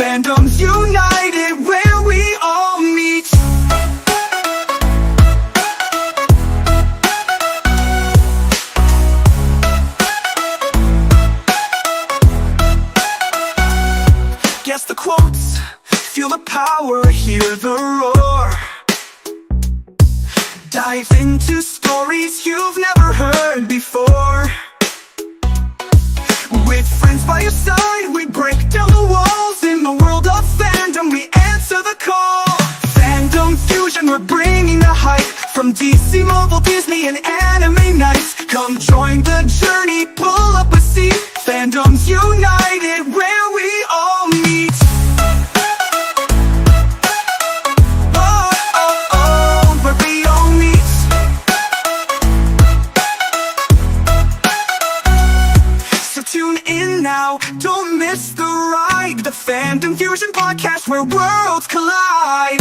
Fandoms united where we all meet. Guess the quotes, feel the power, hear the roar. Dive into stories you've never heard before. With friends by your side, we break down the walls. In the world of fandom, we answer the call. Fandom Fusion, we're bringing the hype. From DC, Marvel, Disney, and anime nights. Come join the journey, pull up a seat. Fandoms united, where we all meet. Oh, oh, oh, where we all meet. So tune in now, don't miss the ride. The Fandom Fusion podcast where worlds collide.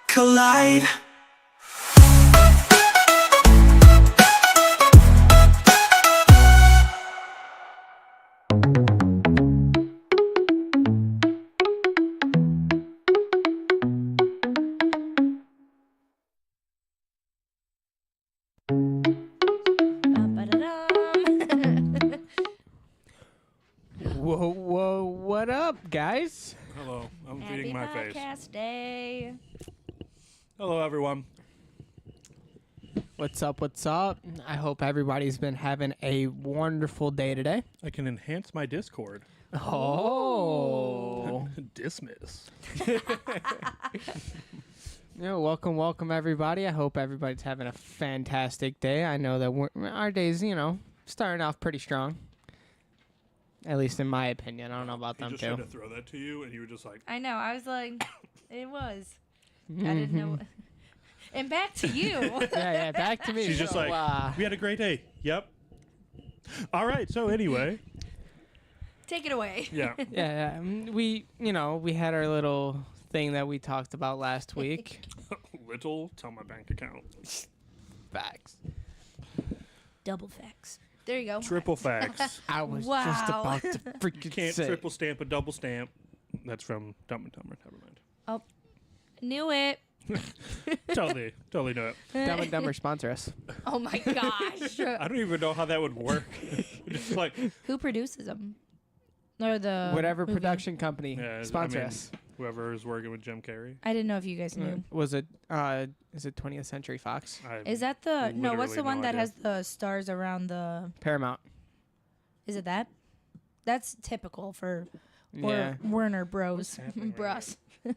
Collide. Whoa, what up, guys? Hello, I'm Happy feeding my face. podcast day. Hello, everyone. What's up? I hope everybody's been having a wonderful day today. I can enhance my Discord. Oh. Dismiss. Yeah, welcome, everybody. I hope everybody's having a fantastic day. I know that our day's, starting off pretty strong. At least in my opinion. I don't know about them, just too. tried to throw that to you, and you were just like, I know. I was like, it was. I didn't know. And back to you. Yeah, back to me. she's just like, we had a great day. Yep. All right, so anyway. Take it away. Yeah. Yeah. We had our little thing that we talked about last week. Little, tell my bank account. Facts. Double facts. There you go. Triple facts. I was just Wow. about to freaking Can't say. triple stamp a double stamp. That's from Dumb and Dumber. Never mind. Oh, knew it. Totally know it. Dumb and Dumber sponsor us. Oh my gosh. I don't even know how that would work. Just like, Who produces them? Or the Whatever movie? production company yeah, sponsor I mean, us. whoever is working with Jim Carrey. I didn't know if you guys knew. Was it? Is it 20th Century Fox? Is that the no? What's the literally one no that idea. has the stars around the? Paramount. Is it that? That's typical for Yeah. Warner Bros. happening right Bros.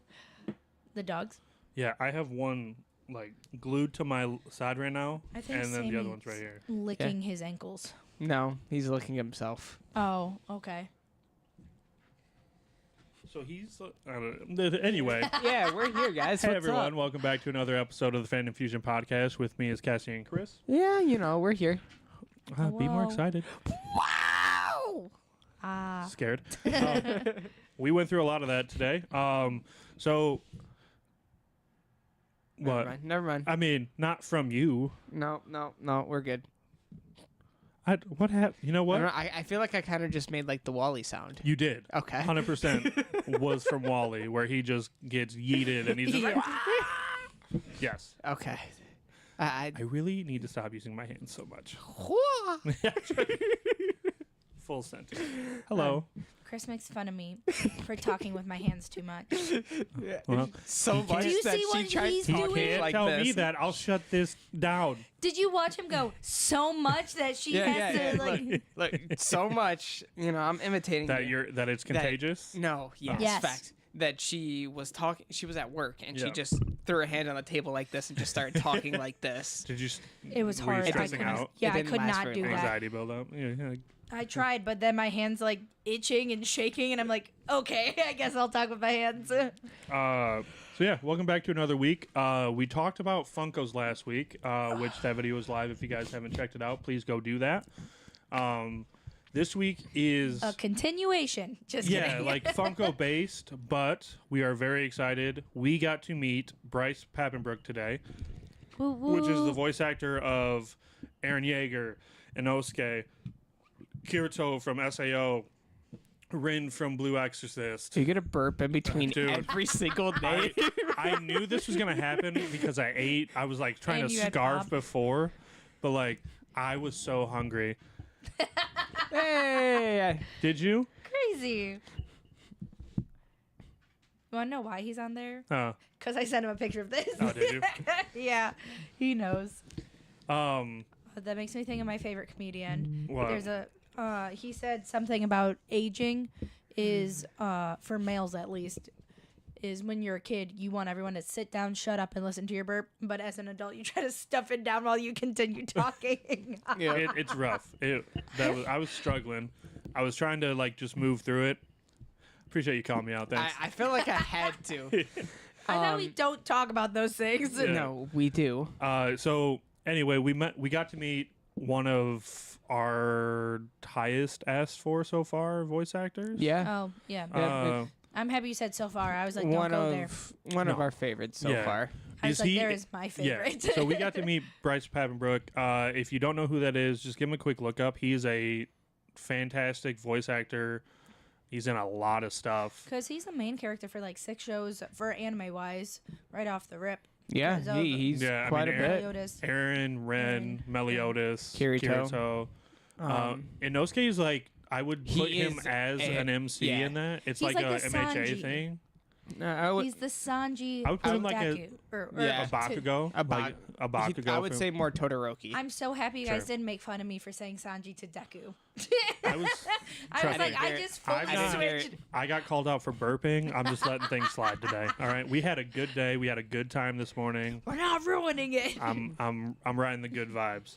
The dogs. Yeah, I have one like glued to my side right now, I think and then the other Sammy's one's right here. licking his ankles. No, he's looking at himself. Oh, okay. So he's I don't know. Anyway. Yeah, we're here, guys. Hey What's everyone, up? welcome back to another episode of the Fandom Fusion podcast. With me is Cassie and Chris. Yeah, we're here. Be more Hello. excited. Wow. Scared. We went through a lot of that today. So what? Never mind. I mean, not from you. No, we're good. What happened? You know I, what? don't know, I feel like I kind of just made like the Wally sound. You did. Okay. 100% was from Wally, where he just gets yeeted and he's just like, yes. Okay. I I really need to stop using my hands so much. Full sentence. Hello. Chris makes fun of me for talking with my hands too much. Well, so much Do you that see what she tried he's to doing? talk can't like tell this. me that. I'll shut this down. Did you watch him go so much that she has to like? Look, so much. I'm imitating That you. that it's contagious. No, yes, Yes. fact. That she was talking. She was at work and Yeah. she just threw her hand on the table like this and just started talking like this. Did you? It was were you hard. I stressing couldn't. out? Yeah, It I didn't could last not very do long. that. Anxiety buildup. Yeah. I tried, but then my hands like itching and shaking, and I'm like, okay, I guess I'll talk with my hands. So yeah, welcome back to another week. We talked about Funkos last week, which that video is live. If you guys haven't checked it out, please go do that. This week is A continuation. Just yeah, kidding. like Funko based, but we are very excited. We got to meet Bryce Papenbrook today, Woo, which is the woo. voice actor of Eren Yeager, Inosuke, Kirito from SAO, Rin from Blue Exorcist. You get a burp in between Dude. every single day. I knew this was gonna happen because I ate. I was like trying And to you had scarf pop. before, but like I was so hungry. Hey, Did you? Crazy. You want to know why he's on there? Oh, Because I sent him a picture of this. oh, did you? Yeah, he knows. Um, That makes me think of my favorite comedian. what? There's a he said something about aging is for males at least is when you're a kid you want everyone to sit down, shut up, and listen to your burp, but as an adult you try to stuff it down while you continue talking. yeah. It's rough. I was struggling. I was trying to like just move through it. Appreciate you calling me out. Thanks. I feel like I had to. I know we don't talk about those things. Yeah. No, we do. So anyway, we got to meet one of our highest asked for so far voice actors. Yeah. Oh yeah. Uh, I'm happy you said so far. I was like, don't one go of there. one of No. our favorites so Yeah. far. I was is like, he- there is my favorite. Yeah. So we got to meet Bryce Papenbrook. If you don't know who that is, just give him a quick look up. He's a fantastic voice actor. He's in a lot of stuff. Because he's the main character for like 6 shows for anime wise, right off the rip. Yeah, Because of he's Yeah, I quite mean, a bit. Meliodas. Aaron, Ren, Meliodas, Kirito. In those cases, like I would He put him is as a- an MC yeah. in that. It's He's like, like a a MHA Sanji. thing. I would, He's the Sanji I would put him like a- Deku, or Yeah. A Bakugo, A like a Bakugo. I would from- say more Todoroki. I'm so happy you guys Sure. didn't make fun of me for saying Sanji to Deku. I was. I Trust was like, me. I just fully I'm not- switched. I got called out for burping. I'm just letting things slide today. All right. We had a good day. We had a good time this morning. We're not ruining it. I'm riding the good vibes.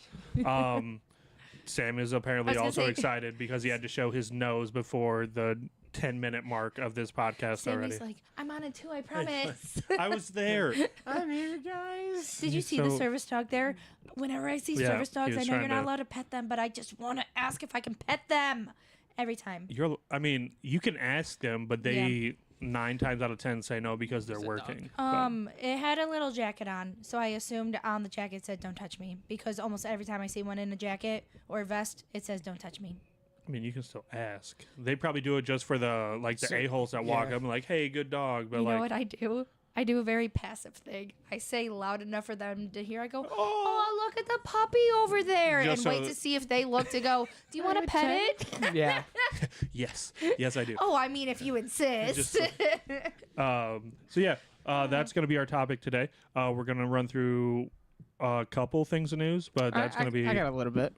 Sam is I apparently was gonna also say- excited because he had to show his nose before the 10-minute mark of this podcast already. Sammy's like, I'm on it too, I promise. I was there. I'm here, guys. Did you see the So- service dog there? Whenever I see Yeah, service he dogs, I was know you're trying not to- allowed to pet them, but I just want to ask if I can pet them every time. I mean, you can ask them, but they 9 times out of 10 say no because they're It's a dog. working. It had a little jacket on, so I assumed on the jacket it said "Don't touch me" because almost every time I see one in a jacket or a vest, it says "Don't touch me." I mean, you can still ask. They probably do it just for the So- a-holes that walk yeah. up and like, hey, good dog. But You like, know what I do? I do a very passive thing. I say loud enough for them to hear. I go, "Oh, look at the puppy over there," Just and wait so- to see if they look to go, "Do you want to pet it?" Yeah. yes, yes, I do. Oh, I mean, if you insist. Just so yeah, that's gonna be our topic today. We're gonna run through a couple things of news, but that's gonna be, I got a little bit.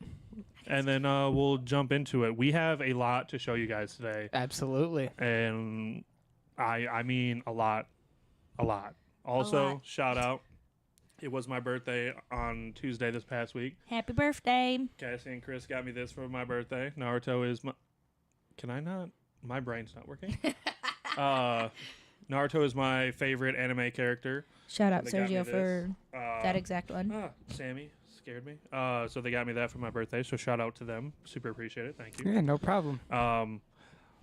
and then we'll jump into it. We have a lot to show you guys today, Absolutely. and I mean a lot. Also, lot. shout out. It was my birthday on Tuesday this past week. Happy birthday. Cassie and Chris got me this for my birthday. Naruto is my. Can I not? My brain's not working. Naruto is my favorite anime character. Shout out They got me Sergio this. for Uh, that exact one. Sammy scared me. So they got me that for my birthday. So shout out to them. Super appreciate it. Thank you. Yeah, no problem.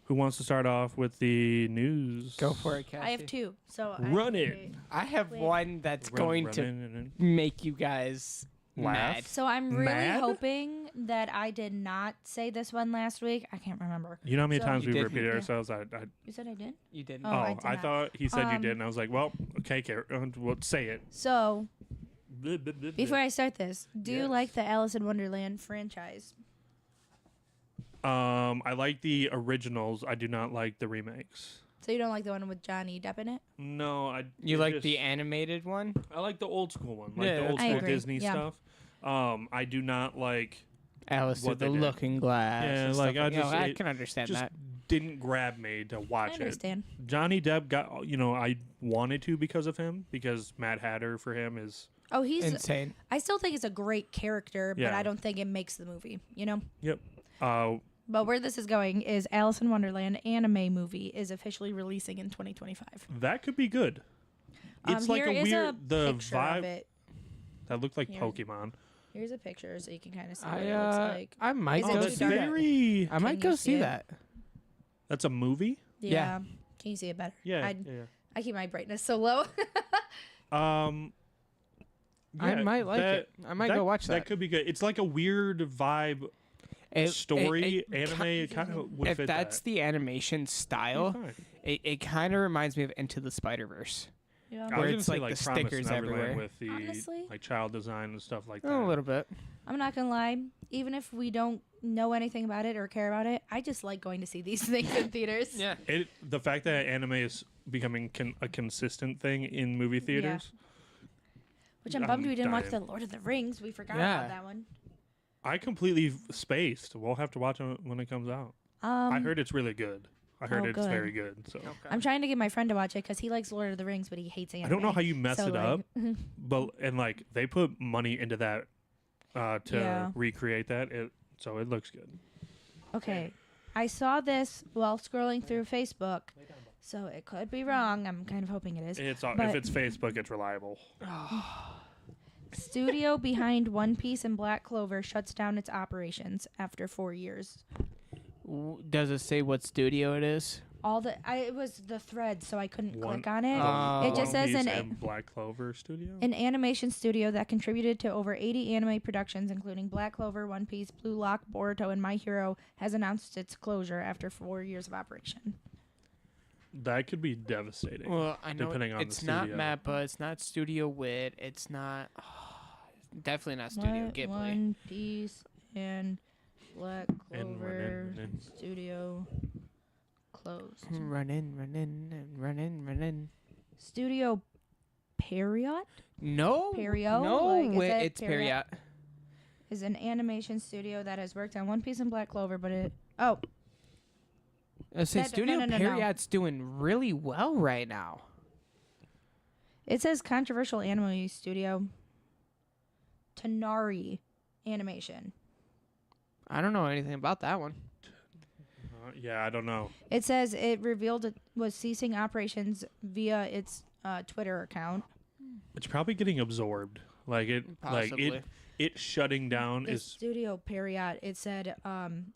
Who wants to start off with the news? Go for it, Cassie. I have 2, so Run it. I have Wait. one that's going to in. make you guys Laugh? mad. So I'm really Mad? hoping that I did not say this one last week. I can't remember. You know how many So- times You we did. repeated Yeah. ourselves? You said I did? You didn't. Oh, I did I not. thought he said you did, Um, and I was like, well, okay, well, say it. So Blah, blah, blah, before blah. I start this, do you Yes. like the Alice in Wonderland franchise? I like the originals. I do not like the remakes. So you don't like the one with Johnny Depp in it? No, You it like just- the animated one? I like the old school one, like Yeah, the old I school agree, Disney yeah. stuff. I do not like. Alice What with the they did. Looking Glass. Yeah, and like, stuff I just- I it can understand Just that. didn't grab me to I watch it. understand. Johnny Depp got, I wanted to because of him, because Mad Hatter for him is. Oh, he's. Insane. I still think it's a great character, but Yeah. I don't think it makes the movie. You know. Yep. Uh, But where this is going is Alice in Wonderland anime movie is officially releasing in 2025. that could be good. It's like here a is weird the picture of vibe it. that looked like Here. Pokemon. Here's a picture so you can kind of see what it looks like. I might Is it go too see dark? that. very. I might Can go you see see it? that. That's a movie. Yeah. Can you see it better? Yeah. I yeah. keep my brightness so low. I yeah, might like that- it. I might go watch that. That could be good. It's like a weird vibe. story anime kind of would if fit that's that. the animation style, Fine. it kind of reminds me of Into the Spider-Verse. Yeah. I where was gonna it's say like like the Promised stickers Neverland everywhere. with the Honestly? like child design and stuff like that. A little bit. I'm not gonna lie. Even if we don't know anything about it or care about it, I just like going to see these things in theaters. Yeah. The fact that anime is becoming a consistent thing in movie theaters. Which I'm I'm bummed we didn't watch dying. the Lord of the Rings. We forgot Yeah. about that one. I completely spaced. We'll have to watch it when it comes out. I heard it's really good. I heard oh, it's good. very good. So I'm trying to get my friend to watch it because he likes Lord of the Rings, but he hates anime. I don't know how you mess So, it like- up, but and like they put money into that to Yeah. recreate that. So it looks good. Okay. I saw this while scrolling through Facebook, so it could be wrong. I'm kind of hoping it is. If But- it's Facebook, it's reliable. Studio behind One Piece and Black Clover shuts down its operations after 4 years. Does it say what studio it is? It was the thread, so I couldn't One- click on it. Oh. It just One says Piece an and Black Clover Studio. an animation studio that contributed to over 80 anime productions, including Black Clover, One Piece, Blue Lock, Boruto, and My Hero, has announced its closure after 4 years of operation. That could be devastating. Well, I know Depending on the it's not studio. Mappa, it's not Studio Wit, it's not definitely not Studio What? Ghibli. One Piece and Black And Clover running. Studio closed. Run in, run in, and run in, run in. Studio Period No, Perio? no, Like, is it it's Period. is an animation studio that has worked on One Piece and Black Clover, but I say That- Studio no. Period's doing really well right now. it says controversial anime studio Tonari Animation. I don't know anything about that one. Yeah, I don't know. It says it revealed it was ceasing operations via its Twitter account. It's probably getting absorbed. Possibly. It shutting down The is studio Period, it said,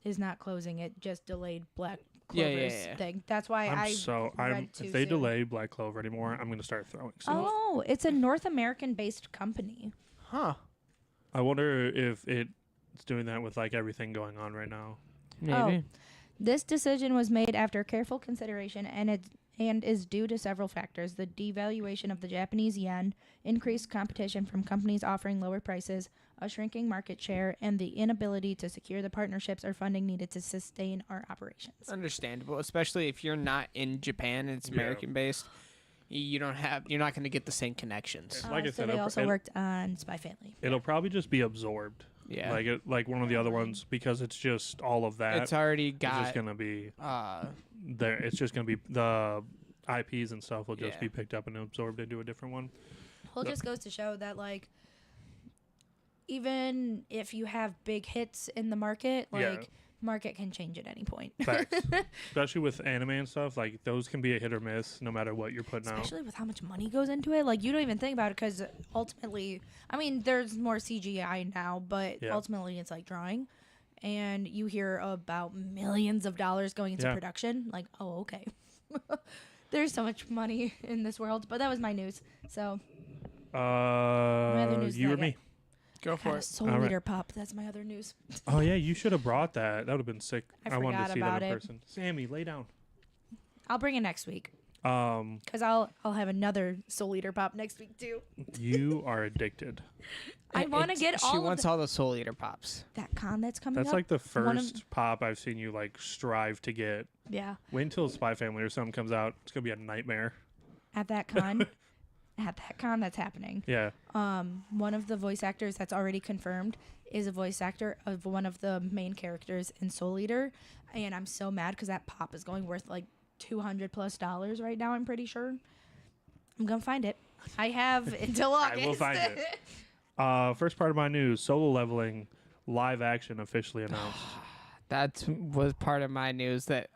is not closing. It just delayed Black Yeah, Clover's yeah. thing. That's why read too if they soon. delay Black Clover anymore, I'm gonna start throwing stuff. Oh, it's a North American based company. Huh. I wonder if it's doing that with like everything going on right now. Maybe. This decision was made after careful consideration and is due to several factors: the devaluation of the Japanese yen, increased competition from companies offering lower prices, a shrinking market share, and the inability to secure the partnerships or funding needed to sustain our operations. Understandable, especially if you're not in Japan and it's Yeah. American based. You're not going to get the same connections. Like I so said, they it'll also it'll- worked on Spy Family. It'll probably just be absorbed. Yeah. Like one of the other ones because it's just all of that. It's already It's just got gonna be uh there. It's just gonna be the IPs and stuff will just Yeah. be picked up and absorbed into a different one. Well, it just goes to show that, like, even if you have big hits in the market, Yeah. like, market can change at any point. Facts. Especially with anime and stuff, like those can be a hit or miss no matter what you're putting out. Especially with how much money goes into it. Like, you don't even think about it because ultimately, I mean, there's more CGI now, but Yeah. ultimately it's like drawing. And you hear about millions of dollars going into Yeah. production. Like, oh, okay. There's so much money in this world. But that was my news. So, other news You that or I me? go got for a it. soul All right. leader pop. That's my other news. Oh yeah, you should have brought that. That would have been sick. I wanted to forgot see that about in it. person. Sammy, lay down. I'll bring it next week. Um, Because I'll have another soul eater pop next week, too. you are addicted. I want to get She all wants of all the Soul Eater pops. that con that's coming That's up. like the One of- first pop I've seen you like strive to get. Yeah. Wait until Spy Family or something comes out. It's gonna be a nightmare. At that con. At that con that's happening. Yeah. One of the voice actors that's already confirmed is a voice actor of one of the main characters in Soul Eater, and I'm so mad because that pop is going worth like $200+ right now. I'm pretty sure. I'm gonna find it. I have until August. I will find it. First part of my news: Solo Leveling live action officially announced. That was part of my news that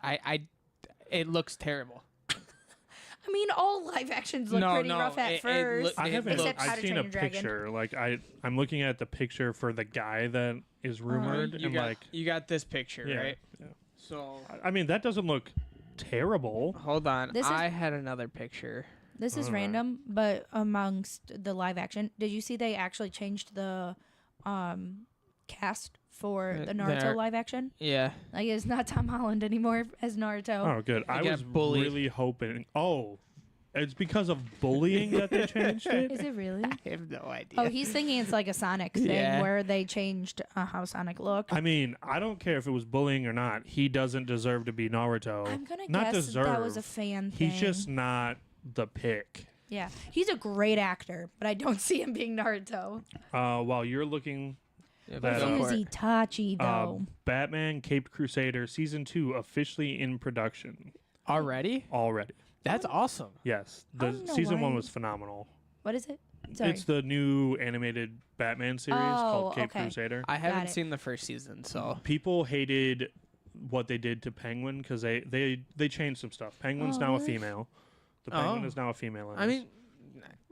it looks terrible. I mean, all live actions look pretty rough at first. I haven't. Except How I've to seen Train a Your Dragon. picture. Like I'm looking at the picture for the guy that is rumored, and like you got this picture, yeah, right? yeah. So I mean, that doesn't look terrible. hold on, This is- I had another picture. This is Alright. random, but amongst the live action, did you see they actually changed the cast for the They're- Naruto live action. Yeah. Like it's not Tom Holland anymore as Naruto. Oh, good. I got was bullied. really hoping. Oh, it's because of bullying that they changed it. Is it really? I have no idea. Oh, he's thinking it's like a Sonic thing Yeah. where they changed how Sonic looked. I mean, I don't care if it was bullying or not. He doesn't deserve to be Naruto. I'm gonna not guess deserve. that was a fan thing. He's just not the pick. Yeah, he's a great actor, but I don't see him being Naruto. While you're looking, Yeah, that, go Who is for it. Itachi though? Batman Caped Crusader season 2 officially in production Already? already. That's awesome. Yes, I the don't know season 1 why. was phenomenal. What is it? Sorry. It's the new animated Batman series called Oh, Caped okay. Crusader. I haven't it. seen the first season, so People hated what they did to Penguin because they changed some stuff. Penguin's Oh, now really? a female. The Penguin Oh. is now a female. in I this. mean,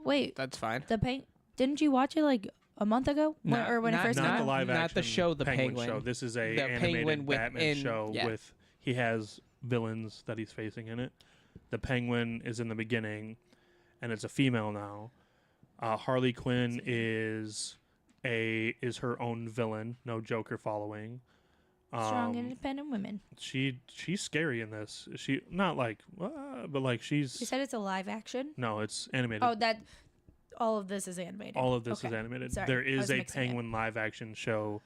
Wait, that's fine. the paint. Didn't you watch it like a month ago, or when it first not came the out? live action. Not the show, the Penguin show. Penguin. This is a The animated Penguin Batman within- show yeah. with he has villains that he's facing in it. The Penguin is in the beginning, and it's a female now. Harley Quinn is her own villain. No Joker following. Strong, independent women. She's scary in this. She not like, but like You she's said it's a live action. no, it's animated. Oh, that. All of this is animated. All of this is Okay. animated. Sorry, There I is was a mixing it. Penguin live action show.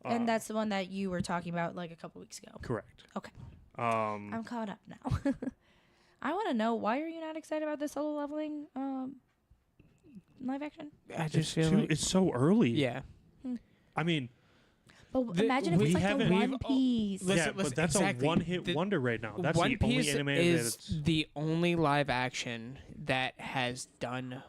And that's the one that you were talking about like a couple weeks ago. correct. Okay. Um, I'm caught up now. I want to know, why are you not excited about this Solo Leveling live action? I it's, just feel too- like it's so early. yeah. I mean, But The- imagine if we it's like haven't- the we've- One Piece. Listen, yeah, but that's exactly. a one-hit The- wonder right now. That's One the only Piece anime is that's the only live action that has done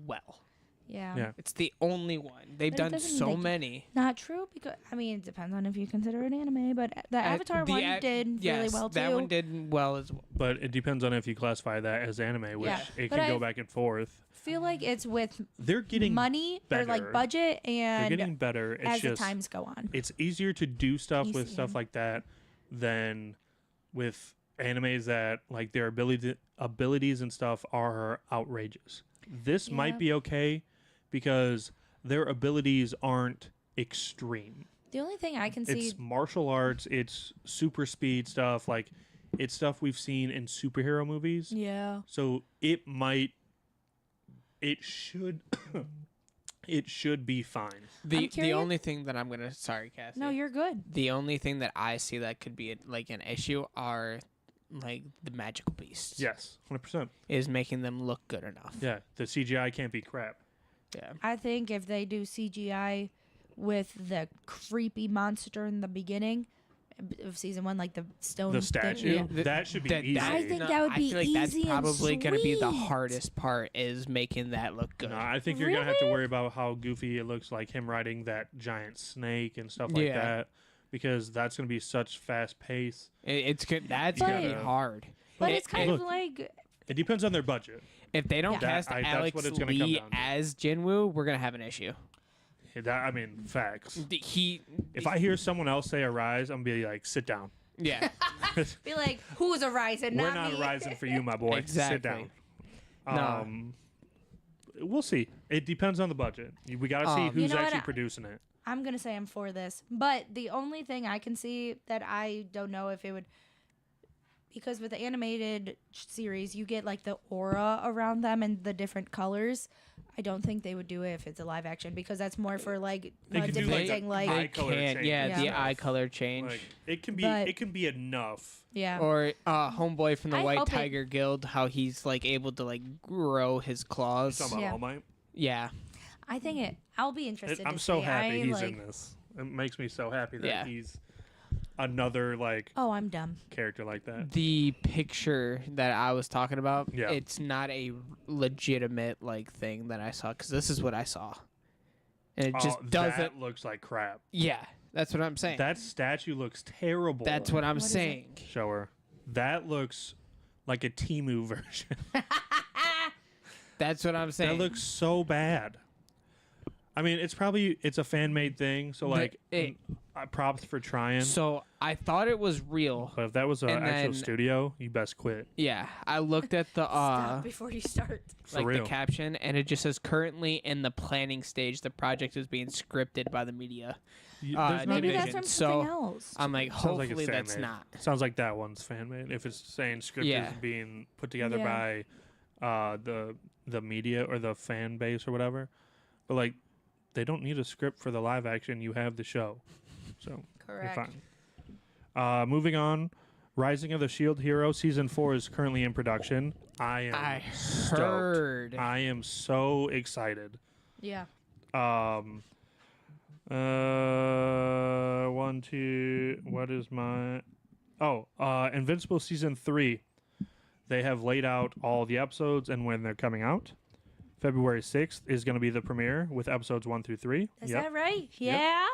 well. Yeah. Yeah. It's the only one. They've But it done doesn't mean so they- many. Not true, because I mean it depends on if you consider it anime, but the Avatar The one a- did really yes, well too. that one did well as well. but it depends on if you classify that as anime, which Yeah, it but can go I back and forth. Feel like it's with They're getting money or better. like budget They're and getting better. It's as the just times go on. it's easier to do stuff with Easier. stuff like that than with animes that like their abilities and stuff are outrageous. This Yeah. might be okay because their abilities aren't extreme. The only thing I can see, It's martial arts, it's super speed stuff, like it's stuff we've seen in superhero movies. yeah, So it should it should be fine. The curious- only thing that I'm gonna sorry, Cassie. no, you're good. The only thing that I see that could be like an issue are like the magical beasts. Yes, 100%. Is making them look good enough. Yeah, the CGI can't be crap. Yeah. I think if they do CGI with the creepy monster in the beginning of season 1, like the stone The thing- statue, Yeah. that should be That- easy. I think that would I be feel like that's easy and probably gonna be the sweet. hardest part is making that look good. No, I think you're gonna have to Really? worry about how goofy it looks, like him riding that giant snake and stuff like Yeah. that, because that's gonna be such fast pace. It's good. That's But- gonna be hard. But It- it's kind look, of like It depends on their budget. If they don't Yeah. cast That's Alex what it's gonna come Lee down to. as Jinwoo, we're gonna have an issue. I mean, facts. He, If I hear someone else say Arise, I'm gonna be like, sit down. yeah, be like, who's a rising? We're Not not me. arising for you, my boy. Exactly. Sit down. No. We'll see. It depends on the budget. We got to see You who's know what? actually producing it. I'm gonna say I'm for this, but the only thing I can see that I don't know if it would, because with the animated series you get like the aura around them and the different colors. I don't think they would do it if it's a live action, because that's more for like They can do, like, depicting a like, eye color can. change Yeah, and the stuff. eye color change. Like it can be But- it can be enough. yeah. Or homeboy from the I White hope it- Tiger Guild, how he's like able to like grow his claws. Talking about Yeah. All Might. Yeah, I think I'll be interested. I'm to so see. happy I, he's like, in this. It makes me so happy that Yeah. he's another like Oh, I'm dumb. character like that. the picture that I was talking about. Yeah. It's not a legitimate like thing that I saw, because this is what I saw, and it just doesn't. That looks like crap. Yeah, that's what I'm saying. That statue looks terrible. That's what I'm What is it? saying. Show her. That looks like a Timu version. That's what I'm saying. That looks so bad. I mean, it's a fan made thing, so like props for trying. So I thought it was real. But if that was an And actual then- studio, you best quit. Yeah, I looked at the Stop before you start. For like real. the caption, and it just says currently in the planning stage. The project is being scripted by the media. There's Maybe not that's even- from so something else. I'm like, Sounds like it's hopefully that's fan-made. not. Sounds like that one's fan made. If it's saying script Yeah. is being put together Yeah. by the media or the fan base or whatever, but like they don't need a script for the live action. You have the show, so Correct. you're fine. Moving on, Rising of the Shield Hero season 4 is currently in production. I am stoked. Heard. I am so excited. Yeah. One, two. What is my? Oh, Invincible season 3. They have laid out all the episodes and when they're coming out. February 6th is going to be the premiere with episodes 1 through 3. Is that right? Yeah.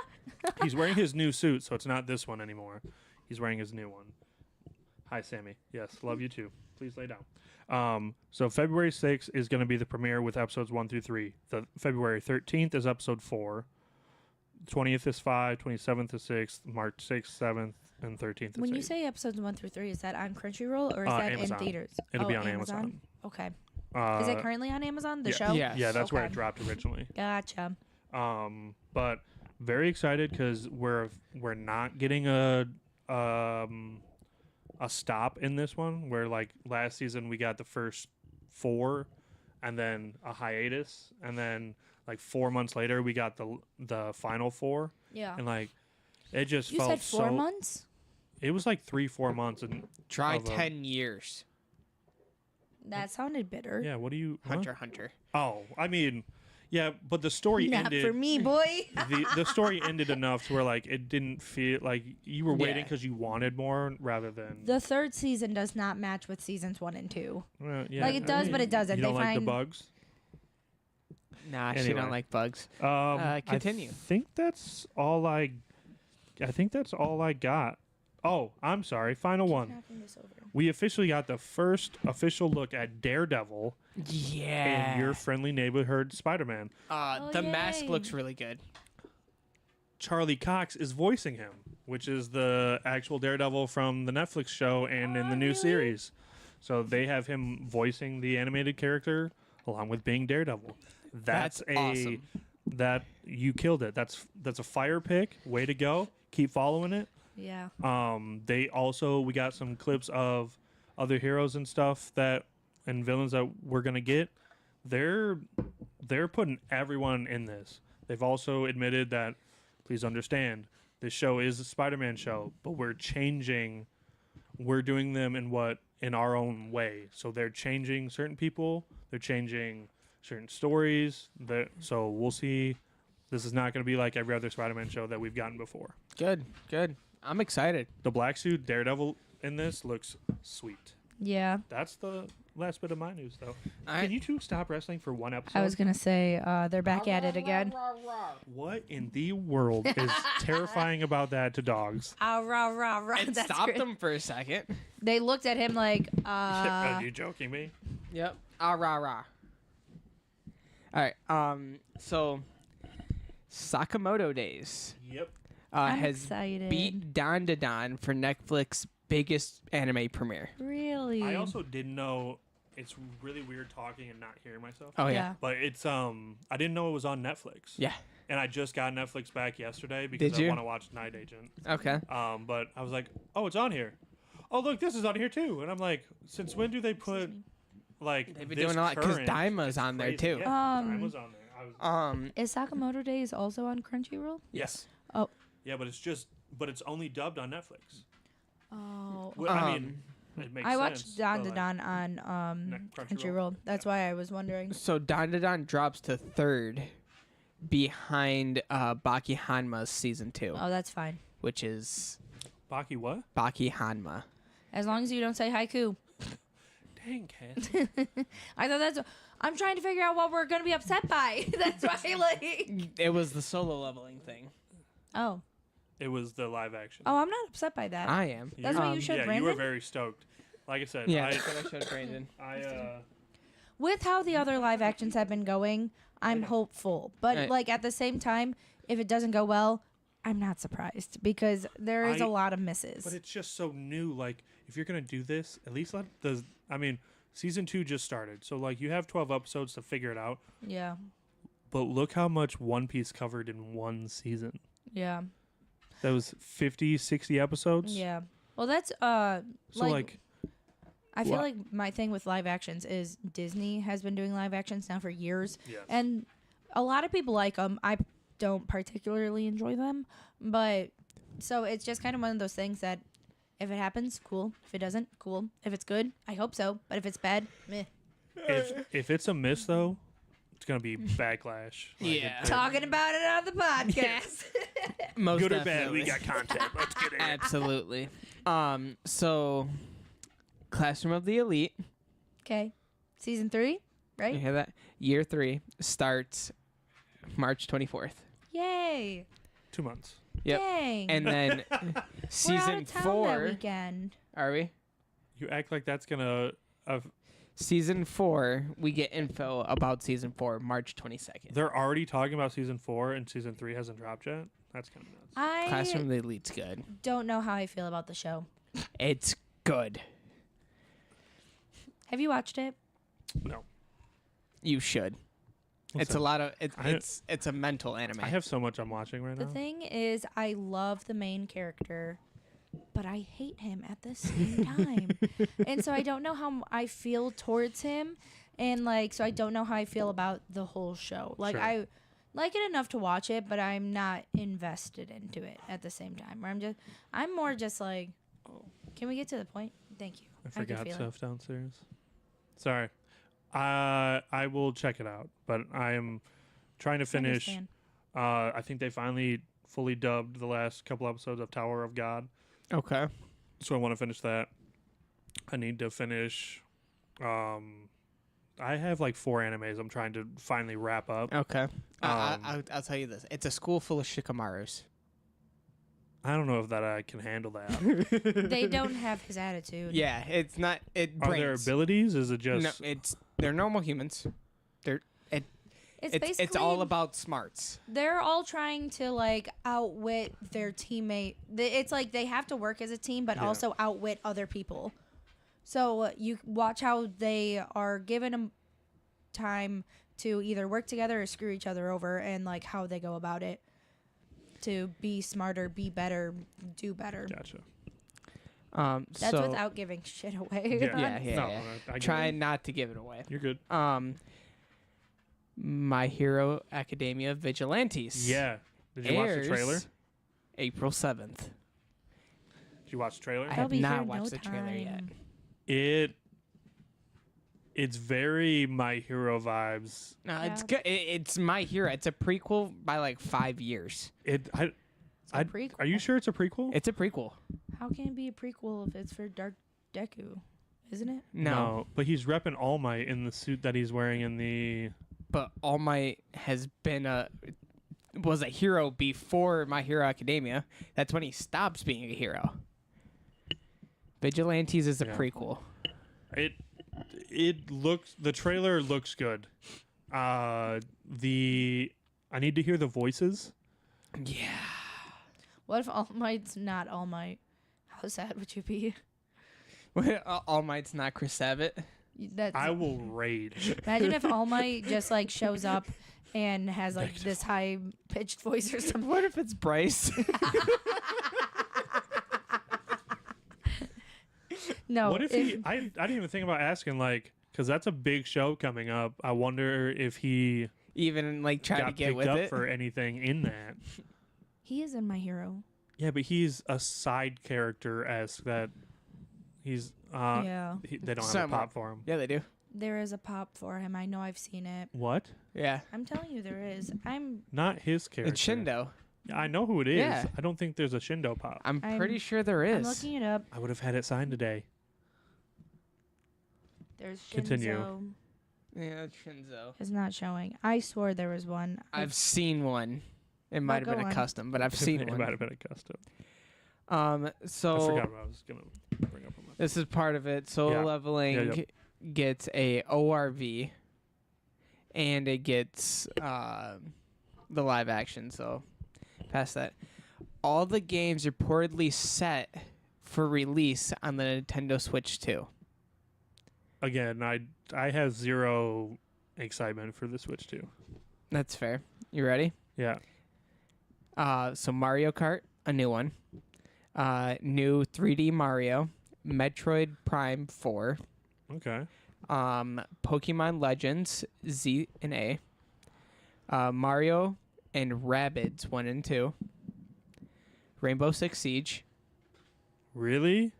He's wearing his new suit, so it's not this one anymore. He's wearing his new one. Hi, Sammy. Yes, love you too. Please lay down. So February 6th is going to be the premiere with episodes 1 through 3. The February 13th is episode 4. 20th is 5. 27th is 6. March 6th, 7th, and 13th is When 8. you say episodes 1 through 3, is that on Crunchyroll or is that Amazon. in theaters? It'll be on Amazon. Okay. Uh, Is it currently on Amazon? The yeah. show? Yes. Yeah, that's where it Okay. dropped originally. Gotcha. But very excited because we're not getting a stop in this one. Where like last season we got the first 4, and then a hiatus, and then like 4 months later we got the final 4, Yeah. and like it just You felt said 4 so. months? It was like 3-4 months, and Try of a- 10 years. That sounded bitter. yeah. What do you? huh? Hunter. Oh, I mean, yeah, but the story Not ended. for me, boy. the story ended enough to where like it didn't feel like you were waiting Yeah. because you wanted more rather than The third season does not match with seasons 1 and 2. yeah, Like, it does, but it doesn't. You They don't like the find- bugs. Nah, she Anyway. don't like bugs. Continue. I think that's all I got. Oh, I'm sorry. Final one. Knocking this over. We officially got the first official look at Daredevil Yeah. in Your Friendly Neighborhood Spider-Man. Oh, The mask yay. looks really good. Charlie Cox is voicing him, which is the actual Daredevil from the Netflix show and in the new series. So they have him voicing the animated character along with being Daredevil. That's awesome. That you killed it. That's a fire pick. Way to go. Keep following it. Yeah. We got some clips of other heroes and stuff and villains that we're gonna get. They're putting everyone in this. They've also admitted that, please understand, this show is a Spider-Man show, but we're doing them in our own way. So they're changing certain people, they're changing certain stories. So we'll see. This is not going to be like every other Spider-Man show that we've gotten before. Good. I'm excited. The black suit Daredevil in this looks sweet. Yeah. That's the last bit of my news, though. I- Can you two stop wrestling for one episode? I was going to say they're back at it again. What in the world is terrifying about that to dogs? Ah, rah, rah, rah. It That's stopped great. them for a second. They looked at him like, Are you joking me? Yep. Ah, rah, rah. All right. So Sakamoto Days Yep. I'm has excited. beat Don to Don for Netflix biggest anime premiere. Really? I also didn't know. It's really weird talking and not hearing myself. Oh yeah. But it's I didn't know it was on Netflix. Yeah. And I just got Netflix back yesterday because Did I you? want to watch Night Agent. Okay. But I was like, oh, it's on here. Oh, look, this is on here too. And I'm like, since when do they put like They've been this doing a lot 'cause current? Daima's It's on there, crazy. too. Yeah, Daima's on there. Is Sakamoto Days also on Crunchyroll? Yes. Oh. Yeah, but it's only dubbed on Netflix. Oh. Well, I mean, it makes I sense. watched Don but, to like, Don on Crunchyroll. Crunchyroll. That's why I was wondering. So Don to Don drops to third behind Baki Hanma's season 2, Oh, that's fine. which is Baki what? Baki Hanma. As long as you don't say haiku. Dang, Cassie. I thought that's. I'm trying to figure out what we're gonna be upset by. That's why, like. It was the solo leveling thing. Oh. It was the live action. Oh, I'm not upset by that. I am. That's what you showed Yeah, you Brandon? were very stoked. Like I said, Yeah, that's what I showed Brandon. With how the other live actions have been going, I'm hopeful. But Right. like at the same time, if it doesn't go well, I'm not surprised because there is I- a lot of misses. But it's just so new. Like, if you're gonna do this, at least season 2 just started, so like you have 12 episodes to figure it out. Yeah. But look how much One Piece covered in one season. Yeah. those 50, 60 episodes. Yeah. Well, that's So like I feel What? like my thing with live actions is Disney has been doing live actions now for years, yes. and a lot of people like them. I don't particularly enjoy them, but so it's just kind of one of those things that if it happens, cool. If it doesn't, cool. If it's good, I hope so. But if it's bad, meh. if it's a miss though, it's gonna be backlash. Like, Yeah. Talking about it on the podcast. Most good or bad, definitely. we got content. Let's get it. Absolutely. So Classroom of the Elite. Okay, season 3, You right? hear that? Year 3 starts March 24th. Yay! 2 months. Yep. Dang. And then We're out season of town that 4. weekend. Are we? You act like that's gonna. Season 4, we get info about season 4, March 22nd. They're already talking about season 4, and season 3 hasn't dropped yet. That's kind of nuts. Classroom I of the Elite's good. don't know how I feel about the show. It's good. Have you watched it? No, You should. It's a Listen, lot of I- it's a mental anime. I have so much I'm watching right The now. thing is, I love the main character, but I hate him at the same time. And so I don't know how I feel towards him. And, like, so I don't know how I feel about the whole show. Like, Sure. I like it enough to watch it, but I'm not invested into it at the same time. Where I'm more just like, oh, can we get to the point? Thank you. I can forgot feel it. stuff downstairs. Sorry. I will check it out, but I am trying to finish. Understand. I think they finally fully dubbed the last couple episodes of Tower of God, Okay. so I want to finish that. I need to finish. I have like 4 animes I'm trying to finally wrap up. Okay. Um, I'll tell you this. It's a school full of shikamarus. I don't know if that I can handle that. They don't have his attitude. Yeah, it's not. It Are there brains. abilities? Is it just No, they're normal humans. It's It's all about smarts. they're all trying to like outwit their teammate. It's like they have to work as a team, but Yeah. also outwit other people. So you watch how they are given them time to either work together or screw each other over, and like how they go about it to be smarter, be better, do better. Gotcha? That's so without giving shit away. Yeah. No, I get try it. not to give it away. You're good. My Hero Academia Vigilantes. Yeah. Did you watch the trailer? airs April 7th. Did you watch the trailer? I They'll have be here not in watched no the trailer yet. time. It's very My Hero vibes. No, it's Yeah. good. It's My Hero. It's a prequel by like 5 years. a prequel. Are you sure it's a prequel? It's a prequel. How can it be a prequel if it's for Dark Deku? Isn't it? No, but he's repping All Might in the suit that he's wearing in the. but All Might was a hero before My Hero Academia. That's when he stops being a hero. Vigilantes is a Yeah. prequel. The trailer looks good. I need to hear the voices. Yeah. What if All Might's not All Might? How sad would you be? All Might's not Chris Sabat. That's, I will rage. imagine if All Might just like shows up and has like this high pitched voice or something. What if it's Bryce? No. What if he? I didn't even think about asking, like, because that's a big show coming up. I wonder if he Even like try to got get picked with up it. for anything in that. He is in My Hero. Yeah, but he's a side character esque that he's. Yeah. They don't have a Somewhat. pop for him. Yeah, they do. There is a pop for him. I know I've seen it. What? Yeah. I'm telling you there is. Not his character. It's Shindo. Yeah, I know who it is. Yeah. I don't think there's a Shindo pop. I'm I'm- pretty sure there I'm is. looking it up. I would have had it signed today. There's Shinzo. Continue. Yeah, it's Shinzo. It's not showing. I swore there was one. I've seen one. It might have go been a on. custom, but I've seen It one. might have been a custom. So I forgot what I was gonna bring up on my. this is part of it. Solo Yeah. leveling Yeah, gets a ORV, and it gets the live action. So past that, all the games reportedly set for release on the Nintendo Switch 2. Again, I have zero excitement for the Switch 2. That's fair. You ready? Yeah. So Mario Kart a new one. New 3D Mario, Metroid Prime 4, Okay. Pokemon Legends Z and A, Mario and Rabbids 1 and 2, Rainbow Six Siege, Really?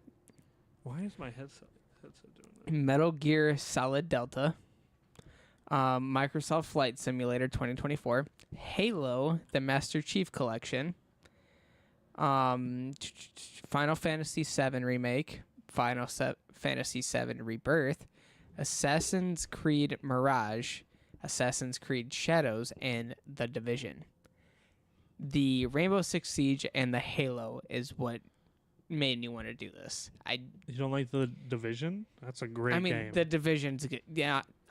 Why is my headset doing that? Metal Gear Solid Delta, Microsoft Flight Simulator 2024, Halo, the Master Chief Collection, Final Fantasy VII Remake, Fantasy VII Rebirth, Assassin's Creed Mirage, Assassin's Creed Shadows, and The Division. The Rainbow Six Siege and the Halo is what made me want to do this. You don't like The Division? That's a great game. The Division's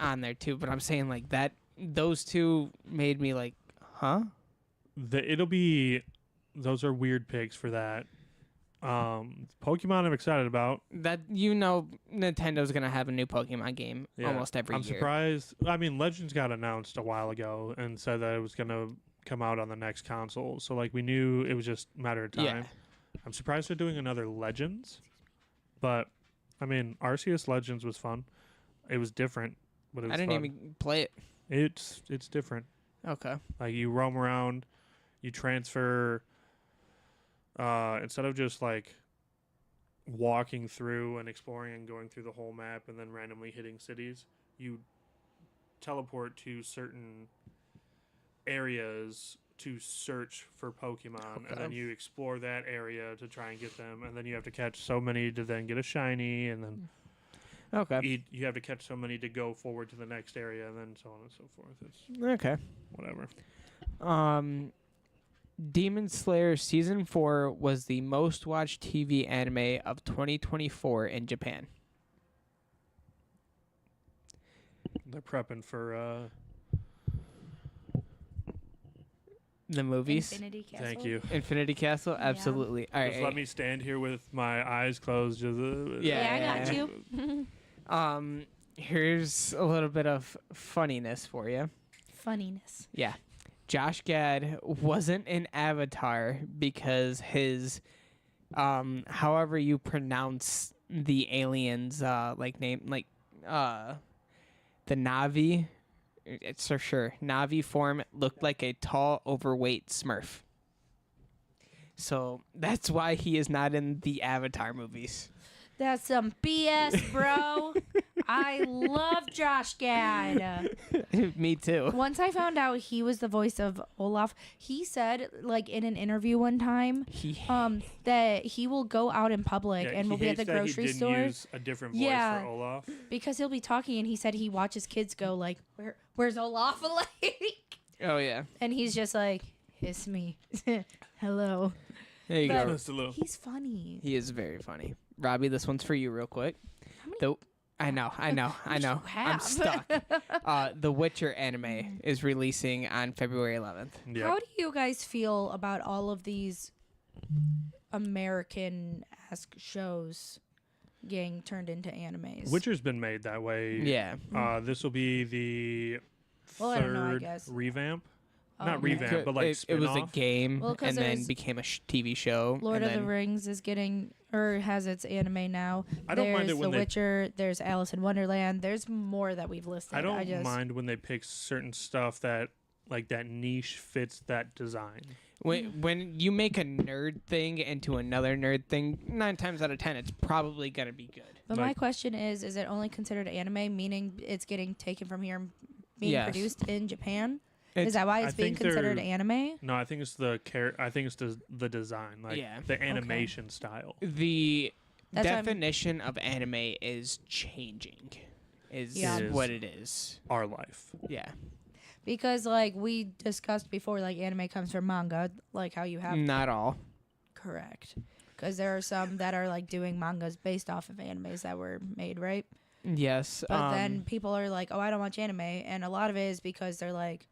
on there too, but I'm saying like that. Those two made me like, huh? Those are weird picks for that. Pokemon I'm excited about. That Nintendo's gonna have a new Pokemon game almost every I'm year. surprised. I mean, Legends got announced a while ago and said that it was gonna come out on the next console. So like we knew it was just a matter of time. Yeah. I'm surprised they're doing another Legends, but I mean, Arceus Legends was fun. It was different, but it was I didn't fun. even play it. It's different. Okay. Like you roam around, you transfer. Instead of just like walking through and exploring and going through the whole map and then randomly hitting cities, you teleport to certain areas to search for Pokemon, and then you explore that area to try and get them, and then you have to catch so many to then get a shiny, and then Okay. you have to catch so many to go forward to the next area, and then so on and so forth. It's Okay. whatever. Demon Slayer Season 4 was the most watched TV anime of 2024 in Japan. They're prepping for The movies. Infinity Castle. thank you. Infinity Castle? Absolutely. All right. Just let me stand here with my eyes closed. Just, Yeah, I got you. Here's a little bit of funniness for you. Funniness. Yeah. Josh Gad wasn't in Avatar because his, however you pronounce the aliens, name, the Navi, it's for sure, Navi form looked like a tall, overweight Smurf. So that's why he is not in the Avatar movies. That's some BS, bro. I love Josh Gad. Me too. Once I found out he was the voice of Olaf, he said, like in an interview one time, that he will go out in public Yeah, and he will be at hates the that grocery he didn't store use a different voice Yeah. for Olaf. because he'll be talking, and he said he watches kids go like, "Where's Olaf?" Like, Oh yeah. and he's just like, "It's me, hello." There you But- go. Just a little. He's funny. He is very funny. Robbie, this one's for you real quick. many- I know. I'm you have? stuck. The Witcher anime is releasing on February 11th. Yep. How do you guys feel about all of these American-esque shows getting turned into animes? Witcher's been made that way. Yeah. This will be the Well, I don't know, I third guess. revamp. Oh, Not okay. revamp, but like it was a spin-off. game Well, 'cause and then there's became a TV show. Lord and of the then- Rings is getting or has its anime now. I don't mind There's it when The they- Witcher. There's Alice in Wonderland. There's more that we've listed. I don't just, mind when they pick certain stuff that like that niche fits that design. When you make a nerd thing into another nerd thing, 9 times out of 10, it's probably gonna be good. But my like- question is it only considered anime, meaning it's getting taken from here and being Yes. produced in Japan? It's- Is that why I it's being think they're- considered anime? No, I think it's I think it's the design, like Yeah. the animation style. The That's what I'm- definition of anime is changing. Is Yeah. what it is. Our life. Yeah. Because like we discussed before, like anime comes from manga, like how you have Not all. correct. Because there are some that are like doing mangas based off of animes that were made, right? Yes. But then people are like, "Oh, I don't watch anime," and a lot of it is because they're like,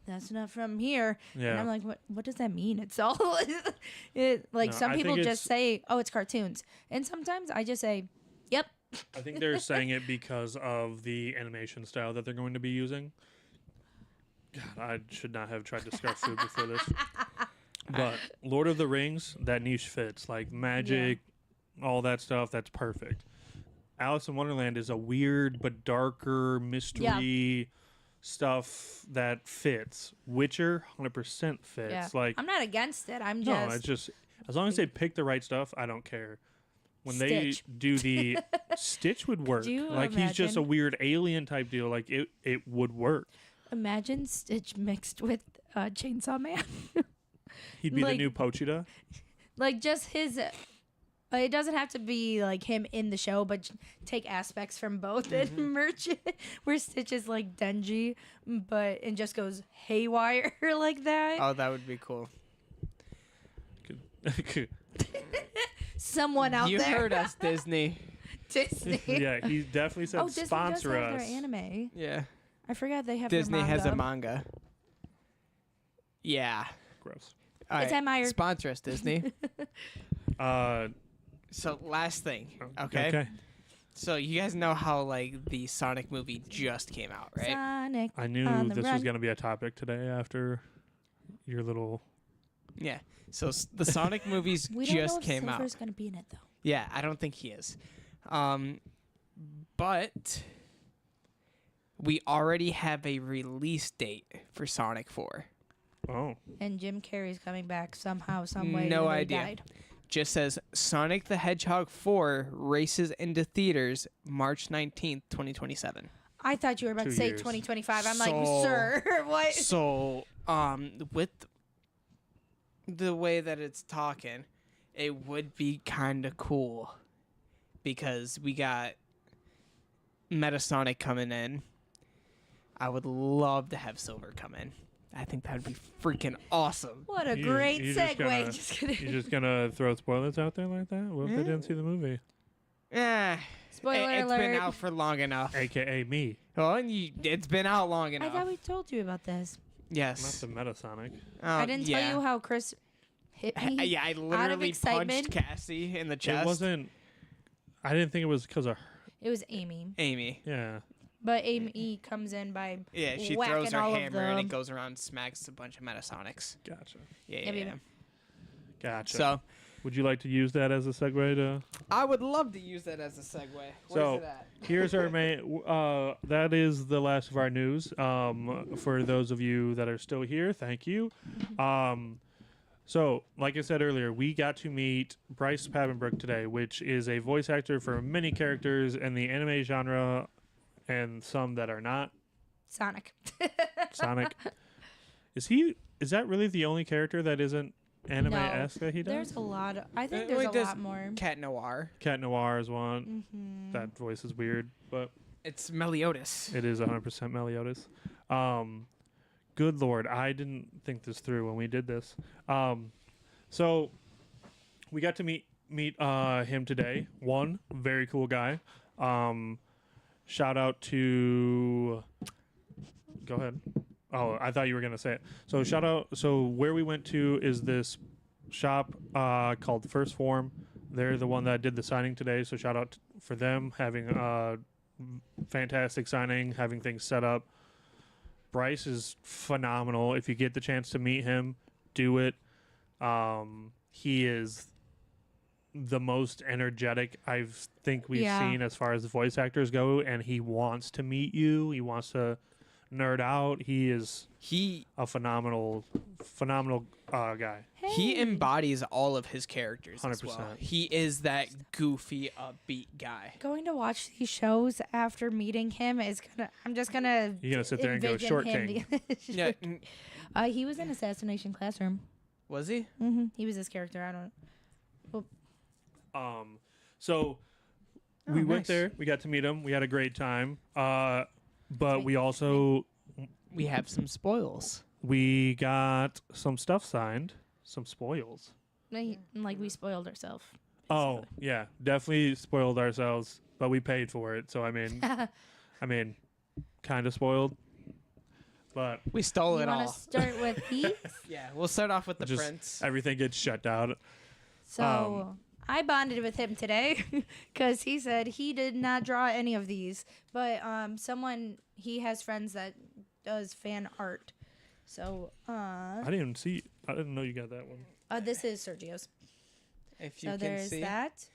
"That's not from here." Yeah. And I'm like, "What does that mean?" It's all like No, some I people think just say, "Oh, it's cartoons," and sometimes I just say, "Yep." I think they're saying it because of the animation style that they're going to be using. God, I should not have tried to scarf food before this. But Lord of the Rings, that niche fits. Like magic, all that stuff, that's perfect. Alice in Wonderland is a weird but darker mystery stuff that fits. Witcher, 100% fits. Yeah. Like, I'm not against it. I'm no, just it's just as long as they pick the right stuff, I don't care. When Stitch. they do the Stitch would work. Do you Like he's just a imagine- weird alien type deal. Like it would work. imagine Stitch mixed with Chainsaw Man. He'd be the Like- new Pochita. Like just his. It doesn't have to be like him in the show, but take aspects from both and merge it. Where Stitch is like Denji, and just goes haywire like that. Oh, that would be cool. Someone out You there. heard us, Disney. Disney. Yeah, he definitely said Oh, Disney sponsor does have us. their anime. Yeah. I forgot they have their Disney has a manga. manga. Yeah. Gross. All It's right. admired. Sponsor us, Disney. Uh, So last thing, Oh, okay? So you guys know how like the Sonic movie just came out, right? Sonic. I knew On the this was run. going to be a topic today after your little. Yeah. So the Sonic movies We don't know just if came out. Silver's gonna be in it though. Yeah, I don't think he is. But we already have a release date for Sonic 4. Oh, And Jim Carrey's coming back somehow, some way. No even though he idea. died. Just says Sonic the Hedgehog 4 races into theaters March 19th, 2027. I thought you were about 2 to say years. 2025. I'm like, So- sir, what? So, with the way that it's talking, it would be kind of cool because we got Metasonic coming in. I would love to have Silver come in. I think that would be freaking awesome. What a You- great you just segue. gonna- Just kidding. you're just going to throw spoilers out there like that? What if they didn't see the movie? Spoiler It's been alert. out for long enough. AKA me. Well, it's been out long I enough. thought we told you about this. Not Yes. the Metasonic. I didn't tell you how Chris hit me. Yeah, I literally excitement. punched Cassie in the chest. It wasn't. I didn't think it was because of It was Amy. Amy. yeah. But Amy comes in by Yeah, she whacking throws her all of hammer and them. it goes around and smacks a bunch of Metasonics. Gotcha. Yeah, Yeah, yeah, baby. yeah. Gotcha. So would you like to use that as a segue to? I would love to use that as a segue. So- Where's it at? Here's our main. That is the last of our news. For those of you that are still here, thank you. So, like I said earlier, we got to meet Bryce Papenbrook today, which is a voice actor for many characters in the anime genre, and some that are not. Sonic. Sonic. Is that really the only character that isn't anime-esque that he does? There's a lot. I think Wait, there's a lot more. Cat Noir. Cat Noir is one. Mm-hmm. That voice is weird, but It's Meliodas. it is 100% Meliodas. Good Lord, I didn't think this through when we did this. So we got to meet him today. One very cool guy. Shout out to. Go ahead. Oh, I thought you were gonna say it. So shout out. So where we went to is this shop called First Form. They're the one that did the signing today. So shout out for them having a fantastic signing, having things set up. Bryce is phenomenal. If you get the chance to meet him, do it. He is the most energetic I think we've Yeah. seen as far as voice actors go, and he wants to meet you. He wants to nerd out. He is He a phenomenal guy. he embodies all of his characters as well. 100%. He is that goofy, upbeat guy. Going to watch these shows after meeting him is gonna. I'm just gonna. You're gonna sit there and go, envision "Short him King." Yeah, He was in Assassination Classroom. was he? Mm-hmm. He was this character. I don't. So we went nice. there. We got to meet him. We had a great time. But Sweet. we also We have some spoils. we got some stuff signed. Some spoils. Like we spoiled ourselves. Oh yeah, definitely spoiled ourselves, but we paid for it. So I mean, kind of spoiled. But We stole You it want all. to start with these? Yeah, we'll start off with the just prince. everything gets shut down. So I bonded with him today because he said he did not draw any of these, but he has friends that does fan art. So I didn't even see. I didn't know you got that one. This is Sergio's. If you So can there's see, that.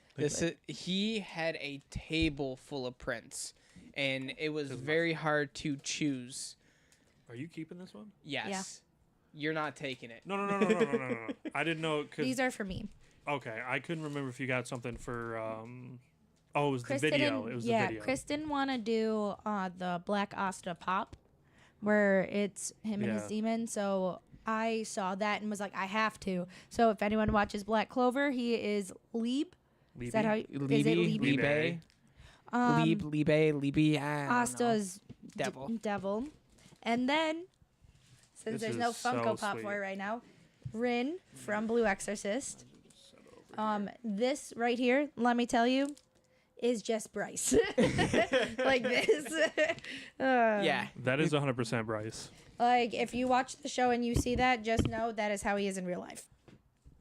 he had a table full of prints, and it was very hard to choose. Are you keeping this one? Yes. You're not taking it. No. I didn't know. These are for me. Okay, I couldn't remember if you got something for. Oh, it was Kristen the video. didn't- It was yeah, the video. Kristen want to do the Black Asta pop, where it's him and his Yeah. demon. So I saw that and was like, I have to. So if anyone watches Black Clover, he is Lieb. Is that how? Is it Liebe, Lieb? Liebe. I don't know. Asta's Devil. Devil. And then, since This there's no is Funko so Pop sweet. for it right now, Rin from Blue Exorcist. This right here, let me tell you, is just Bryce. Like this. Yeah. That is 100% Bryce. Like, if you watch the show and you see that, just know that is how he is in real life.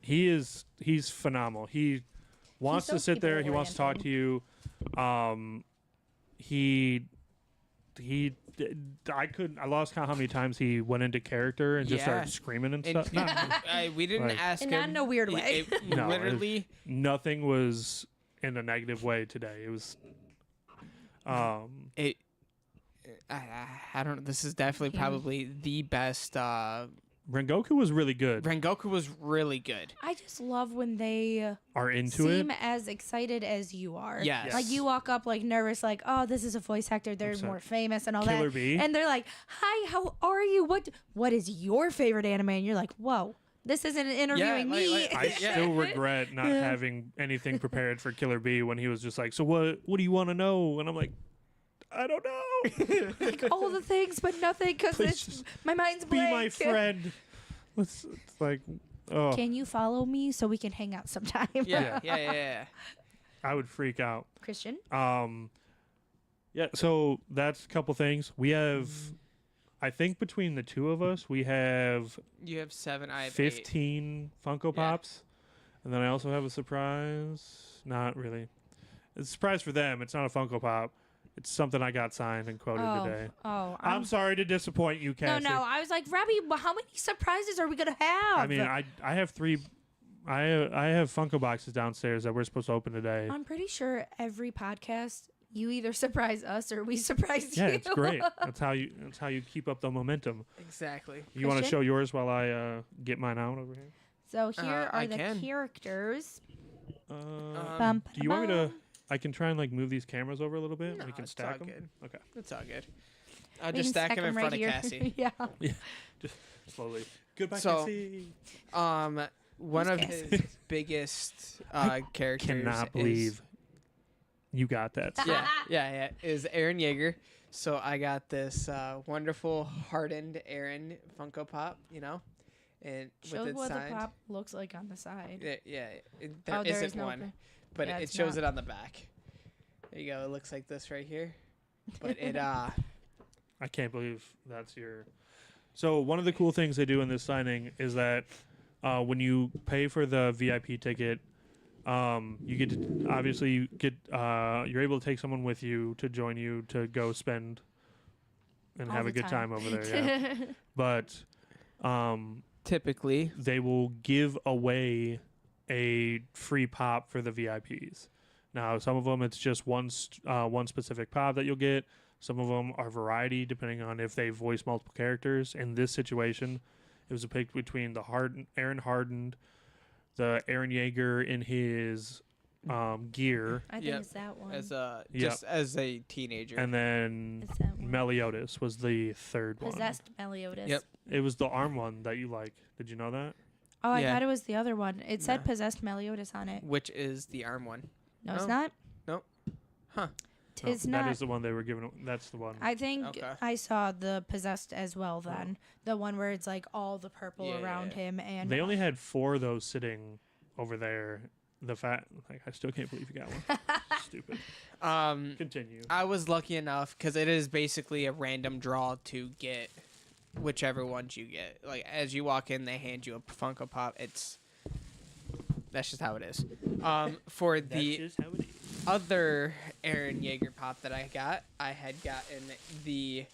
He's phenomenal. He wants so to sit there. He wants to talk people-oriented. to you. I lost count how many times he went into character and just Yeah. started screaming and And- stuff. Not- We didn't Like- ask And him. not in a weird way. No, Literally. nothing was in a negative way today. It was It. I don't know. This is definitely probably the best. Rengoku was really good. Rengoku was really good. I just love when they Are into seem it. as excited as you are. Yes. Like, you walk up, like, nervous, like, oh, this is a voice actor. They're 100%. more famous and all Killer that. Bee. And they're like, hi, how are you? What is your favorite anime? And you're like, whoa, this isn't interviewing like- me. like- I still regret not having anything prepared for Killer Bee when he was just like, so what do you want to know? And I'm like, I don't know. Like, all the things, but nothing, because Please just my mind's Be blank. my friend. It's like, oh, Can you follow me so we can hang out sometime? Yeah. I would freak out. Christian? Yeah, so that's a couple things. We have, I think between the two of us, we have You have 7. I have 8. 15 Funko Pops. And then I also have a surprise. Not really. It's a surprise for them. It's not a Funko Pop. It's something I got signed and quoted today. I'm sorry to disappoint you, Cassie. No. I was like, Robbie, how many surprises are we gonna have? I mean, I have 3. I have Funko boxes downstairs that we're supposed to open today. I'm pretty sure every podcast you either surprise us or we surprise Yeah, you. it's great. That's how you keep up the momentum. Exactly. You want to Christian? show yours while I get mine out over here? So here are I the can. characters. Do you want me to? I can try and like move these cameras over a little bit. No, We can it's stack all them. good. Okay, It's all good. I'll We just can stack them in right front here. of Cassie. Yeah. just slowly. Goodbye, So- Cassie. One of Who's his biggest characters. Cannot believe you got that. Yeah. Is Aaron Yeager. So I got this wonderful hardened Aaron Funko Pop. And Show with it what signed. the pop looks like on the side. There there isn't is no one, cr- but yeah, it it's shows not. it on the back. There you go. It looks like this right here. But it I can't believe that's your. So one of the cool things they do in this signing is that when you pay for the VIP ticket, you get to you're able to take someone with you to join you to go spend and All have the a good time. time over there. Yeah. But typically. they will give away a free pop for the VIPs. Now, some of them it's just one specific pop that you'll get. Some of them are variety depending on if they voice multiple characters. In this situation, it was a pick between the Aaron Hardened, the Aaron Yeager in his gear, I think Yep. it's that one. As Yep. just as a teenager. and then It's that one. Meliodas was the third one. Possessed Meliodas. Yep. It was the arm one that you like. Did you know that? Oh, I Yeah. thought it was the other one. It said Nah. Possessed Meliodas on it. which is the arm one. No, it's Oh. not. Nope. Huh. Tis No, not. that is the one they were giving. That's the one. I think Okay. I saw the Possessed as well then. The one where it's like all the purple Yeah, around yeah. him and They only had 4 of those sitting over there. I still can't believe you got one. Stupid. Continue. I was lucky enough because it is basically a random draw to get whichever ones you get. Like as you walk in, they hand you a Funko Pop. That's just how it is. For the just how it is. other Aaron Yeager Pop that I got, I had gotten the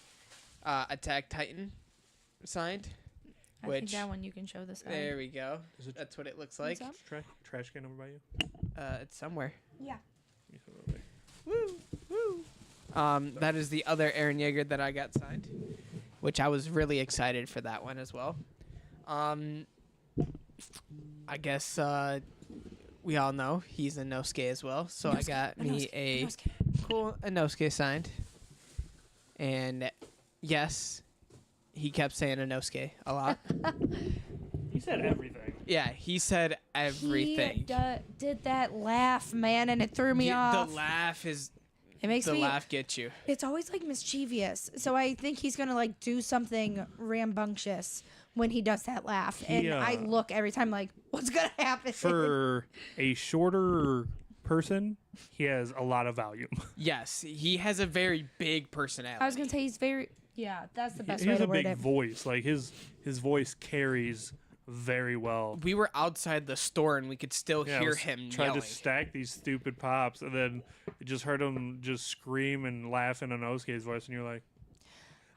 Attack Titan signed. I think Which that one you can show the side. there we go. Is it That's what it looks like. What's up? trash can over by you? It's somewhere. Yeah. You throw it away. Woo, woo. That is the other Aaron Yeager that I got signed, which I was really excited for that one as well. I guess we all know he's a Nosuke as well, so I got me a cool Inosuke signed. And yes, he kept saying Inosuke a lot. He said everything. Yeah, he said everything. He did that laugh, man, and it threw me off. The laugh is It makes the me. laugh gets you. It's always like mischievous. So I think he's gonna like do something rambunctious when he does that laugh, and I look every time like, what's gonna happen? For a shorter person, he has a lot of volume. Yes, he has a very big personality. I was gonna say he's very. Yeah, that's the best He way has to a word big it. voice. Like his voice carries very well. We were outside the store and we could still Yeah, I hear was him trying yelling. to stack these stupid pops, and then you just heard him just scream and laugh in Inosuke's voice, and you're like,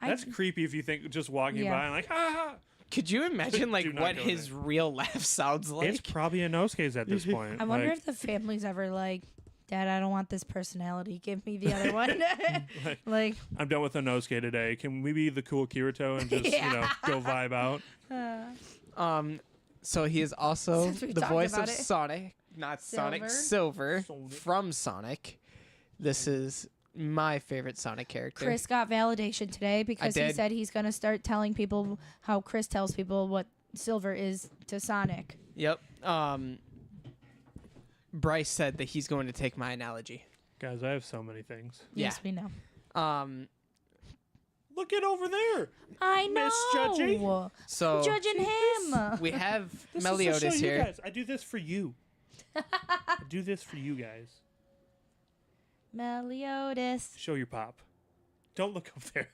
that's creepy if you think just walking Yeah. by and like, ha! Could you imagine like Do not what go his real laugh sounds like? It's probably Inosuke's at this point. I wonder Like, if the family's ever like, Dad, I don't want this personality. Give me the other one. like, I'm done with Inosuke today. Can we be the cool Kirito and just go vibe out? So he is also Since we the talked voice of about it. Sonic, not Sonic, Silver from Sonic. This is my favorite Sonic character. Chris got validation today because he did. said he's gonna start telling people how Chris tells people what Silver is to Sonic. Yep. Bryce said that he's going to take my analogy. Guys, I have so many things. Yes, we know. Look at over there. I know. Misjudging. So Judging him. we have This is to Meliodas show you here. guys. I do this for you. I do this for you guys. Meliodas. Show your pop. Don't look up there.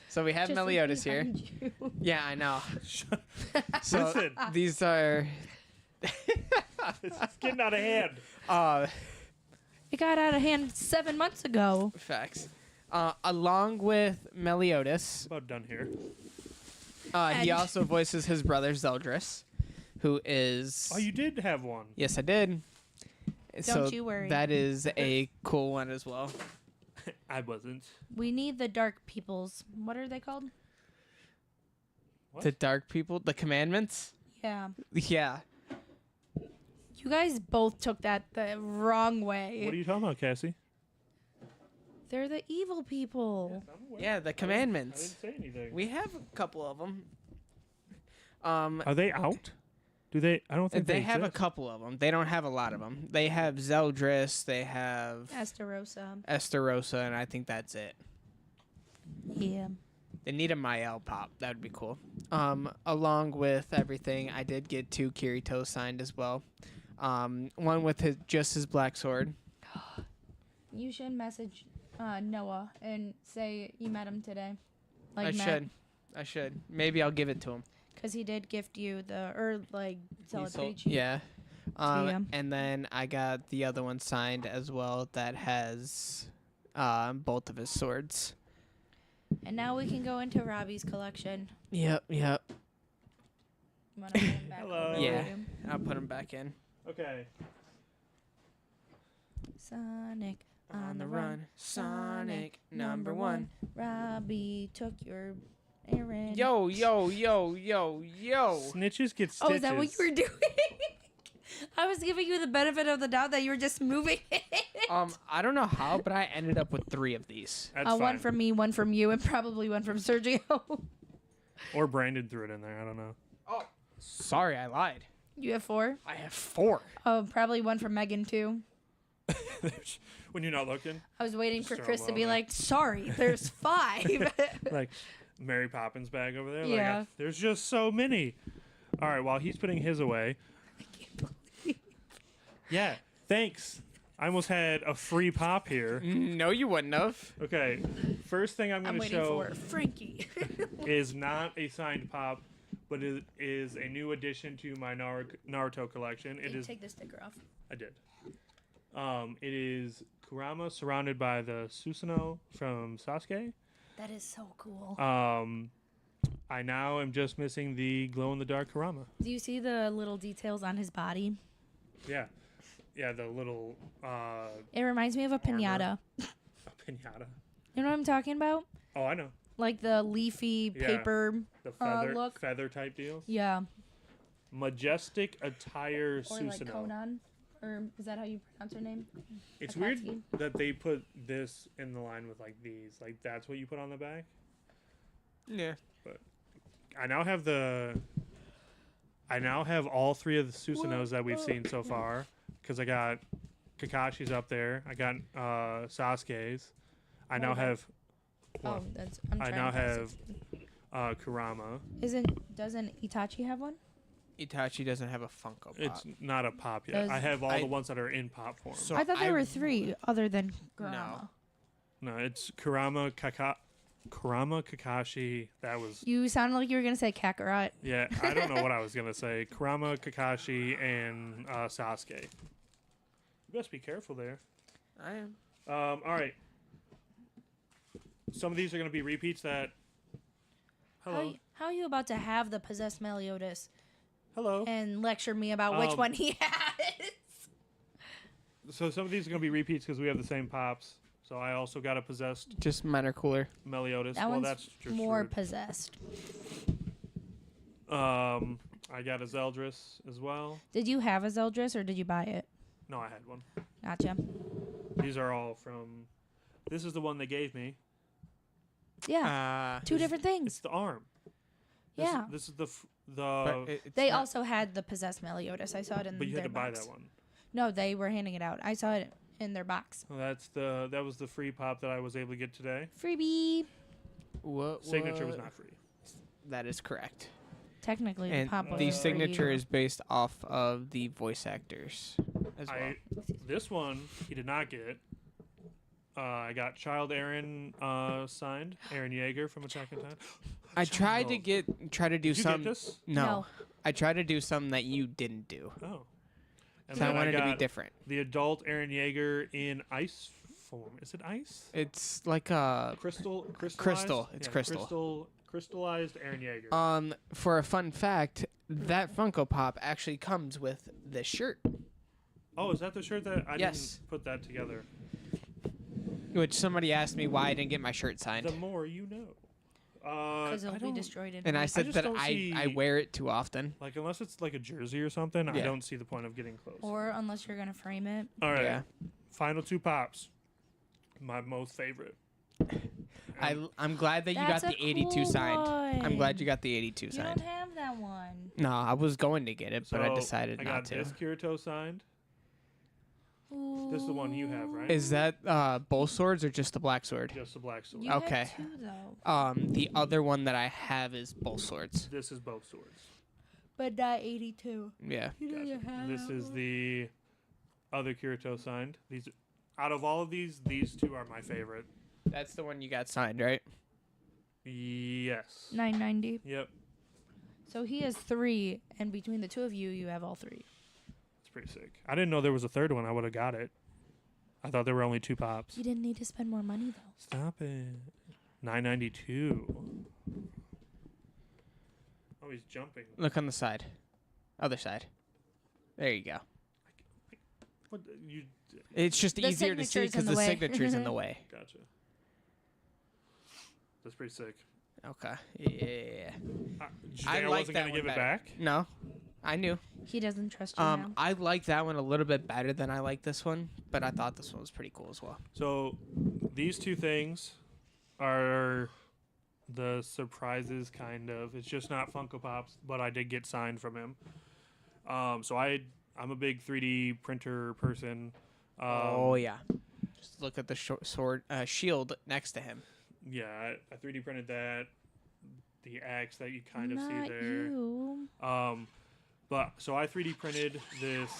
So we have Just Meliodas here. behind you. Yeah, I know. So Listen. these are It's getting out of hand. It got out of hand 7 months ago. facts. Along with Meliodas, About done here. he also voices his brother Zeldris, who is. Oh, you did have one. Yes, I did. Don't you worry. That is a cool one as well. I wasn't. We need the dark peoples. What are they called? What? The dark people, the commandments. Yeah. Yeah. You guys both took that the wrong way. What are you talking about, Cassie? They're the evil people. Yeah, the I commandments. didn't say anything. We have a couple of them. Are they out? Do they? I don't think They have a exist. couple of them. They don't have a lot of them. They have Zeldris. They have Esterosa. Esterosa, and I think that's it. Yeah. They need a Mael pop. That would be cool. Along with everything, I did get 2 Kirito signed as well. One with his black sword. You should message Noah and say you met him today. I should. Maybe I'll give it to him. Because he did gift you sell it pretty cheap. Yeah. Yeah. And then I got the other one signed as well that has both of his swords. And now we can go into Robbie's collection. Yep. You wanna put him back Hello. over Yeah. there? I'll put him back in. Okay. Sonic On the run. Sonic #1. Robbie took your errand. Yo. Snitches get stitches. Oh, is that what you were doing? I was giving you the benefit of the doubt that you were just moving it. I don't know how, but I ended up with 3 of these. That's fine. One from me, one from you, and probably one from Sergio. Or Brandon threw it in there. I don't know. Oh, sorry, I lied. You have 4? I have 4. Oh, probably one from Megan, too. When you're not looking, I was waiting for Just Chris throw to 'em be all like, sorry, there's 5. like Mary Poppins bag over there. Yeah. Like, there's just so many. All right, while he's putting his away. Yeah, thanks. I almost had a free pop here. No, you wouldn't have. Okay, first thing I'm I'm going to waiting show for Frankie. is not a signed pop, but it is a new addition to my Naruto collection. It is. Take the sticker off. I did. It is Kurama surrounded by the Susanoo from Sasuke. That is so cool. I now am just missing the glow-in-the-dark Kurama. Do you see the little details on his body? Yeah. Yeah, the little It reminds me of a pinata. a pinata. You know what I'm talking about? Oh, I know. Like the leafy Yeah. paper The feather look. feather type deals. Yeah. Majestic Attire Or like Susanoo. Conan. Or is that how you pronounce her name? It's Akatsuki. weird that they put this in the line with like these. Like that's what you put on the back. Yeah. I now have all three of the Susanos that we've seen so far because I got Kakashi's up there. I got Sasuke's. I now have Oh, that's. I'm I trying now to pass have Kurama. Doesn't Itachi have one? Itachi doesn't have a Funko Pop. It's not a pop yet. Does- I have all I- the ones that are in pop form. So I thought there were 3 other than Kurama. No, it's Kurama, Kakashi. That was You sounded like you were gonna say Kakarot. yeah. I don't know what I was gonna say. Kurama, Kakashi, and Sasuke. You best be careful there. I am. All right. Some of these are gonna be repeats that. Hello. How are you about to have the possessed Meliodas Hello. and lecture me about which one he has? So some of these are gonna be repeats because we have the same pops. So I also got a possessed Just mine are cooler. Meliodas. That Well, one's that's just more rude. possessed. I got a Zeldris as well. Did you have a Zeldris or did you buy it? No, I had one. Gotcha. These are all from. This is the one they gave me. Yeah. 2 different It's things. the arm. Yeah. This is the But it's They not- also had the possessed Meliodas. I saw it in but you their had to buy box. that one. No, they were handing it out. I saw it in their box. Well, that was the free pop that I was able to get today. Freebie. Signature was not free. That is correct. Technically, And the pop was the free. signature is based off of the voice actors as well. This one he did not get. I got Child Aaron signed. Aaron Yeager from Attack on Titan. I tried to try to do Did you some. get this? No, I tried to do something that you didn't do. Oh. And So I then wanted to be got different. the adult Aaron Yeager in ice form. Is it ice? It's like a Crystallized? Crystal. It's crystal. Crystallized Aaron Yeager. For a fun fact, that Funko Pop actually comes with this shirt, Oh, is that the shirt that I Yes. didn't put that together? which somebody asked me why I didn't get my shirt signed, The more you know. Because I it'll be don't- destroyed in and I heat. said just that don't I see- wear it too often. Like unless it's like a jersey or something, I Yeah. don't see the point of getting close. Or unless you're gonna frame it. All right. Yeah. Final 2 pops. My most favorite. I'm glad that you got That's the a 82 cool signed. I'm glad one. you got the 82 You signed. don't have that one. No, I was going to get it, but I So, decided I not got to. this Kirito signed. This is the one you have, right? Is that both swords or just the black sword? Just the black sword. You Okay. had 2 though. The other one that I have is both swords. This is both swords. But not 82. Yeah. Gotcha. This is the other Kirito signed. These, out of all of these 2 are my favorite. That's the one you got signed, right? Yes. 990. Yep. So he has 3, and between the 2 of you, you have all 3. It's pretty sick. I didn't know there was a third one. I would have got it. I thought there were only 2 pops. You didn't need to spend more money though. Stop it. 992. Oh, he's jumping. Look on the side. Other side. There you go. What you? It's just The easier to see signature's in because the the way. signature's in the way. Gotcha. That's pretty sick. Okay. Yeah. Did you think I I like wasn't that gonna one give it better. back? No, I knew. He doesn't trust you now. I like that one a little bit better than I like this one, but I thought this one was pretty cool as well. So these 2 things are the surprises, kind of. It's just not Funko Pops, but I did get signed from him. So I'm a big 3D printer person. Oh yeah. Just look at the sword shield next to him. Yeah, I 3D printed that. The axe that you kind of see Not there. you. But so I 3D printed this.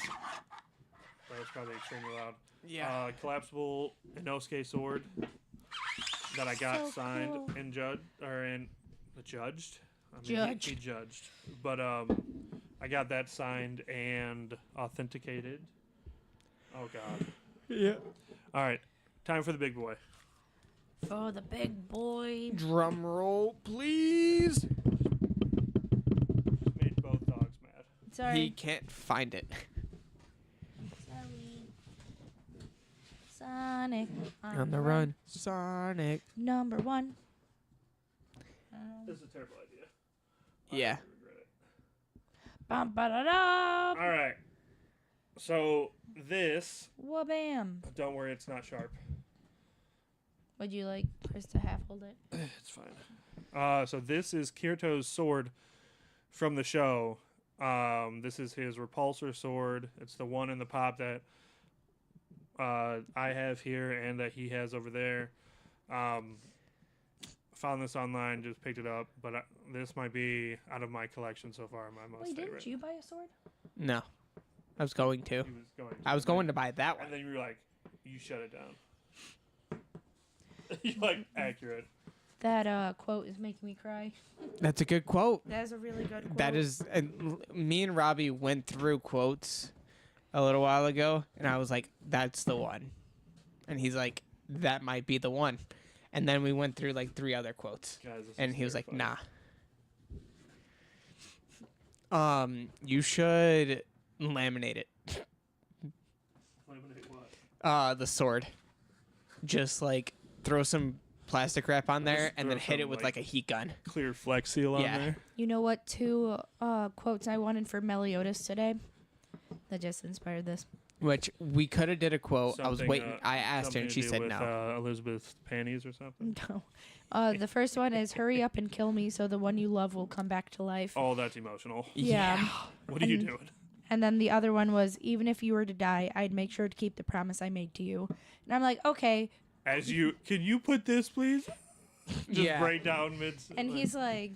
That was probably extremely loud. Yeah. Collapsible Inosuke sword that I got So signed cool. and judged. I mean, Judged. He judged, but I got that signed and authenticated. Oh God. Yeah. All right, time for the big boy. For the big boy. Drum roll, please. Sorry. He can't find it. Sorry. Sonic. On the run. Sonic. Number 1. This is a terrible idea. Yeah. Regret it. Bum, ba-da-da. All right. So this, Wha-bam. don't worry, it's not sharp. Would you like Chris to half hold it? It's fine. So this is Kirito's sword from the show. This is his repulsor sword. It's the one in the pop that I have here and that he has over there. Found this online, just picked it up, but this might be out of my collection so far my most Wait, favorite. didn't you buy a sword? No. I was going to. He was going I was going to buy that one. and then you were like, you shut it down. You're like, accurate. That quote is making me cry. That's a good quote. That is a really good quote. That is, and me and Robbie went through quotes a little while ago, and I was like, "That's the one," and he's like, "That might be the one," and then we went through like 3 other quotes, Guys, this and is he was like, terrifying. "Nah." You should laminate it. Laminate what? The sword. Just like throw some plastic wrap on there, and then throw hit it some, with like- like a heat gun. Clear flex seal on Yeah. there. You know what 2 quotes I wanted for Meliodas today? That just inspired this. Which we could have did a quote. I was Something, waiting. I asked her, something and to she do said with, no. Elizabeth's panties or something. No. The first one is hurry up and kill me so the one you love will come back to life. Oh, that's emotional. Yeah. What are you And- doing? And then the other one was even if you were to die, I'd make sure to keep the promise I made to you. And I'm like, okay. As you, can you put this, please? Just Yeah. break down mid. And he's like,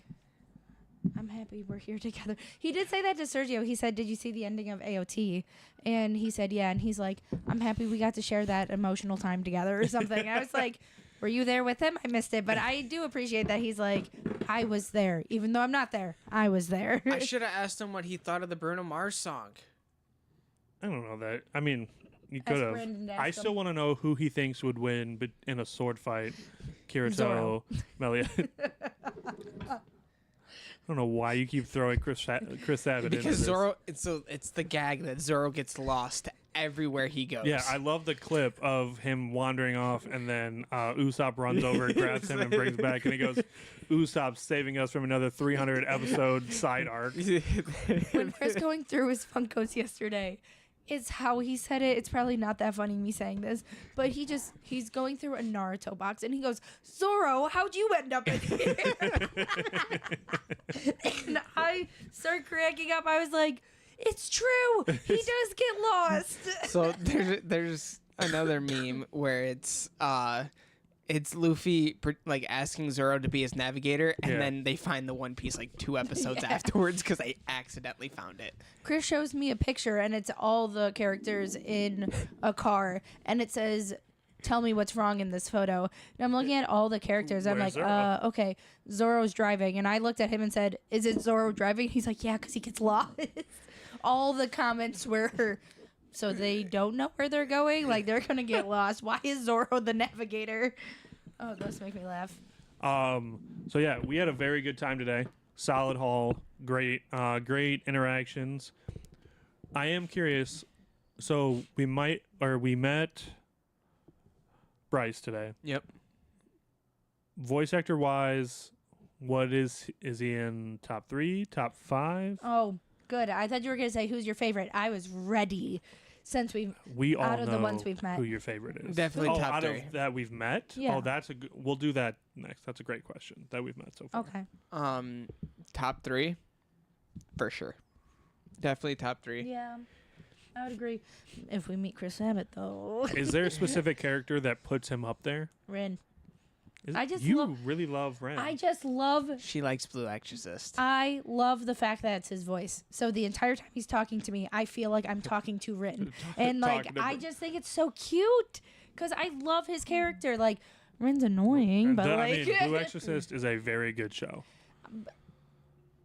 I'm happy we're here together. He did say that to Sergio. He said, did you see the ending of AOT? And he said, yeah. And he's like, I'm happy we got to share that emotional time together or something. I was like, were you there with him? I missed it. But I do appreciate that he's like, I was there. Even though I'm not there, I was there. I should have asked him what he thought of the Bruno Mars song. I don't know that. I mean, you Ask could have. Brandon to I ask still him. want to know who he thinks would win in a sword fight. Kirito, Zoro. Melia. I don't know why you keep throwing Chris Savage into Because this. Zoro, it's the gag that Zoro gets lost everywhere he goes. Yeah, I love the clip of him wandering off, and then Usopp runs over and grabs him and brings back, and he goes, "Usopp's saving us from another 300 episode side arc." When Chris going through his Funkos yesterday, is how he said it. It's probably not that funny me saying this, but he's going through a Naruto box and he goes, Zoro, how'd you end up in here? And I start cracking up. I was like, it's true. He does get lost. So there's another meme where it's Luffy like asking Zoro to be his navigator, and Yeah. then they find the One Piece like 2 episodes afterwards because they accidentally found it. Chris shows me a picture and it's all the characters in a car and it says, tell me what's wrong in this photo. And I'm looking at all the characters. I'm Where's like, Zoro? okay, Zoro's driving. And I looked at him and said, is it Zoro driving? He's like, yeah, because he gets lost. All the comments were, so they don't know where they're going? Like, they're going to get lost. Why is Zoro the navigator? Oh, those make me laugh. So yeah, we had a very good time today. Solid haul, great interactions. I am curious. So we met Bryce today. Yep. Voice actor wise, what is he in top 3, top 5? Oh, good. I thought you were going to say, who's your favorite? I was ready since we've... We all out of know the ones we've met. who your favorite is. Definitely top out 3. of that we've met. Yeah. Oh, that's we'll do that next. That's a great question that we've met so far. Okay. Top 3, for sure. Definitely top 3. Yeah, I would agree. If we meet Chris Abbott, though. Is there a specific character that puts him up there? Rin. Is I just you love- really love Ren. I just love... She likes Blue Exorcist. I love the fact that it's his voice. So the entire time he's talking to me, I feel like I'm talking to Rin. And like, Talking to I Rin. just think it's so cute because I love his character. Like, Rin's annoying, but like, Blue Exorcist is a very good show.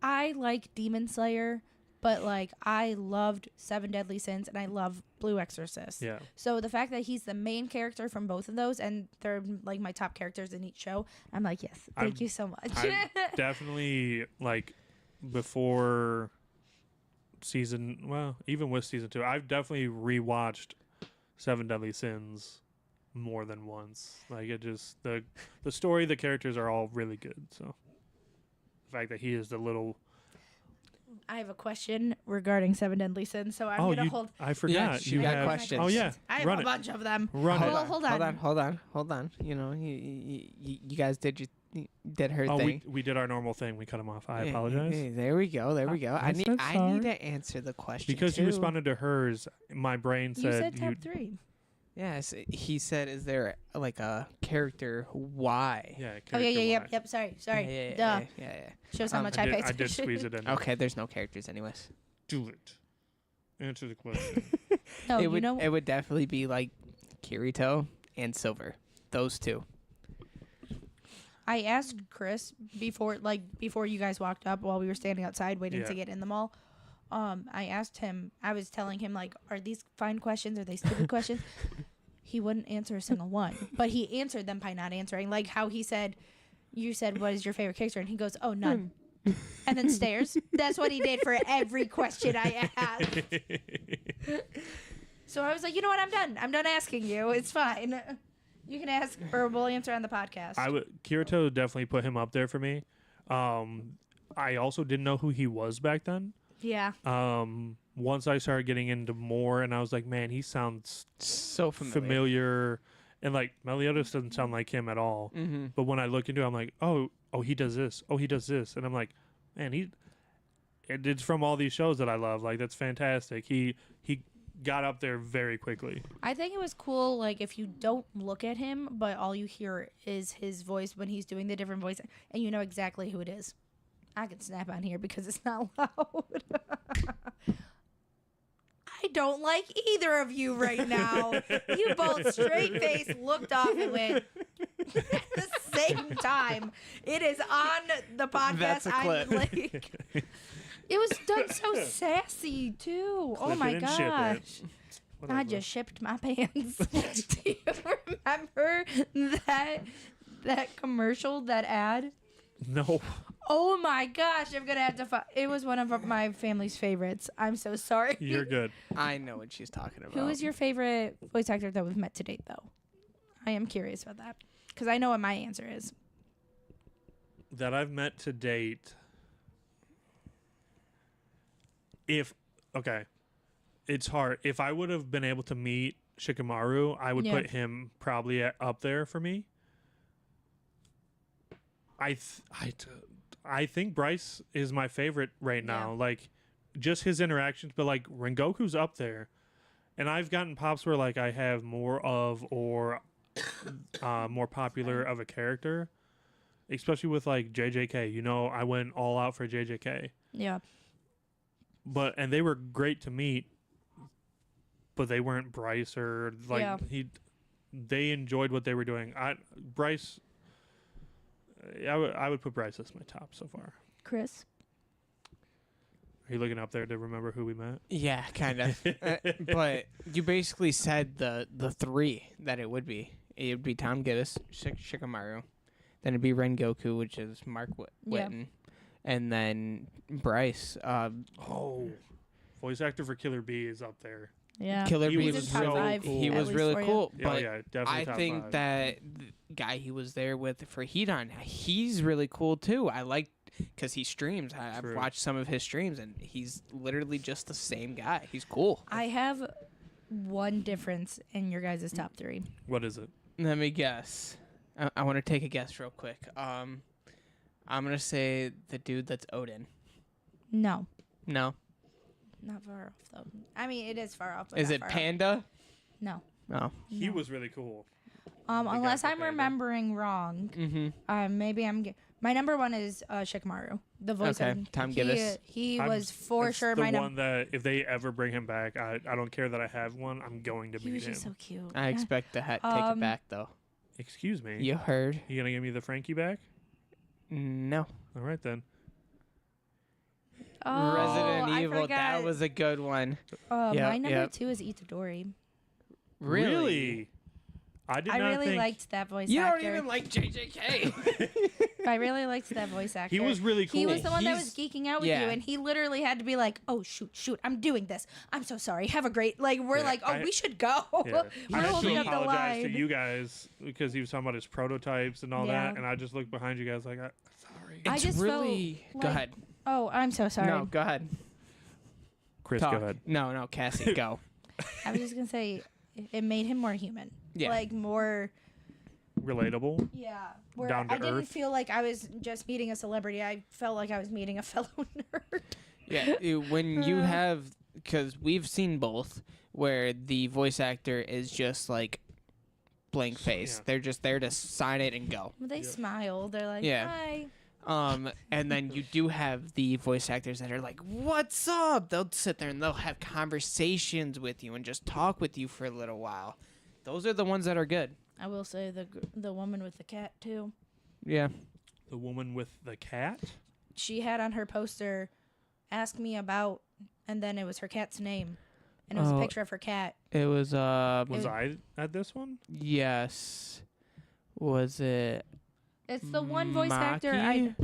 I like Demon Slayer, but like, I loved Seven Deadly Sins and I love Blue Exorcist. Yeah. So the fact that he's the main character from both of those and they're like my top characters in each show, I'm like, yes, thank you so much. I definitely, like, before even with season 2, I've definitely rewatched Seven Deadly Sins more than once. Like it just the story, the characters are all really good. So the fact that he is the little I have a question regarding Seven Deadly Sins, so I'm gonna hold. I forgot Yes, you got have questions. Oh yeah, I have run a it. bunch of them. Run it. Hold on. Hold on. You know, you guys you did her Oh, thing. we did our normal thing. We cut him off. I Hey, apologize. hey, there we go. I I said I sorry. need to answer the question Because too. you responded to hers, my brain You said said top 3. Yes, he said, "Is there like a character? Why?" Yeah. Oh yeah, character yep. why. Sorry. Yeah. Duh. Shows how much I I did, pay I attention. did squeeze it in. Okay, there's no characters, anyways. Do it. Answer the question. No, it would you know. definitely be like Kirito and Silver, those two. I asked Chris before you guys walked up while we were standing outside waiting Yeah. to get in the mall. I asked him. I was telling him like, are these fine questions? Are they stupid questions? He wouldn't answer a single one, but he answered them by not answering. Like how he said, "You said what is your favorite character?" And he goes, "Oh, none." And then stares. That's what he did for every question I asked. So I was like, you know what? I'm done. I'm done asking you. It's fine. You can ask, or we'll answer on the podcast. Kirito definitely put him up there for me. I also didn't know who he was back then. Yeah. Once I started getting into more, and I was like, man, he sounds So familiar. And like Meliodas doesn't sound like him at all. Mm-hmm. But when I look into it, I'm like, oh, he does this. Oh, he does this. And I'm like, man, it's from all these shows that I love. Like that's fantastic. He got up there very quickly. I think it was cool, like, if you don't look at him, but all you hear is his voice when he's doing the different voice, and you know exactly who it is. I can snap on here because it's not loud. I don't like either of you right now. You both straight-faced looked off and went at the same time. It is on the podcast. That's a clip. I'm like... It was done so sassy, too. Oh, Clip my it and ship gosh. it. I Whatever. just shipped my pants. Do you remember that commercial, that ad? No. Oh my gosh, I'm gonna have to. It was one of my family's favorites. I'm so sorry. You're good. I know what she's talking about. Who is your favorite voice actor that we've met to date, though? I am curious about that because I know what my answer is. That I've met to date. It's hard. If I would have been able to meet Shikamaru, I would Yeah. put him probably up there for me. I think Bryce is my favorite right now. Yeah. Like, just his interactions, but like Rengoku's up there, and I've gotten pops where like I have more of or more popular of a character, especially with like JJK. You know, I went all out for JJK. Yeah. And they were great to meet, but they weren't Bryce or like Yeah. they enjoyed what they were doing. Bryce, I would put Bryce as my top so far. Chris. Are you looking up there to remember who we met? Yeah, kind of. But you basically said the three that it would be. It would be Tom Gibbs, Shikamaru, then it'd be Rengoku, which is Mark Yeah. Whitten, and then Bryce. Voice actor for Killer Bee is up there. Yeah. Killer He Bee was was so really cool. he At was least really for you. cool. Oh But yeah, definitely I top think 5. that the guy he was there with for Hedon, he's really cool too. I like because he streams. I've True. watched some of his streams, and he's literally just the same guy. He's cool. I have one difference in your guys' top 3. What is it? Let me guess. I want to take a guess real quick. I'm gonna say the dude that's Odin. No. No, Not far off, though. I mean, it is far off. But is not it far off. Panda? No. No. He No. was really cool. Unless guy I'm for Panda. remembering wrong. Mm-hmm. Maybe my number one is Shikamaru, the voice. Okay, actor. Tom He, Gibbs. He I'm- was for that's sure the my one number. that if they ever bring him back, I don't care that I have one. I'm going to He meet was him. just so cute. I expect to take it Um, back though. Excuse me. You heard? You gonna give me the Frankie back? No. All right then. Oh, Resident I Evil. That forgot. was a good one. My Yep, number yep. 2 is Itadori. Really? I did I not really think liked that voice You actor. don't even like JJK. I really liked that voice actor. he was really cool. He was the one that was He's- geeking out with yeah. you, and he literally had to be like, "Oh shoot, I'm doing this. I'm so sorry. Have a great." Like we're Yeah, like, "Oh, we should go." Yeah. We're I had holding to up the apologize line. to you guys because he was talking about his prototypes and all Yeah. that, and I just looked behind you guys like, sorry. I It's just really. felt Go like- ahead. Oh, I'm so sorry. No, go ahead. Chris, Talk. go ahead. No, Cassie, go. I was just gonna say it made him more human. Yeah. Like more. Relatable. Yeah. Where Down to I didn't earth. feel like I was just meeting a celebrity. I felt like I was meeting a fellow nerd. Yeah, when you have, because we've seen both, where the voice actor is just like blank face. Yeah. They're just there to sign it and go. They smile. They're like, Yeah. "Hi." And then you do have the voice actors that are like, "What's up?" They'll sit there and they'll have conversations with you and just talk with you for a little while. Those are the ones that are good. I will say the woman with the cat too. Yeah. The woman with the cat. She had on her poster, "Ask me about," and then it was her cat's name, and it was a Oh. picture of her cat. It was Was I at this one? yes. Was it It's the one voice actor Maki?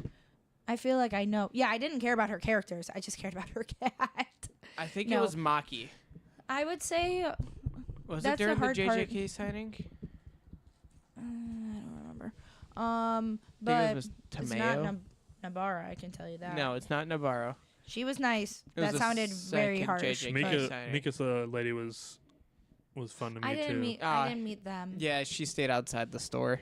I feel like I know. Yeah, I didn't care about her characters. I just cared about her cat. I think No. it was Maki. I would say Was That's it the during the hard part. JJK signing? I don't remember. I think But it was it's not Tamayo. Nabara. I can tell you that. No, it's not Navarro. She was nice. It was That the sounded very second harsh. JJK. but signing. Mika's lady was fun to me I too. didn't meet. Ah. I didn't meet them. Yeah, she stayed outside the store.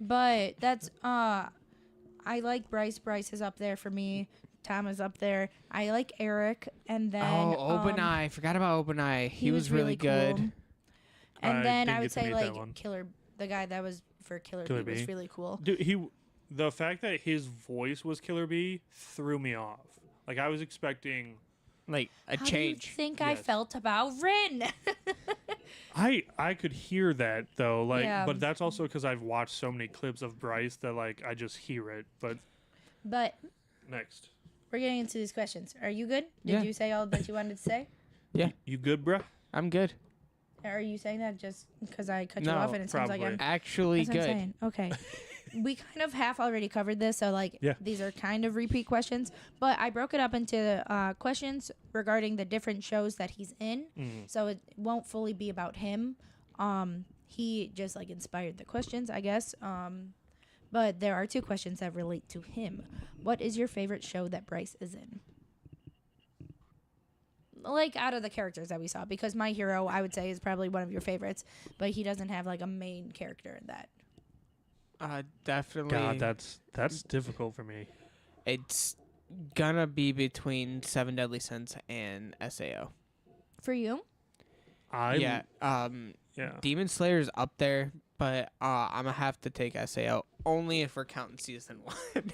But that's I like Bryce. Bryce is up there for me. Tom is up there. I like Eric, and then Open Eye. Forgot about Open Eye. He was really good. cool. And I then didn't I would get to say meet that one. like Killer, the guy that was for Killer Killer Bee was Bee. really cool. Dude, the fact that his voice was Killer Bee threw me off. Like I was expecting. Like a How change. do you think I Yes. felt about Rin? I could hear that though, like, Yeah. but that's also because I've watched so many clips of Bryce that like I just hear it. But But next, we're getting into these questions. Are you good? Did Yeah. you say all that you wanted to say? you good, bruh? I'm good. Or are you saying that just because I cut No, you off and it sounds like probably. I'm Actually That's what I'm good. saying. Okay. We kind of half already covered this, so like Yeah. these are kind of repeat questions. But I broke it up into questions regarding the different shows that he's in, so it won't fully be about him. He just like inspired the questions, I guess. But there are two questions that relate to him. What is your favorite show that Bryce is in? Like out of the characters that we saw, because My Hero, I would say, is probably one of your favorites, but he doesn't have like a main character in that. Definitely. God, that's difficult for me. It's gonna be between Seven Deadly Sins and SAO. For you? Yeah. Demon Slayer's up there, but I'm gonna have to take SAO only if we're counting season 1,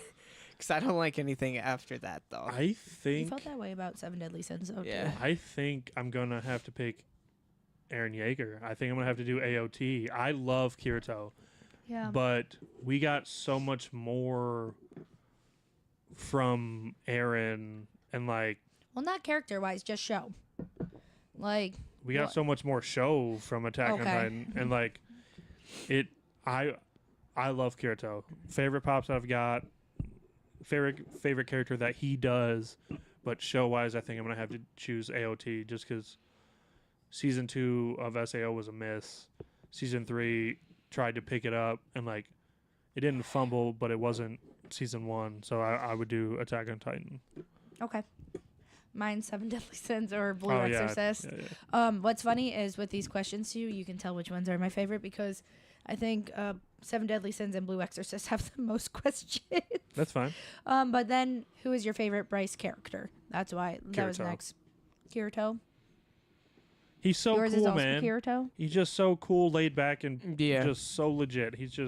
because I don't like anything after that though. I You think felt that way about Seven Deadly Sins, though. Yeah. Too. I think I'm gonna have to pick Aaron Yeager. I think I'm gonna have to do AOT. I love Kirito, Yeah. but we got so much more from Aaron, and like Well, not character-wise, just show. Like, we got What? so much more show from Attack on Okay. Titan, and like it. I love Kirito. Favorite pops I've got. Favorite character that he does, but show wise, I think I'm gonna have to choose AOT just because season 2 of SAO was a miss. Season 3 tried to pick it up and like it didn't fumble, but it wasn't season 1. So I would do Attack on Titan. okay. Mine's Seven Deadly Sins or Blue Oh, yeah. Exorcist. Yeah. What's funny is with these questions too, you can tell which ones are my favorite because I think Seven Deadly Sins and Blue Exorcist have the most questions. That's fine. But then, who is your favorite Bryce character? That's why that was Kirito. next. Kirito. He's so Yours is cool, also man. Kirito. He's just so cool, laid back, and Yeah. just so legit. He's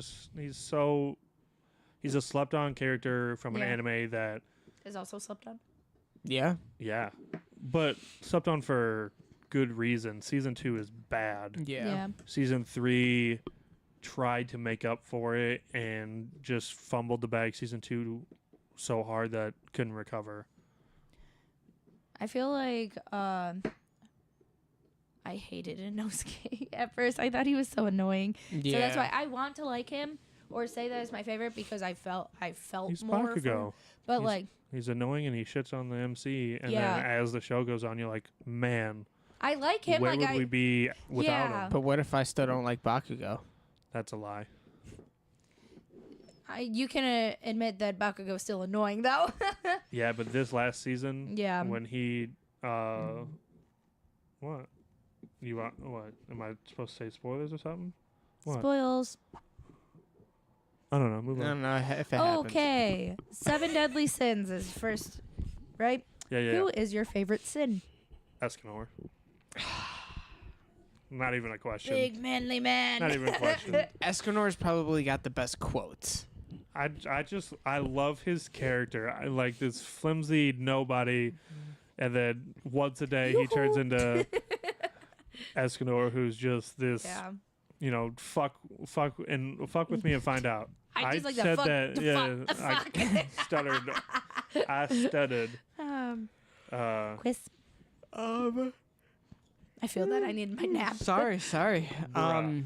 a slept on character from an Yeah. anime that, Is also slept on. Yeah. yeah, but slept on for good reason. Season 2 is bad. Yeah. Season 3 tried to make up for it and just fumbled the bag. Season 2 so hard that couldn't recover. I feel like I I hated Inosuke at first. I thought he was so annoying. Yeah. So that's why I want to like him or say that is my favorite because I felt He's more for him. Bakugo. But He's- like He's annoying and he shits on the MC. And Yeah. then as the show goes on, you're like, man, I like him. where Like would I we be without Yeah. him? But what if I still don't like Bakugo? That's a lie. you can admit that Bakugo's still annoying though. Yeah, but this last season, Yeah. when he, what? You want what? Am I supposed to say spoilers or something? What? Spoils. I don't know. Move I on. don't know if it happens. Okay. 7 deadly sins is first, right? Yeah, yeah. Who is your favorite sin? Escanor. Not even a question. Big manly man. Not even a question. Escanor's probably got the best quotes. I love his character. I like this flimsy nobody, and then once a day he turns into Escanor, who's just this, Yeah. you know, fuck with me and find out. I just like said the fuck, that. the Yeah, fuck, the I fuck. stuttered. I stuttered. Quiz. I feel that I need my nap. Sorry. Bruh.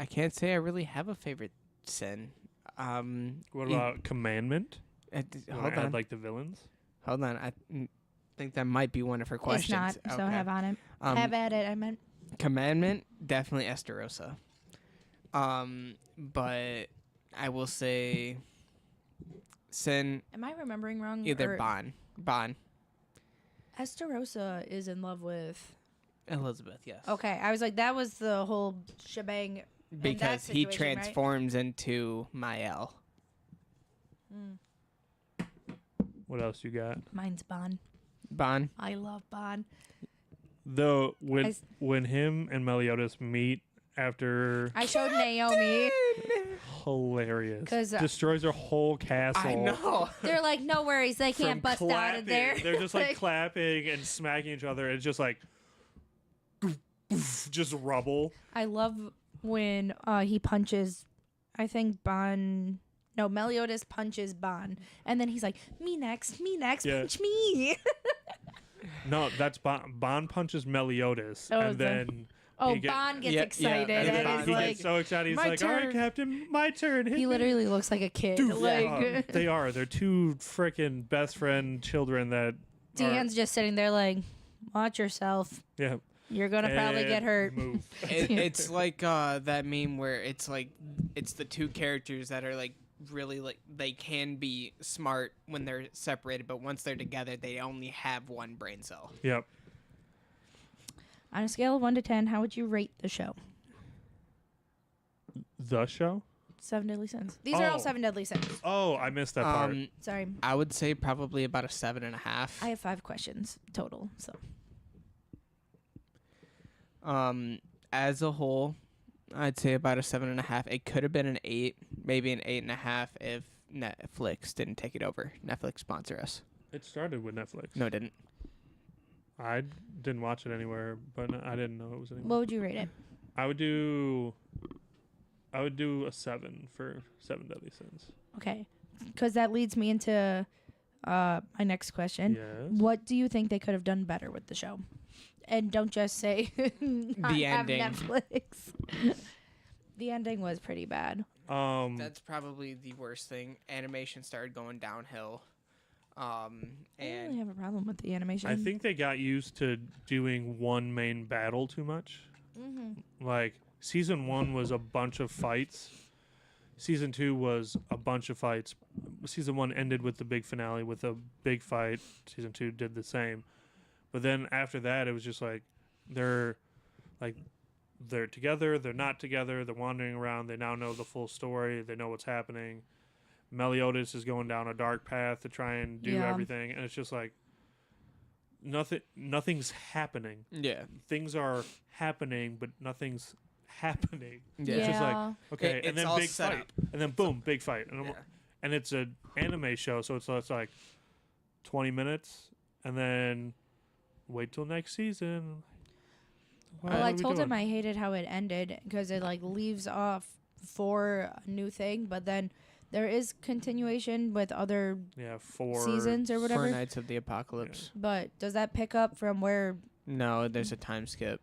I can't say I really have a favorite sin. What you- about commandment? Hold Wanna add, on. like the villains. Hold on. I think that might be one of her questions. It's not, so have on it. Have at it, I meant. Commandment, definitely Estarossa. But I will say sin, Am I remembering wrong? either Or- Bon. Estarossa is in love with. Elizabeth, yes. Okay, I was like, that was the whole shebang. in that Because he situation, right? transforms into Mael. What else you got? Mine's Bon. Bon. I love Bon. Though when I s- when him and Meliodas meet after, I showed Naomi. hilarious. 'Cause, destroys her whole castle. I know. They're like, no worries, they From can't bust out of there. clapping. They're just like clapping and smacking each other. It's just like just rubble. I love when he punches. I think Bon. No, Meliodas punches Bon, and then he's like, "Me next, Yeah. punch me." No, that's Bon punches Meliodas, Oh, and the- then Oh, he get- Bon gets Yeah, excited, yeah, and and then and Bon he's he like, gets so excited. He's "My like, "All right, turn." Captain, my turn." Hit he me." literally looks like a kid. Dude, like they are. They're two freaking best friend children that. Dan's just sitting there like, "Watch yourself. Yeah. You're gonna probably get And hurt." Move. It's like that meme where it's like it's the two characters that are like really like they can be smart when they're separated, but once they're together, they only have one brain cell. Yep. On a scale of 1 to 10, how would you rate the show? The show. 7 Deadly Sins. These are all Oh. 7 Deadly Sins. Oh, I missed that part. Sorry, I would say probably about a 7.5. I have 5 questions total. So As a whole, I'd say about a 7.5. It could have been an 8, maybe an 8.5 if Netflix didn't take it over. Netflix sponsor us. It started with Netflix. No, it didn't. I didn't watch it anywhere, but I didn't know it was anywhere. what would you rate it? I would do a 7 for 7 Deadly Sins. Okay, because that leads me into my next question. Yes. What do you think they could have done better with the show? And don't just say not The have ending. Netflix. The ending was pretty bad. That's probably the worst thing. Animation started going downhill. I don't really And have a problem with the animation. I think they got used to doing one main battle too much. Like season 1 was a bunch of fights. Season 2 was a bunch of fights. Season 1 ended with the big finale with a big fight. Season 2 did the same. But then after that, it was just like they're together, they're not together, they're wandering around. They now know the full story. They know what's happening. Meliodas is going down a dark path to try and do Yeah. everything, and it's just like nothing's happening. yeah, Things are happening, but nothing's happening. yeah. It's just like okay, It's and then all big set fight, up. and then boom, big fight, and, Yeah. and it's an anime show, so it's like 20 minutes, and then wait till next season. What Well, are I we told him doing? I hated how it ended because it like leaves off for a new thing, but then There is continuation with other Yeah, 4 seasons or Four whatever. Nights of the Apocalypse. But does that pick up from where? No, there's a time skip.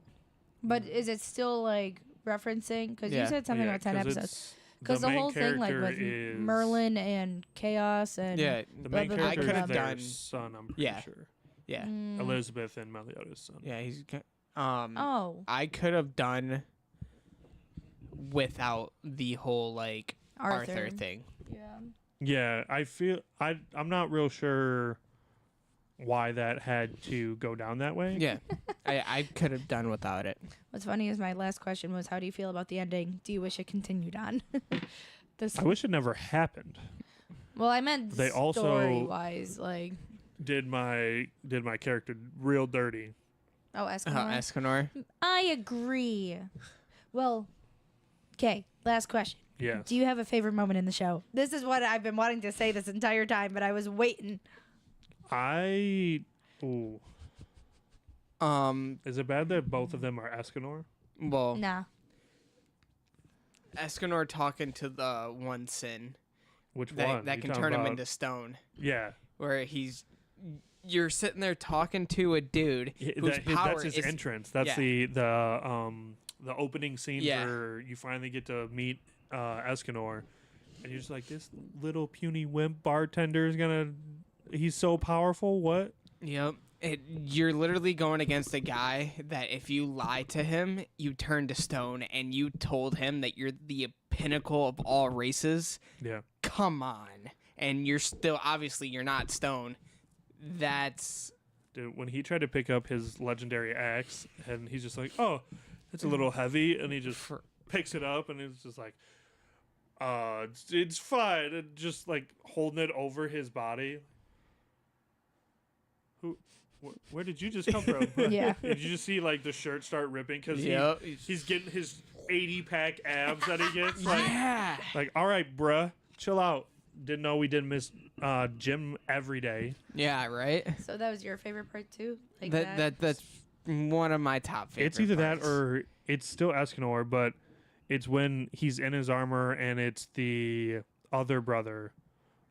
But is it still like referencing? Because you Yeah. said something about 10 episodes. Because the main whole thing, like character with is Merlin and Chaos and Yeah, The blah, main blah, blah, character I could is have their done. son, I'm pretty Yeah. sure. Yeah, Elizabeth and Meliodas' son. yeah. He's. Oh, I could have done without the whole like Arthur thing. yeah. Yeah, I'm not real sure why that had to go down that way. Yeah, I could have done without it. What's funny is my last question was, how do you feel about the ending? Do you wish it continued on? I wish it never happened. Well, I meant They also- story-wise, like Did my character real dirty. Escanor. Escanor. I agree. Well, okay. Last question. Yes. Do you have a favorite moment in the show? This is what I've been wanting to say this entire time, but I was waiting. Ooh. Um. Is it bad that both of them are Escanor? Well, Nah. Escanor talking to the one sin Which one? that You can talking turn him about- into stone. Yeah. Where you're sitting there talking to a dude whose power That's his is entrance. That's yeah. the opening scene Yeah. where you finally get to meet Escanor, and you're just like, this little puny wimp bartender is gonna. He's so powerful. What? Yep. You're literally going against a guy that if you lie to him, you turn to stone, and you told him that you're the pinnacle of all races. Yeah. Come on. And you're still, obviously, you're not stone. That's. Dude, when he tried to pick up his legendary axe, and he's just like, oh, it's a little heavy, and he just picks it up, and it's just like, it's fine, and just like holding it over his body. Where did you just come from? Yeah. Did you just see like the shirt start ripping because Yep. he's getting his 80-pack abs that he gets? Like, Yeah. like, all right, bruh, chill out. Didn't know we didn't miss gym every day. Yeah, right? So that was your favorite part too? Like That's one of my top favorites. It's either that or it's still Escanor, but it's when he's in his armor and it's the other brother,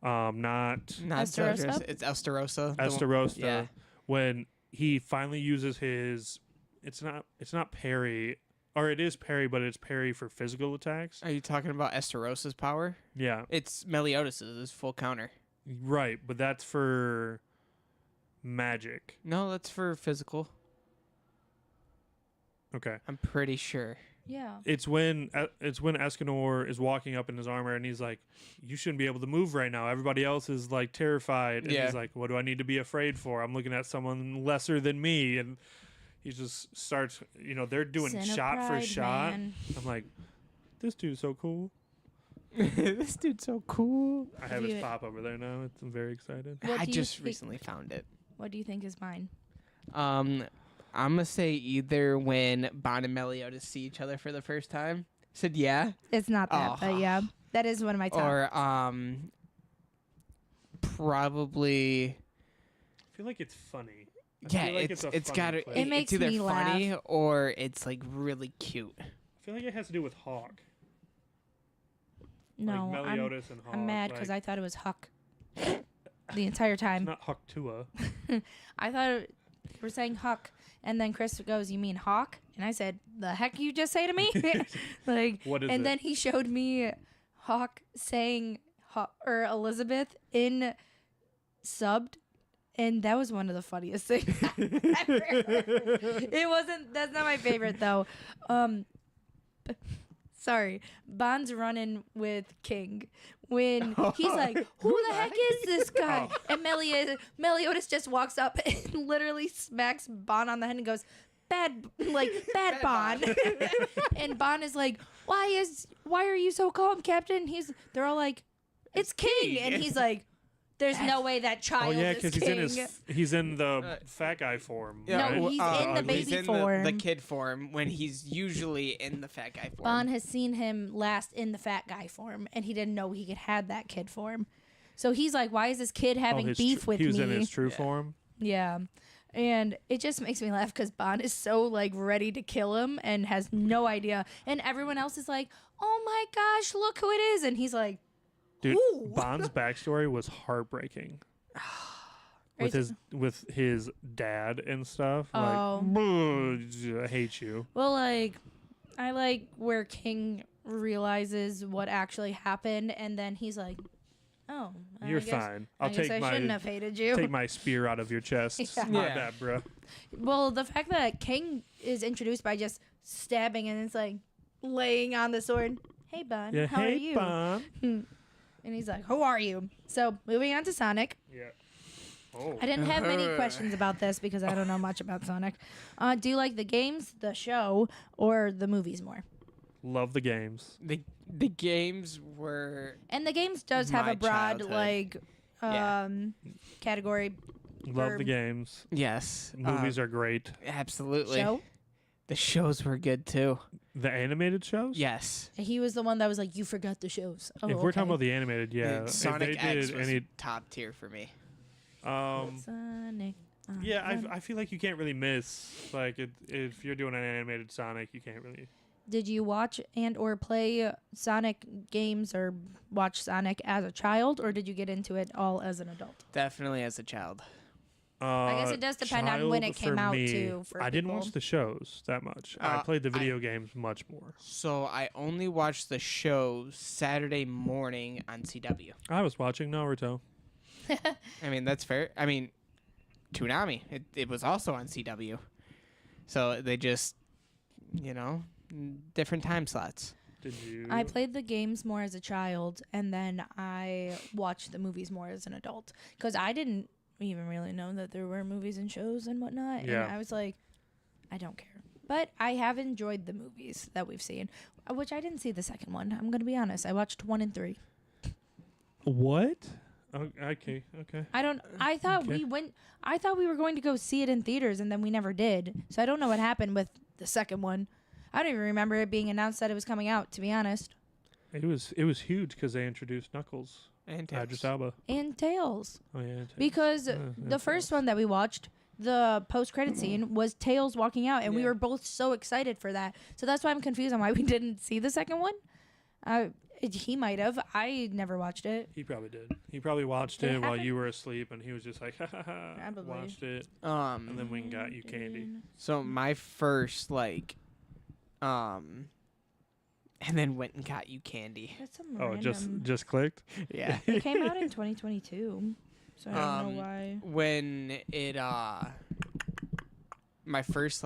not Not Esterosa? Esterosa. It's Esterosa. Esterosa. Yeah. When he finally uses his, it's not parry, or it is parry, but it's parry for physical attacks. Are you talking about Esterosa's power? Yeah, It's Meliodas' is full counter. right, but that's for magic. No, that's for physical. Okay. I'm pretty sure. Yeah. It's when Escanor is walking up in his armor and he's like, "You shouldn't be able to move right now. Everybody else is like terrified." And Yeah. he's like, "What do I need to be afraid for? I'm looking at someone lesser than me." And he just starts, they're doing Sin of shot for pride, shot. man. I'm like, this dude's so cool. This dude's so cool. I have you- his pop over there now. I'm very excited. What I do you just think- recently found it. What do you think is mine? I'm gonna say either when Bond and Meliodas see each other for the first time. Said yeah. It's not that, Oh. but yeah, that is one of my top. Or probably I feel like it's funny. I yeah. feel like It's a funny got clip. It makes it's either me laugh. funny or it's like really cute. I feel like it has to do with Hawk. no, like Meliodas and Hawk. I'm mad because like, I thought it was Huck the entire it's time. not Hawk Tua. I thought you were saying Huck, and then Chris goes, "You mean Hawk?" And I said, "The heck you just say to me?" Like, What is and it? then he showed me Hawk saying or Elizabeth in subbed, and that was one of the funniest things I've ever heard. It wasn't. That's not my favorite though. Sorry, Bond's running with King when he's like, "Who the heck is this guy?" And Meliodas just walks up and literally smacks Bond on the head and goes, "Bad Bond." And Bond is like, "Why are you so calm, Captain?" They're all like, "It's King," and he's like, "There's no way that Oh child yeah, is because King." he's in the fat guy form. No, right? he's in the ugly- he's baby in form. the kid form when he's usually in the fat guy form. Bond has seen him last in the fat guy form, and he didn't know he could have that kid form. So he's like, "Why is this kid having his beef with He was me?" in his true Yeah. form. Yeah. And it just makes me laugh because Bond is so like ready to kill him and has no idea. And everyone else is like, "Oh my gosh, look who it is." And he's like, Dude, Ooh. Bond's backstory was heartbreaking. Are you with his dad and stuff. Oh. Like, I hate you. Well, like, I like where King realizes what actually happened, and then he's like, "Oh, You're I guess, fine. I I'll guess take I shouldn't my have hated you." take my spear out of your chest. Yeah. My Yeah. bad, bro. Well, the fact that King is introduced by just stabbing and it's like laying on the sword. Hey, Bun, Yeah, how hey, are you? Bond. And he's like, "Who are you?" So moving on to Sonic. Yeah. Oh. I didn't have many questions about this because I don't know much about Sonic. Do you like the games, the show, or the movies more? Love the games. The games were And the games does have My a broad childhood. like Yeah. Love category. the Or- games. yes. Movies are great. absolutely. Show. The shows were good too. The animated shows? Yes. He was the one that was like, "You forgot the shows." Oh, If we're talking okay. about the animated, yeah. Sonic if they X did was any, top tier for me. Sonic. yeah, Fun. I feel like you can't really miss like if you're doing an animated Sonic, you can't really. Did you watch and or play Sonic games or watch Sonic as a child, or did you get into it all as an adult? Definitely as a child. I guess it does depend on when it came for out, me, too, for I didn't people. watch the shows that much. I played the video games much more. So I only watched the show Saturday morning on CW. I was watching Naruto. I mean, that's fair. I mean, Toonami. It was also on CW. So they just, different time slots. Did you? I played the games more as a child, and then I watched the movies more as an adult because I didn't even really know that there were movies and shows and whatnot. Yeah. And I was like, I don't care. But I have enjoyed the movies that we've seen, which I didn't see the second one. I'm going to be honest. I watched 1 and 3. What? Oh, okay. I thought Okay. I thought we were going to go see it in theaters, and then we never did. So I don't know what happened with the second one. I don't even remember it being announced that it was coming out, to be honest. It was huge because they introduced Knuckles, And Idris Tails. Elba. And Tails. Oh yeah. Because and the first one that we watched, the post-credit scene was Tails walking out, and we Yeah. were both so excited for that. So that's why I'm confused on why we didn't see the second one. He might have. I never watched it. He probably did. He probably watched Did it it while happen? you were asleep, and he was just like, ha ha ha. Probably. Watched it, and Um, then we got you candy. so my first and then went and got you candy. That's some Oh, random. just clicked. Yeah. It came out in 2022, so I don't know Um, why. When it my first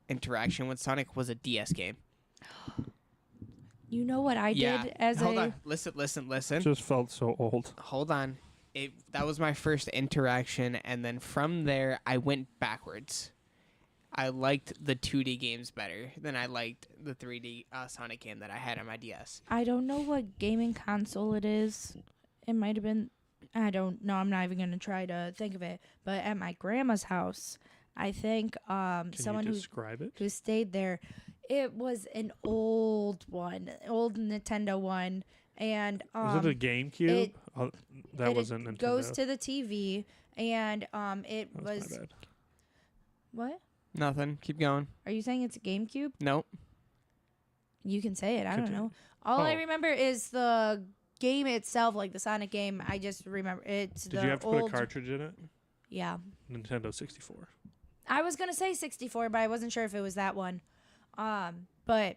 interaction with Sonic was a DS game. You know what I yeah. did as Hold a. on. Listen. Just felt so old. Hold on. That was my first interaction, and then from there I went backwards. I liked the 2D games better than I liked the 3D Sonic game that I had on my DS. I don't know what gaming console it is. It might have been. I don't know. I'm not even gonna try to think of it. But at my grandma's house, I think Can someone you who describe it? stayed there. It was an old one, old Nintendo one, and Was it a GameCube? it- Oh, that it wasn't Nintendo. goes to the TV, and it That was my bad. what? Nothing. Keep going. Are you saying it's a GameCube? Nope. You can say it. I don't Continue. know. All I Oh. remember is the game itself, like the Sonic game. I just remember it's Did the you have to old. put a cartridge in it? Yeah, Nintendo 64. I was gonna say 64, but I wasn't sure if it was that one. But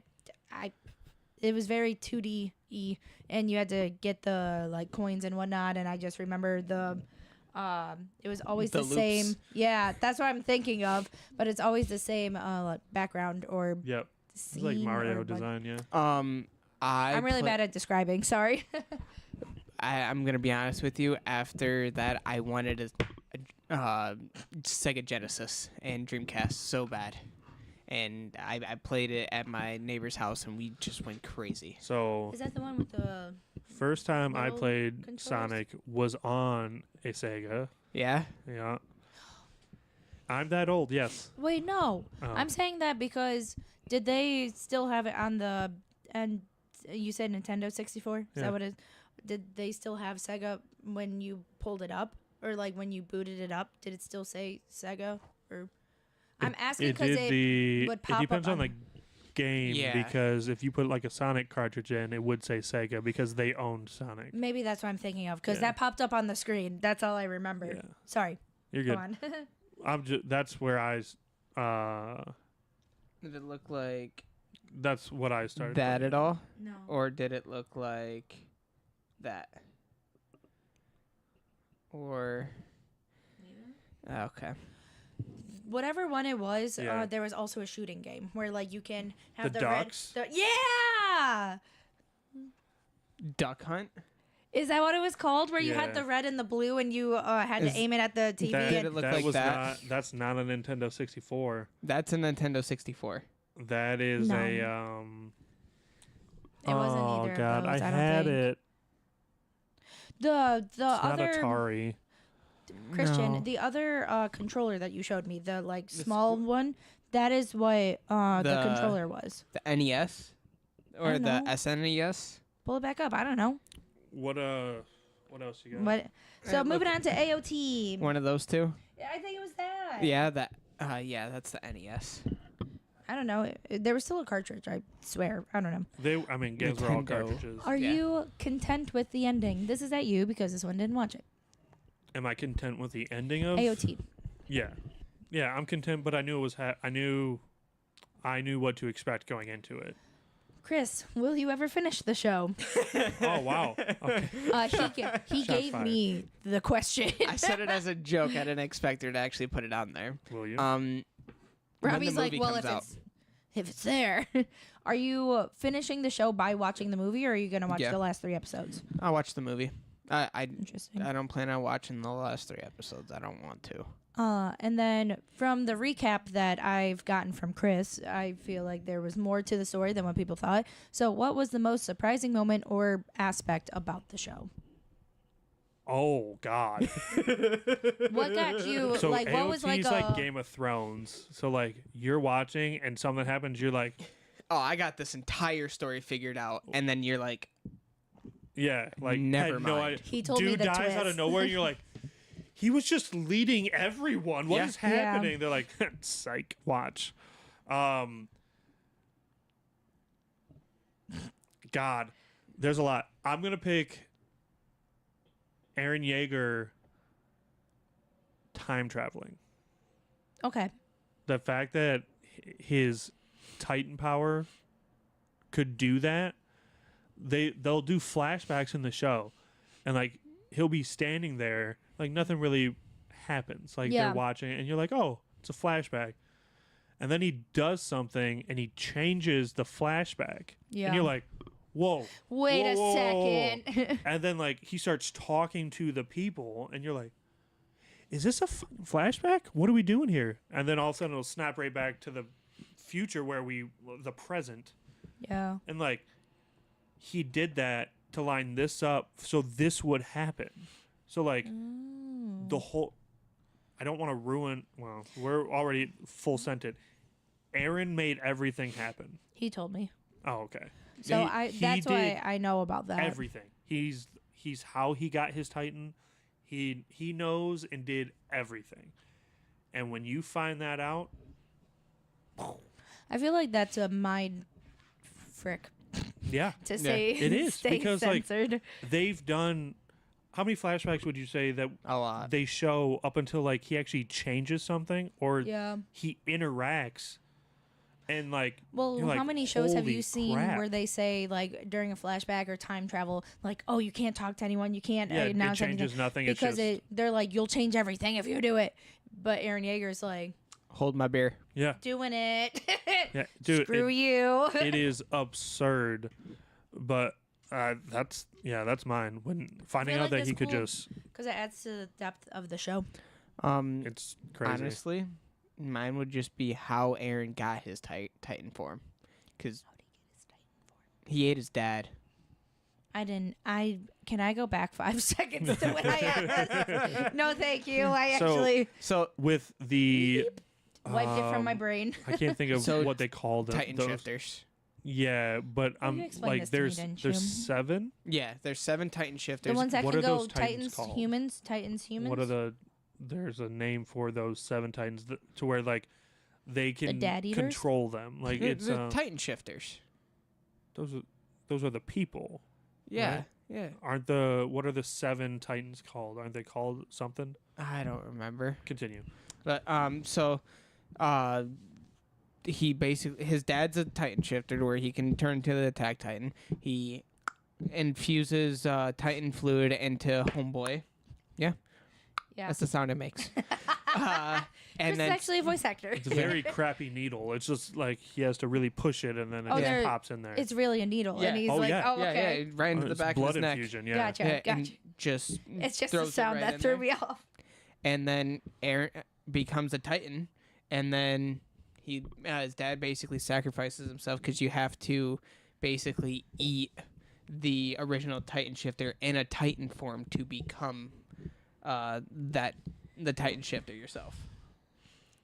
it was very 2D y, and you had to get the coins and whatnot. And I just remember it was always The the same. loops. Yeah, that's what I'm thinking of. But it's always the same background or Yep. It's scene. like Mario or what- design, yeah. I'm really bad at describing. Sorry. I'm gonna be honest with you. After that, I wanted a Sega Genesis and Dreamcast so bad, and I played it at my neighbor's house, and we just went crazy. So Is that the one with the? first time I little played controllers? Sonic was on a Sega. Yeah. Yeah. I'm that old, yes. Wait, no. Oh. I'm saying that because did they still have it on the and you said Nintendo 64? Is Yeah. that what it? Did they still have Sega when you pulled it up, or when you booted it up? Did it still say Sega? Or I'm asking because did it the would it pop depends up on the game Yeah. because if you put like a Sonic cartridge in, it would say Sega because they owned Sonic. Maybe that's what I'm thinking of because Yeah. that popped up on the screen. That's all I remember. Yeah. Sorry. You're Go good. on. I'm just that's where Did it look like that's what I started. that playing. at all? No. Or did it look like that? Or okay. Whatever one it was, Yeah. there was also a shooting game where like you can have The the, ducks? yeah. Duck Hunt? Is that what it was called? Where you Yeah. had the red and the blue, and you had Is to aim it at the TV. That, Did it look that like was that? not. That's not a Nintendo 64. That's a Nintendo 64. That is No. a It wasn't oh either God, of those. I I don't had think. it. The It's other not Atari. Christian, No. the other controller that you showed me, the like small one, that is what the The- controller was. The NES? Or don't the know. SNES? Pull it back up. I don't know. What else you got? But so look- moving on to AOT. One of those two? Yeah, I think it was that. Yeah, yeah, that's the NES. I don't know. There was still a cartridge. I swear. I don't know. I mean, games were all Nintendo. cartridges. Are Yeah. you content with the ending? This is at you because this one didn't watch it. Am I content with the ending of AOT. Yeah, yeah, I'm content, but I knew it was. I knew what to expect going into it. Chris, will you ever finish the show? Oh wow. Okay. He gave fired. me the question. I said it as a joke. I didn't expect her to actually put it on there. Will you? When Robbie's the like, movie well, comes if out. it's there, are you finishing the show by watching the movie, or are you gonna watch Yeah. the last 3 episodes? I'll watch the movie. I Interesting. don't plan on watching the last 3 episodes. I don't want to. And then from the recap that I've gotten from Chris, I feel like there was more to the story than what people thought. So, what was the most surprising moment or aspect about the show? Oh God. What got you? So like, what was like AOT's like Game of Thrones. So like you're watching and something happens, you're like, Oh, I got this entire story figured out, and then you're like, yeah, like Never had no mind. idea. He told me Dude the dies out twist. of nowhere. And you're like, he was just leading everyone. What Yeah. is happening? They're like, psych. Watch. God, there's a lot. I'm gonna pick Aaron Yeager time traveling. Okay. The fact that his Titan power could do that, they'll do flashbacks in the show, and like he'll be standing there, like nothing really happens. Like Yeah. they're watching, and you're like, oh, it's a flashback, and then he does something, and he changes the flashback, Yeah. and you're like, whoa. Wait a whoa, whoa, whoa, whoa. second. And then like he starts talking to the people, and you're like, is this a fucking flashback? What are we doing here? And then all of a sudden it'll snap right back to the future where the present. Yeah. And like he did that to line this up so this would happen. So like the whole, I don't want to ruin, well, we're already full scented. Aaron made everything happen. He told me. Oh, okay. So He that's why did I know about that. everything. He's how he got his Titan. He knows and did everything. And when you find that out, I feel like that's a mind frick yeah, to Yeah. say. It is, stay because, like, censored. they've done. How many flashbacks would you say that a lot. they show up until like he actually changes something or Yeah. he interacts, and like Well, you're like, how many shows have "Holy you seen crap." where they say like during a flashback or time travel, like, oh, you can't talk to anyone, you can't Yeah, it announce changes anything nothing. It's because just they're like, you'll change everything if you do it. But Aaron Yeager's like, Hold my beer. yeah, doing it. yeah, dude. Screw you. It is absurd, but that's mine. When finding feel out like that he it's could cool. just, Because it adds to the depth of the show. it's crazy. Honestly, mine would just be how Aaron got his Titan form, because he ate his dad. Can I go back 5 seconds to when I asked? No, thank you. I So- actually So With the wiped it from my brain. I can't think of So, what they call them. Titan shifters. Yeah, but Oh, you I'm explained like this to me, there's didn't there's you? 7. Yeah, there's 7 Titan shifters. The ones that what can are go those Titans Titans, called? humans, Titans, humans. What are there's a name for those 7 Titans to where like they can dad eaters? control them. Like it's the Titan shifters. those are the people. Yeah, Right? yeah. Aren't what are the 7 Titans called? Aren't they called something? I don't remember. Continue. But he basically, his dad's a Titan shifter where he can turn into the attack Titan. He infuses Titan fluid into Homeboy. Yeah, Yeah. that's the sound it makes. Chris And is then actually a voice actor. It's a very crappy needle. It's just like he has to really push it, and then it Oh, just there- pops in there. It's really a needle, Yeah. and he's Oh, like, yeah. "Oh, yeah, okay, right into the It's back of blood his neck. infusion. Yeah. gotcha, Yeah, gotcha." and just It's just the throws it sound right that in threw there. me off. And then Aaron becomes a Titan, and then his dad basically sacrifices himself because you have to basically eat the original Titan shifter in a Titan form to become the Titan shifter yourself.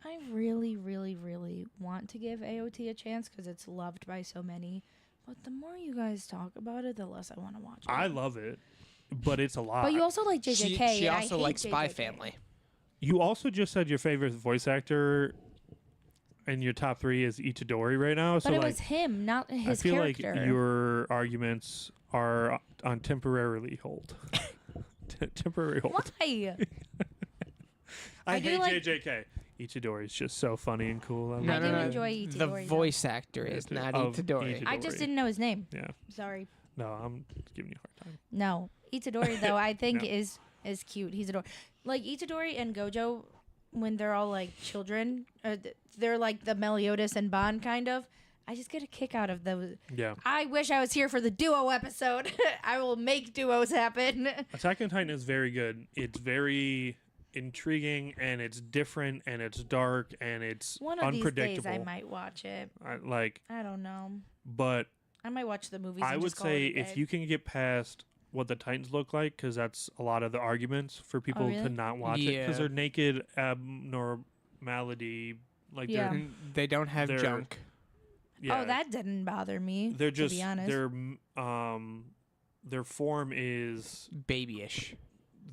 I really, really, really want to give AOT a chance because it's loved by so many. But the more you guys talk about it, the less I want to watch it. I love it, but it's a lot. But you also like JJK. She and I also hate likes Spy JJK. Family. You also just said your favorite voice actor in your top 3 is Itadori right now. But So it like, was him, not his I feel character. like your arguments are on temporarily hold. Temporary hold. Why? I I do hate like- JJK. Ichidori is just so funny and cool. I do enjoy The Itadori, though. voice actor is not Of Itadori. I just Itadori. didn't know his name. Yeah. Sorry. No, I'm giving you a hard time. No. Itadori, though, I think No. is cute. He's adorable. Like, Itadori and Gojo, when they're all, like, children, they're like the Meliodas and Bond, kind of. I just get a kick out of those. Yeah. I wish I was here for the duo episode. I will make duos happen. Attack on Titan is very good. It's very intriguing, and it's different, and it's dark, and it's One of these unpredictable. days I might watch it. I don't know. but I might watch the movies. I and would just call it say a if day. you can get past what the Titans look like, because that's a lot of the arguments for people really? to not watch it, Yeah. because they're naked abnormality, like Yeah. And they don't have They're- junk. yeah, Oh, that didn't bother me. they're just to be honest. their form is Babyish.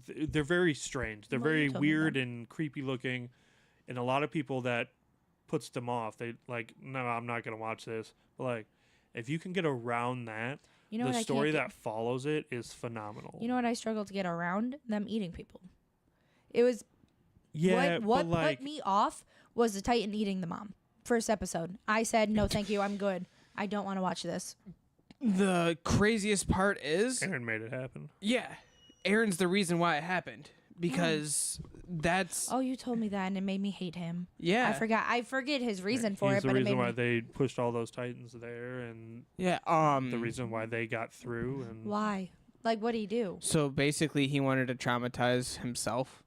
they're very strange. They're Well, you very told me weird that. and creepy looking, and a lot of people that puts them off. They like, no, I'm not gonna watch this. But like, if you can get around that, You know the what I story can't that follows it is phenomenal. You know what I struggled to get around? Them eating people. It was yeah, what but like, put me off was the Titan eating the mom. First episode. I said no thank you, I'm good. I don't want to watch this. The craziest part is, Aaron made it happen. yeah, Aaron's the reason why it happened because that's Oh, you told me that and it made me hate him. yeah. I forget his reason for He's it, the but it reason made why me they pushed all those Titans there, and Yeah. the reason why they got through. And why? Like what did he do? So basically, he wanted to traumatize himself.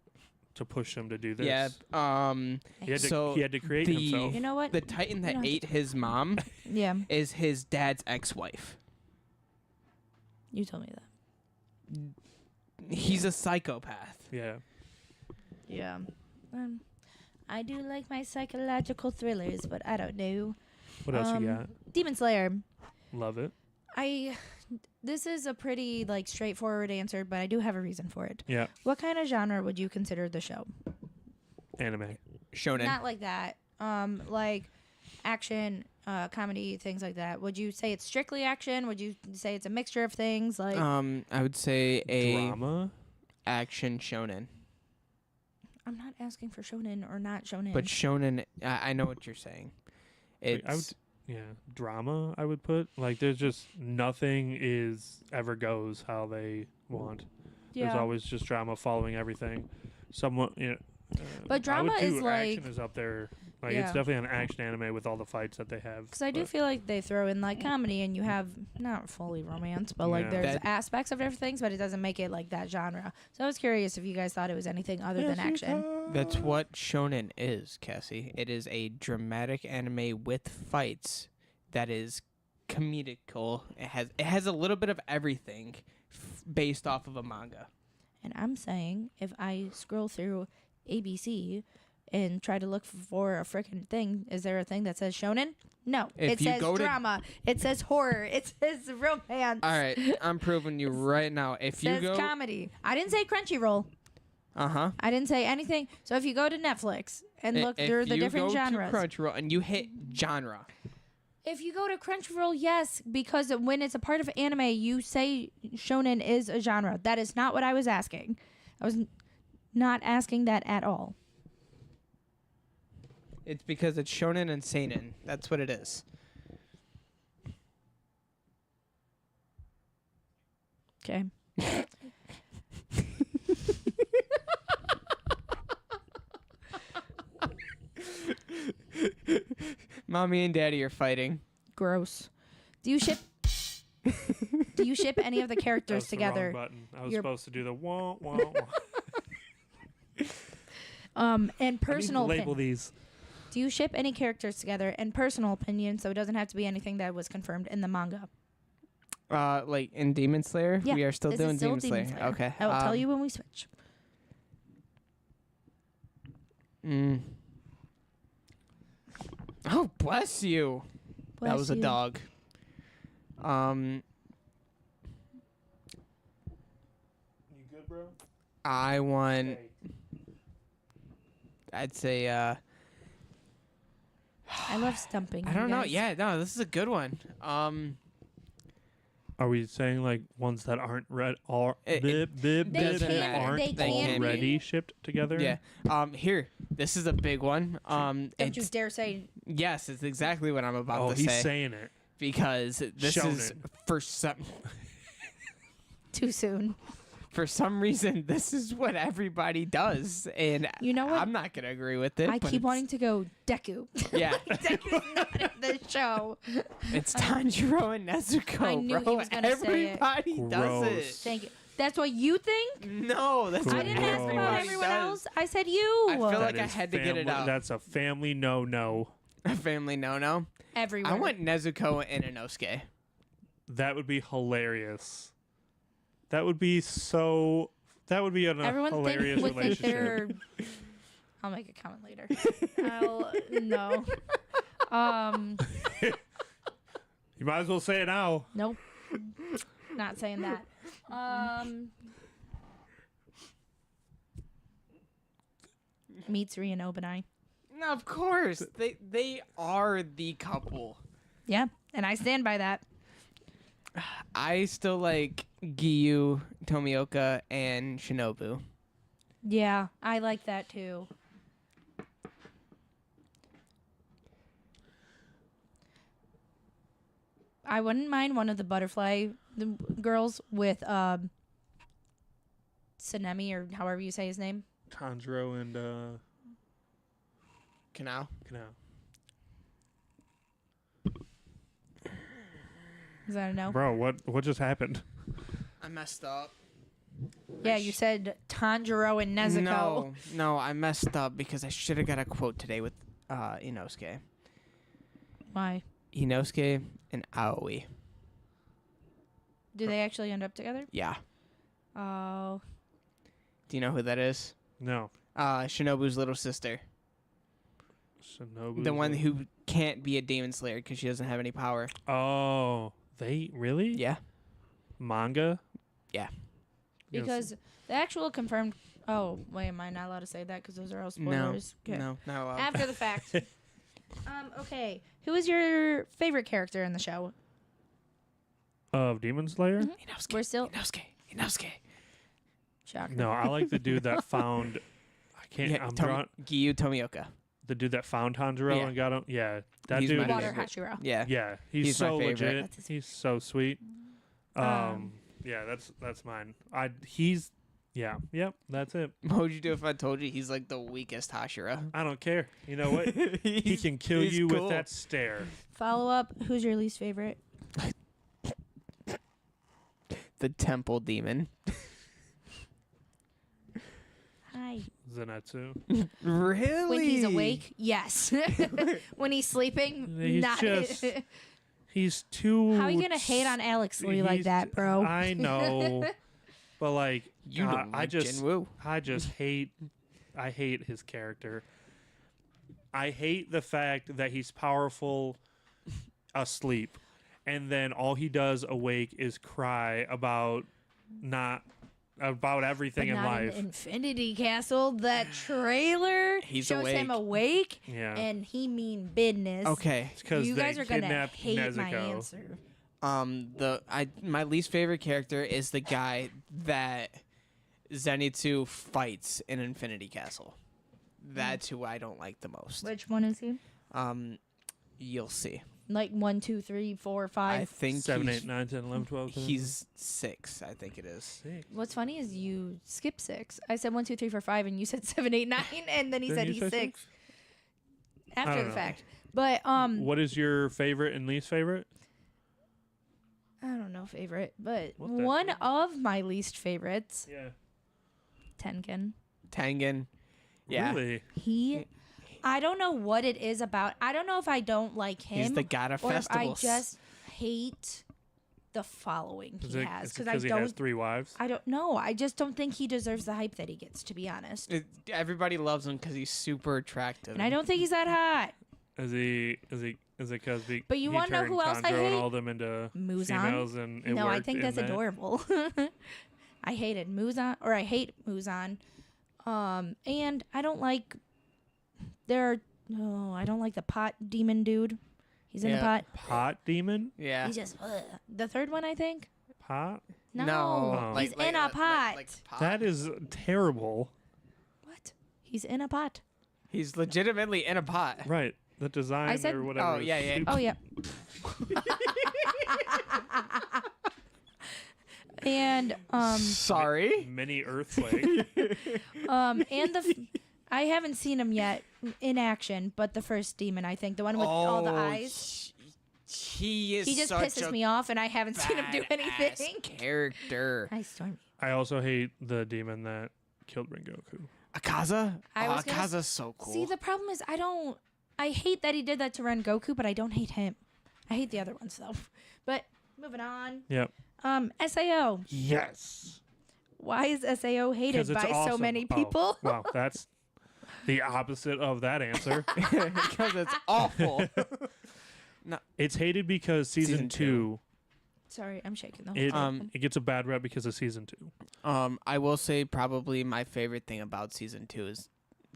to push him to do this. Yeah. he had to, so he had to create the- himself. You know what? The Titan that don't have to- ate his mom Yeah. is his dad's ex-wife. You told me that. He's a psychopath. Yeah. Yeah. I do like my psychological thrillers, but I don't know. What else you got? Demon Slayer. Love it. This is a pretty like straightforward answer, but I do have a reason for it. Yeah. What kind of genre would you consider the show? Anime. Shonen. Not like that. Like action, comedy, things like that. Would you say it's strictly action? Would you say it's a mixture of things? Like I would say a Drama. action shonen. I'm not asking for shonen or not shonen. But shonen, I know what you're saying. Like, It's drama. I would put like there's just nothing ever goes how they want. There's always just drama following everything. Somewhat, But I would drama is do like- action is up there. Like Yeah. it's definitely an action anime with all the fights that they have. Because I do but- feel like they throw in like comedy and you have not fully romance, but like Yeah. there's That- aspects of different things, but it doesn't make it like that genre. So I was curious if you guys thought it was anything other than action. That's what shonen is, Cassie. It is a dramatic anime with fights that is comedical. It has a little bit of everything based off of a manga. And I'm saying if I scroll through ABC and try to look for a freaking thing, is there a thing that says shonen? No. If it you says go to- drama. It says horror. It says romance. All right, I'm proving you right now. If It you says go, comedy. I didn't say Crunchyroll. Uh-huh. I didn't say anything. So if you go to Netflix and look through the different genres. If you go to Crunchyroll and you hit genre. If you go to Crunchyroll, yes, because when it's a part of anime, you say shonen is a genre. That is not what I was asking. I was not asking that at all. It's because it's shonen and seinen. That's what it is. Okay. Mommy and Daddy are fighting. Gross. Do you ship? Do you ship any of the That characters was the together? wrong button. I was You're- supposed to do the wah wah wah. And personal label opinion. these. Do you ship any characters together? And personal opinion, so it doesn't have to be anything that was confirmed in the manga. Like in Demon Slayer, Yeah, we are still this doing is still Demon Slayer. Okay. I will tell you when we switch. Oh, bless you. That was a you. dog. You good, bro? I want. I'd say. I love stumping. I you don't know. guys. Yeah, no, this is a good one. Are we saying like ones that aren't It that aren't they can already shipped together? Yeah. Here, this is a big one. Don't you It's, dare say yes, it's exactly what I'm about Oh, to he's say saying it. because this is Shonen. too soon. for some reason this is what everybody does, and You know what? I'm not gonna agree with it. I but keep it's- wanting to go Deku. Yeah, Deku's not in the show. it's Tanjiro and Nezuko. I knew he bro. was gonna say it. Everybody does it. Gross. Thank you. That's what you think? No, that's I what I didn't ask about Gross. everyone does. else. I said you. I feel That like I is had to get it family- out. That's a family no. A family no. Everywhere. I want Nezuko and Inosuke. That would be hilarious. That would be so. That would be a Everyone hilarious would think relationship. they're. I'll make a comment later. No. You might as well say it now. Nope. Not saying that. Mitsuri and Obanai. No, of course. They are the couple. Yeah, and I stand by that. I still like Giyu, Tomioka, and Shinobu. Yeah, I like that too. I wouldn't mind one of the butterfly girls with Tsunemi or however you say his name. Tanjiro and Kanao. Kanao. Is that a no? Bro, what just happened? I messed up. Yeah, you said Tanjiro and Nezuko. No, I messed up because I should have got a quote today with Inosuke. Why? Inosuke and Aoi. Do they actually end up together? Yeah. Oh. Do you know who that is? No. Shinobu's little sister. Shinobu. The one who can't be a demon slayer because she doesn't have any power. Oh, they really? Yeah. Manga. Yeah. Yes. Because the actual confirmed. Oh, wait, am I not allowed to say that? Because those are all No. spoilers. Okay. No, not allowed. After the fact. Okay. Who is your favorite character in the show? Of Demon Slayer? Inosuke. We're still. Inosuke. Shocker. No, I like the dude that found. I can't. Yeah, I'm drawing Giyu Tomioka. the dude that found Tanjiro Yeah. and got him. Yeah, that He's dude. my Is, Water favorite. Hashira. Yeah. yeah, he's He's my so favorite. legit. That's his- He's so sweet. Yeah, that's mine. He's. Yeah. Yep. That's it. What would you do if I told you he's like the weakest Hashira? I don't care. You know what? He can kill he's you cool. with that stare. Follow up. Who's your least favorite? The temple demon. Hi. Zenitsu. Really? When he's awake, yes. When he's sleeping, He's not. just- He's too. How are you gonna hate on Alex Lee like he's- that, bro? I know, but like, You God, don't I like just, Jinwoo. I just hate. I hate his character. I hate the fact that he's powerful asleep, and then all he does awake is cry about not about But everything in not life. in Infinity Castle. That trailer He's shows him awake, Yeah. and he mean business. Okay. Because You they guys are gonna kidnapped hate my Nezuko. answer. My least favorite character is the guy that Zenitsu fights in Infinity Castle. That's who I don't like the most. Which one is he? You'll see. Like 1, 2, 3, 4, 5. I think 7, he's, 8, 9, 10, 11, 12. 13. he's 6. I think it is. 6. What's funny is you skip 6. I said 1, 2, 3, 4, 5, and you said 7, 8, 9, and then he Didn't said you he's say 6 I after don't the know. fact. But What is your favorite and least favorite? I don't know favorite, but What the one heck? of my least favorites, Yeah. Tengen. Tengen. Yeah. Really? I don't know what it is about. I don't know if I don't like him. He's the god of or if I festivals. just hate the following Is he it has because because I he has don't. 3 wives? I don't know. I just don't think he deserves the hype that he gets. To be honest, Everybody loves him because he's super attractive. and I don't think he's that hot. Is it because But you he wanna know turned who else I Tanjiro and hate? all them into Muzan? females and it No, I worked think in that's that? adorable. I hated Muzan, or I hate Muzan. And I don't like I don't like the pot demon dude. He's in the Yeah. pot. Pot demon? Yeah. He's just the third one, I think. Pot? No, Oh. he's in a pot. That is terrible. What? He's in a pot. He's legitimately in a pot. Right. The design said- or whatever. Oh, is yeah, yeah. stupid. Oh yeah. And Sorry. Mini earthquake. and I haven't seen him yet in action, but the first demon, I think, the one with all the eyes. He is He just such pisses a me off, and I haven't seen him do badass anything. character. Hi, Stormy. I also hate the demon that killed Rengoku. Akaza? I was gonna Akaza's so cool. See, the problem is I hate that he did that to Rengoku, but I don't hate him. I hate the other ones though. But moving on. Yep. SAO. Yes. Why is SAO hated 'Cause it's by so awesome. many Oh, people? wow, that's the opposite of that answer. Because it's awful. It's hated because season Season 2 Sorry, I'm shaking the whole it, time. it gets a bad rep because of season 2. I will say probably my favorite thing about season 2 is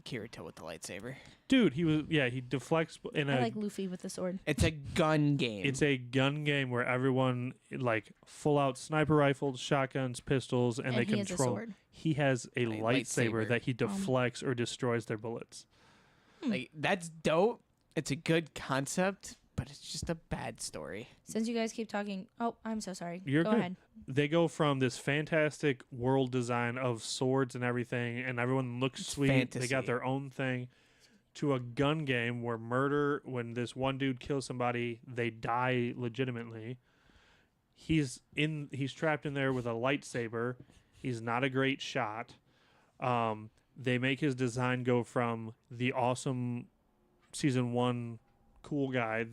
Kirito with the lightsaber. Dude, he deflects in I a like Luffy with the sword. It's a gun game. it's a gun game where everyone like full out sniper rifles, shotguns, pistols, and they he has a control. sword. He has a lightsaber. lightsaber that he deflects or destroys their bullets. like that's dope. It's a good concept, but it's just a bad story. Since you guys keep talking, oh, I'm so sorry. You're Go good. ahead. They go from this fantastic world design of swords and everything, and everyone looks It's sweet. They got fantasy. their own thing. To a gun game where murder, when this one dude kills somebody, they die legitimately. He's trapped in there with a lightsaber. He's not a great shot. They make his design go from the awesome season 1 cool guy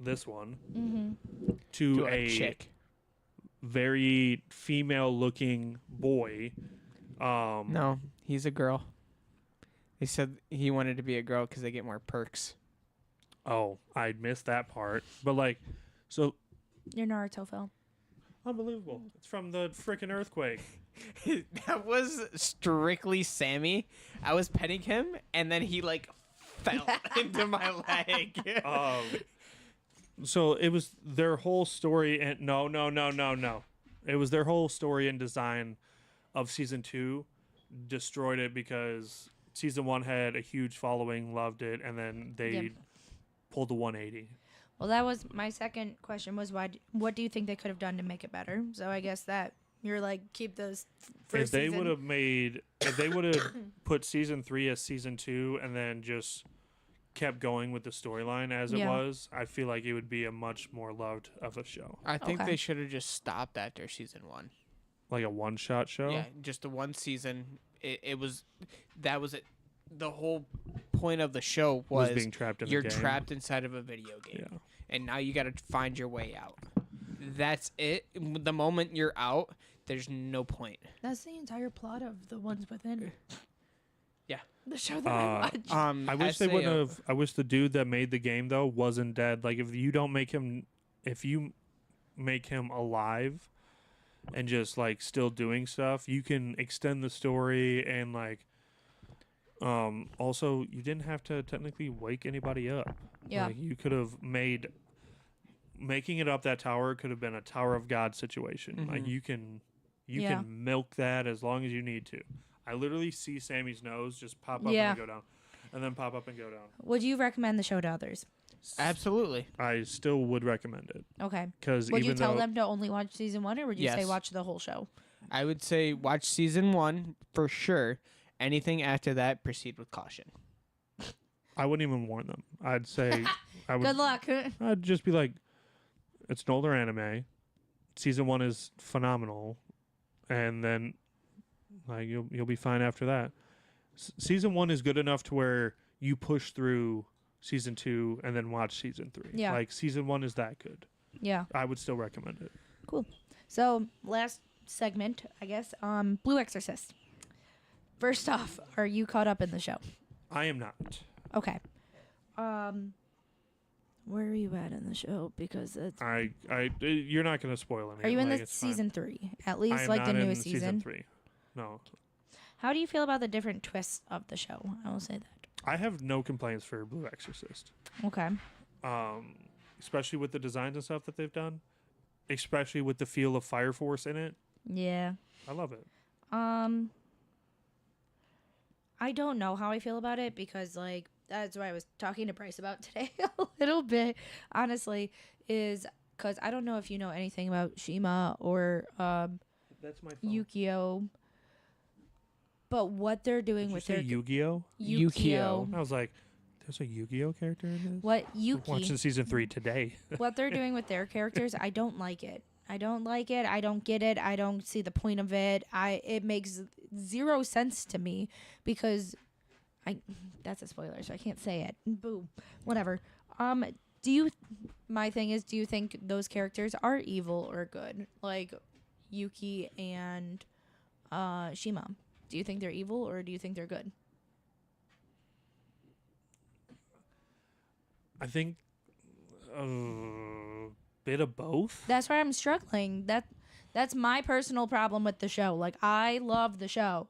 this one to a chick. very female looking boy. No, he's a girl. He said he wanted to be a girl because they get more perks. Oh, I missed that part. But like, so Your Naruto fell. unbelievable. It's from the freaking earthquake. That was strictly Sammy. I was petting him, and then he like fell into my leg. So it was their whole story, and no. It was their whole story and design of season 2 destroyed it because season 1 had a huge following, loved it, and then they Yep. pulled the 180. Well, that was my second question. Was what do you think they could have done to make it better? So I guess that you're like keep those first If they season. would have put season 3 as season 2 and then just kept going with the storyline as it Yeah. was, I feel like it would be a much more loved of a show. I think Okay. they should have just stopped after season 1. Like a one-shot show. Yeah, just the one season. It was that was it. The whole point of the show was being trapped in the you're game. trapped inside of a video game, Yeah. and now you got to find your way out. That's it. The moment you're out, there's no point. That's the entire plot of The Ones Within. Yeah. The show that I watched. I wish they SAO. wouldn't have. I wish the dude that made the game though wasn't dead. Like if you make him alive, and just like still doing stuff, you can extend the story and like also you didn't have to technically wake anybody up. Yeah. Like you could have making it up that tower could have been a Tower of God situation. Like you can milk that as long as you need to. I literally see Sammy's nose just pop up and go down, and then pop up and go down. Would you recommend the show to others? Absolutely. I still would recommend it. Okay. Because Would you tell them to only watch season 1, or would you say Yes. watch the whole show? I would say watch season 1 for sure. Anything after that, proceed with caution. I wouldn't even warn them. I'd say I would. Good luck. I'd just be like, it's an older anime. Season 1 is phenomenal, and then like you'll be fine after that. Season 1 is good enough to where you push through season 2 and then watch season 3. Yeah. Like season 1 is that good. Yeah. I would still recommend it. Cool. So last segment, I guess. Blue Exorcist. First off, are you caught up in the show? I am not. Okay. Where are you at in the show? Because it's. You're not going to spoil anything. Are you in like, the it's fine. season 3? At I least am like not the in newest season season. 3. No. How do you feel about the different twists of the show? I will say that. I have no complaints for Blue Exorcist. Okay. Especially with the designs and stuff that they've done. Especially with the feel of Fire Force in it. Yeah. I love it. I don't know how I feel about it because, like, that's what I was talking to Bryce about today a little bit, honestly, is because I don't know if you know anything about Shima or That's my phone. Yukio, but what they're doing Did you with say their Yu-Gi-Oh? Yukio. I was like, there's a Yu-Gi-Oh character in this? what I'm watching Yuki, season 3 today. what they're doing with their characters, I don't like it. I don't like it. I don't get it. I don't see the point of it. It makes zero sense to me because that's a spoiler, so I can't say it. Boo. Whatever. My thing is, do you think those characters are evil or good? Like Yuki and Shima. Do you think they're evil or do you think they're good? I think bit of both. That's why I'm struggling. That's my personal problem with the show. Like, I love the show.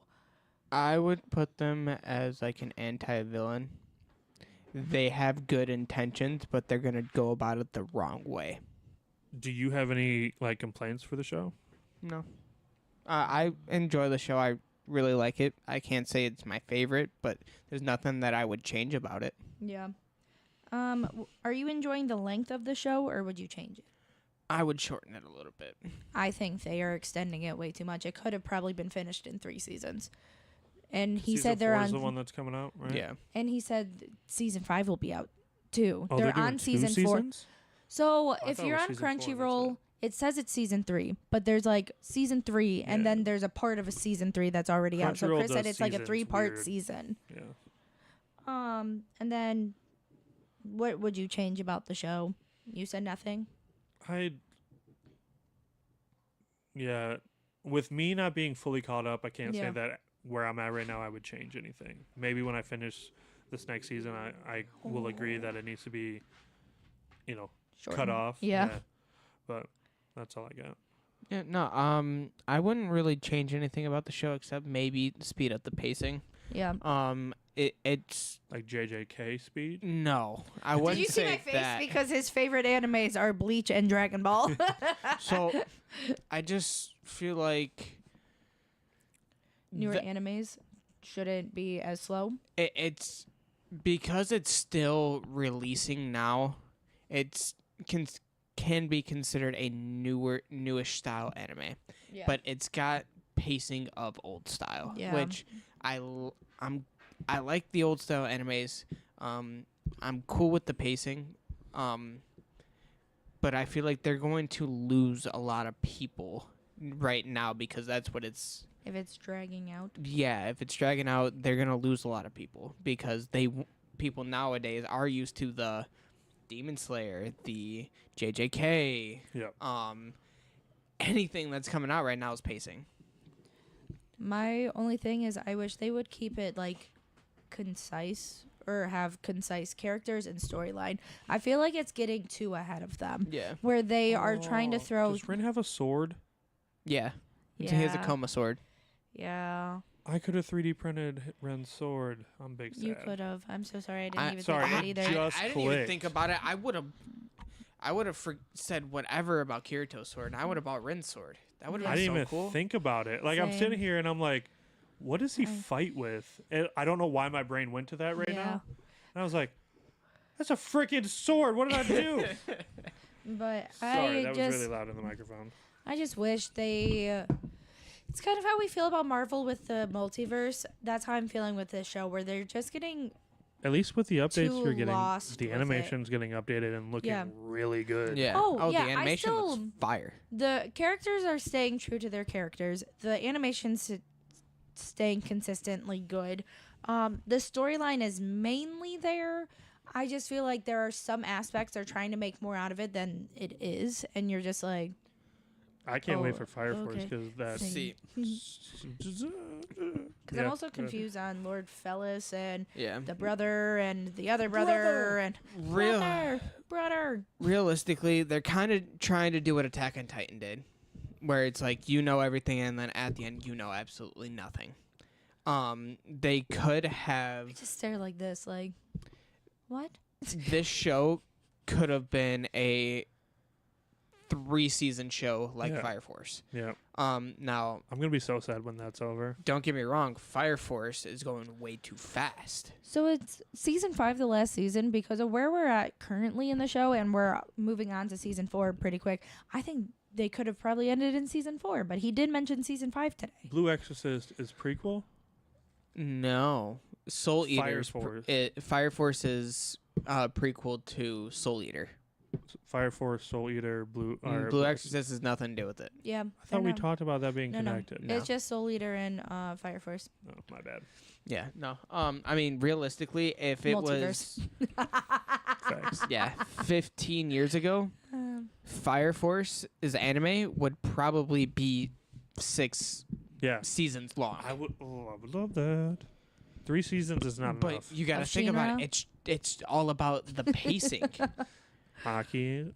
I would put them as like an anti-villain. They have good intentions, but they're going to go about it the wrong way. Do you have any like complaints for the show? No. I enjoy the show. I really like it. I can't say it's my favorite, but there's nothing that I would change about it. Yeah. Are you enjoying the length of the show or would you change it? I would shorten it a little bit. I think they are extending it way too much. It could have probably been finished in 3 seasons. And he Season said they're 4 on is the one that's coming out, right? Yeah. and he said season 5 will be out too. Oh, they're doing on 2 season 4. seasons? So I if thought it you're was on season 4, Crunchyroll, it says it's season 3, but there's like season 3 and Yeah. then there's a part of a season 3 that's already out. So Crunchyroll Chris said does it's like a seasons 3-part weird. season. Yeah. And then what would you change about the show? You said nothing? Yeah, with me not being fully caught up, I can't Yeah. say that where I'm at right now I would change anything. Maybe when I finish this next season, I will agree that it needs to be, cut Shortened. off. Yeah. But that's all I got. Yeah, no, I wouldn't really change anything about the show except maybe speed up the pacing. Yeah. It's Like JJK speed. no, I Did wouldn't you see say my face? that. Because his favorite animes are Bleach and Dragon Ball. So, I just feel like Newer the- animes shouldn't be as slow. it's because it's still releasing now. It's can be considered a newish style anime, Yeah. but it's got pacing of old style, Yeah. which I like the old style animes. I'm cool with the pacing, but I feel like they're going to lose a lot of people right now because that's what it's. If it's dragging out. Yeah, if it's dragging out, they're gonna lose a lot of people because people nowadays are used to the Demon Slayer, the JJK, Yeah. anything that's coming out right now is pacing. My only thing is I wish they would keep it like concise or have concise characters and storyline. I feel like it's getting too ahead of them. Yeah. Where they are trying to throw Does Rin have a sword? Yeah. He has a Yeah. coma sword. Yeah. I could have 3D printed Ren's sword. I'm big sad. You could have. I'm so sorry. I didn't I- even Sorry, think of it it either. just I didn't even clicked. think about it. I would have said whatever about Kirito's sword, and I would have bought Rin's sword. That would have I been didn't so even cool. think about it. Like, I'm Same. sitting here and I'm like, what does he Same. fight with? And I don't know why my brain went to that right Yeah. now. And I was like, that's a freaking sword. What did I do? But Sorry, that I was just, really loud in the microphone. I just wish they. It's kind of how we feel about Marvel with the multiverse. That's how I'm feeling with this show, where they're just getting. At least with the updates, Too you're getting lost the with animation's getting updated and looking Yeah. really good. Yeah. Oh, yeah, the I animation looks still- fire. The characters are staying true to their characters. The animation's staying consistently good. The storyline is mainly there. I just feel like there are some aspects they're trying to make more out of it than it is, and you're just like, I can't wait Oh, for Fire Force okay. because that's. See, because Yeah, I'm also go ahead. confused on Lord Fellis and yeah. the brother and the other brother and brother. Realistically, they're kind of trying to do what Attack on Titan did, where it's like you know everything, and then at the end you know absolutely nothing. They could have Just stare like this, like, what? this show could have been a 3-season show like Yeah. Fire Force. Yeah. Now I'm going to be so sad when that's over. don't get me wrong, Fire Force is going way too fast. So it's season 5, the last season, because of where we're at currently in the show, and we're moving on to season 4 pretty quick. I think they could have probably ended in season 4, but he did mention season 5 today. Blue Exorcist is prequel? No, Soul Fire Eater. Force. Fire Force is prequel to Soul Eater. Fire Force, Soul Eater, Blue. Or Blue Exorcist has nothing to do with it. Yeah. I thought we talked about that being No. connected. No. It's just Soul Eater and Fire Force. Oh, my bad. Yeah, no. I mean, realistically, if it was Facts. 15 years ago, Fire Force's anime would probably be 6 Yeah. seasons long. I would love that. 3 seasons is not But enough. you got to Of think about Shinra? it. It's all about the pacing. Hockey,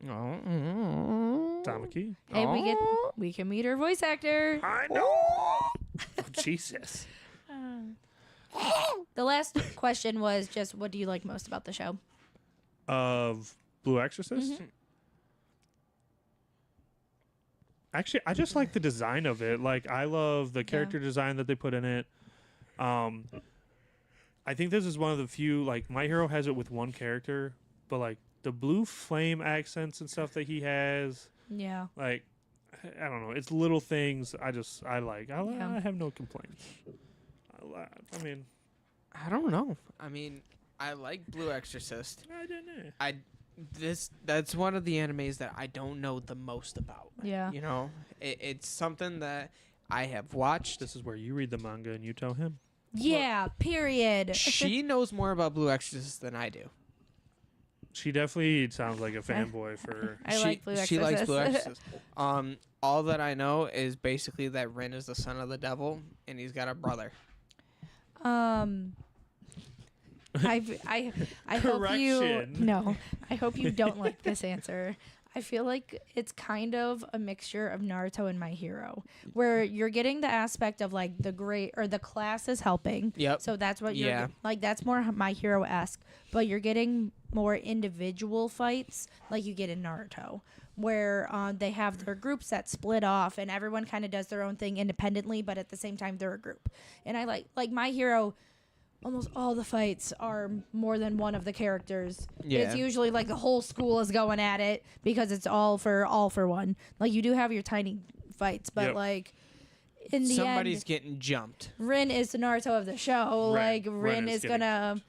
Oh. Tamaki. Hey, we can meet her voice actor. I know. Oh, Jesus. The last question was just, what do you like most about the show? Of Blue Exorcist? Actually, I just like the design of it. Like, I love the character design that they put in it. I think this is one of the few, like, My Hero has it with one character, but, like, the blue flame accents and stuff that he has, Yeah. like, I don't know. It's little things I like. Yeah. I have no complaints. I mean, I don't know. I mean, I like Blue Exorcist. I don't know. That's one of the animes that I don't know the most about. Yeah. You know, it's something that I have watched. This is where you read the manga and you tell him. Yeah, period. She knows more about Blue Exorcist than I do. She definitely sounds like a fanboy for. I like Blue Exorcist. She likes Blue Exorcist. All that I know is basically that Rin is the son of the devil, and he's got a brother. I hope you Correction. no. I hope you don't like this answer. I feel like it's kind of a mixture of Naruto and My Hero, where you're getting the aspect of like the great or the class is helping. Yep. So that's what you're Yeah. like. That's more My Hero-esque, but you're getting more individual fights like you get in Naruto, where they have their groups that split off and everyone kind of does their own thing independently, but at the same time they're a group. And I like My Hero. Almost all the fights are more than one of the characters. Yeah. It's usually like the whole school is going at it because it's all for one. Like you do have your tiny fights, but Yep. like in the Somebody's end, getting jumped. Rin is the Naruto of the show. Right. Like Rin is getting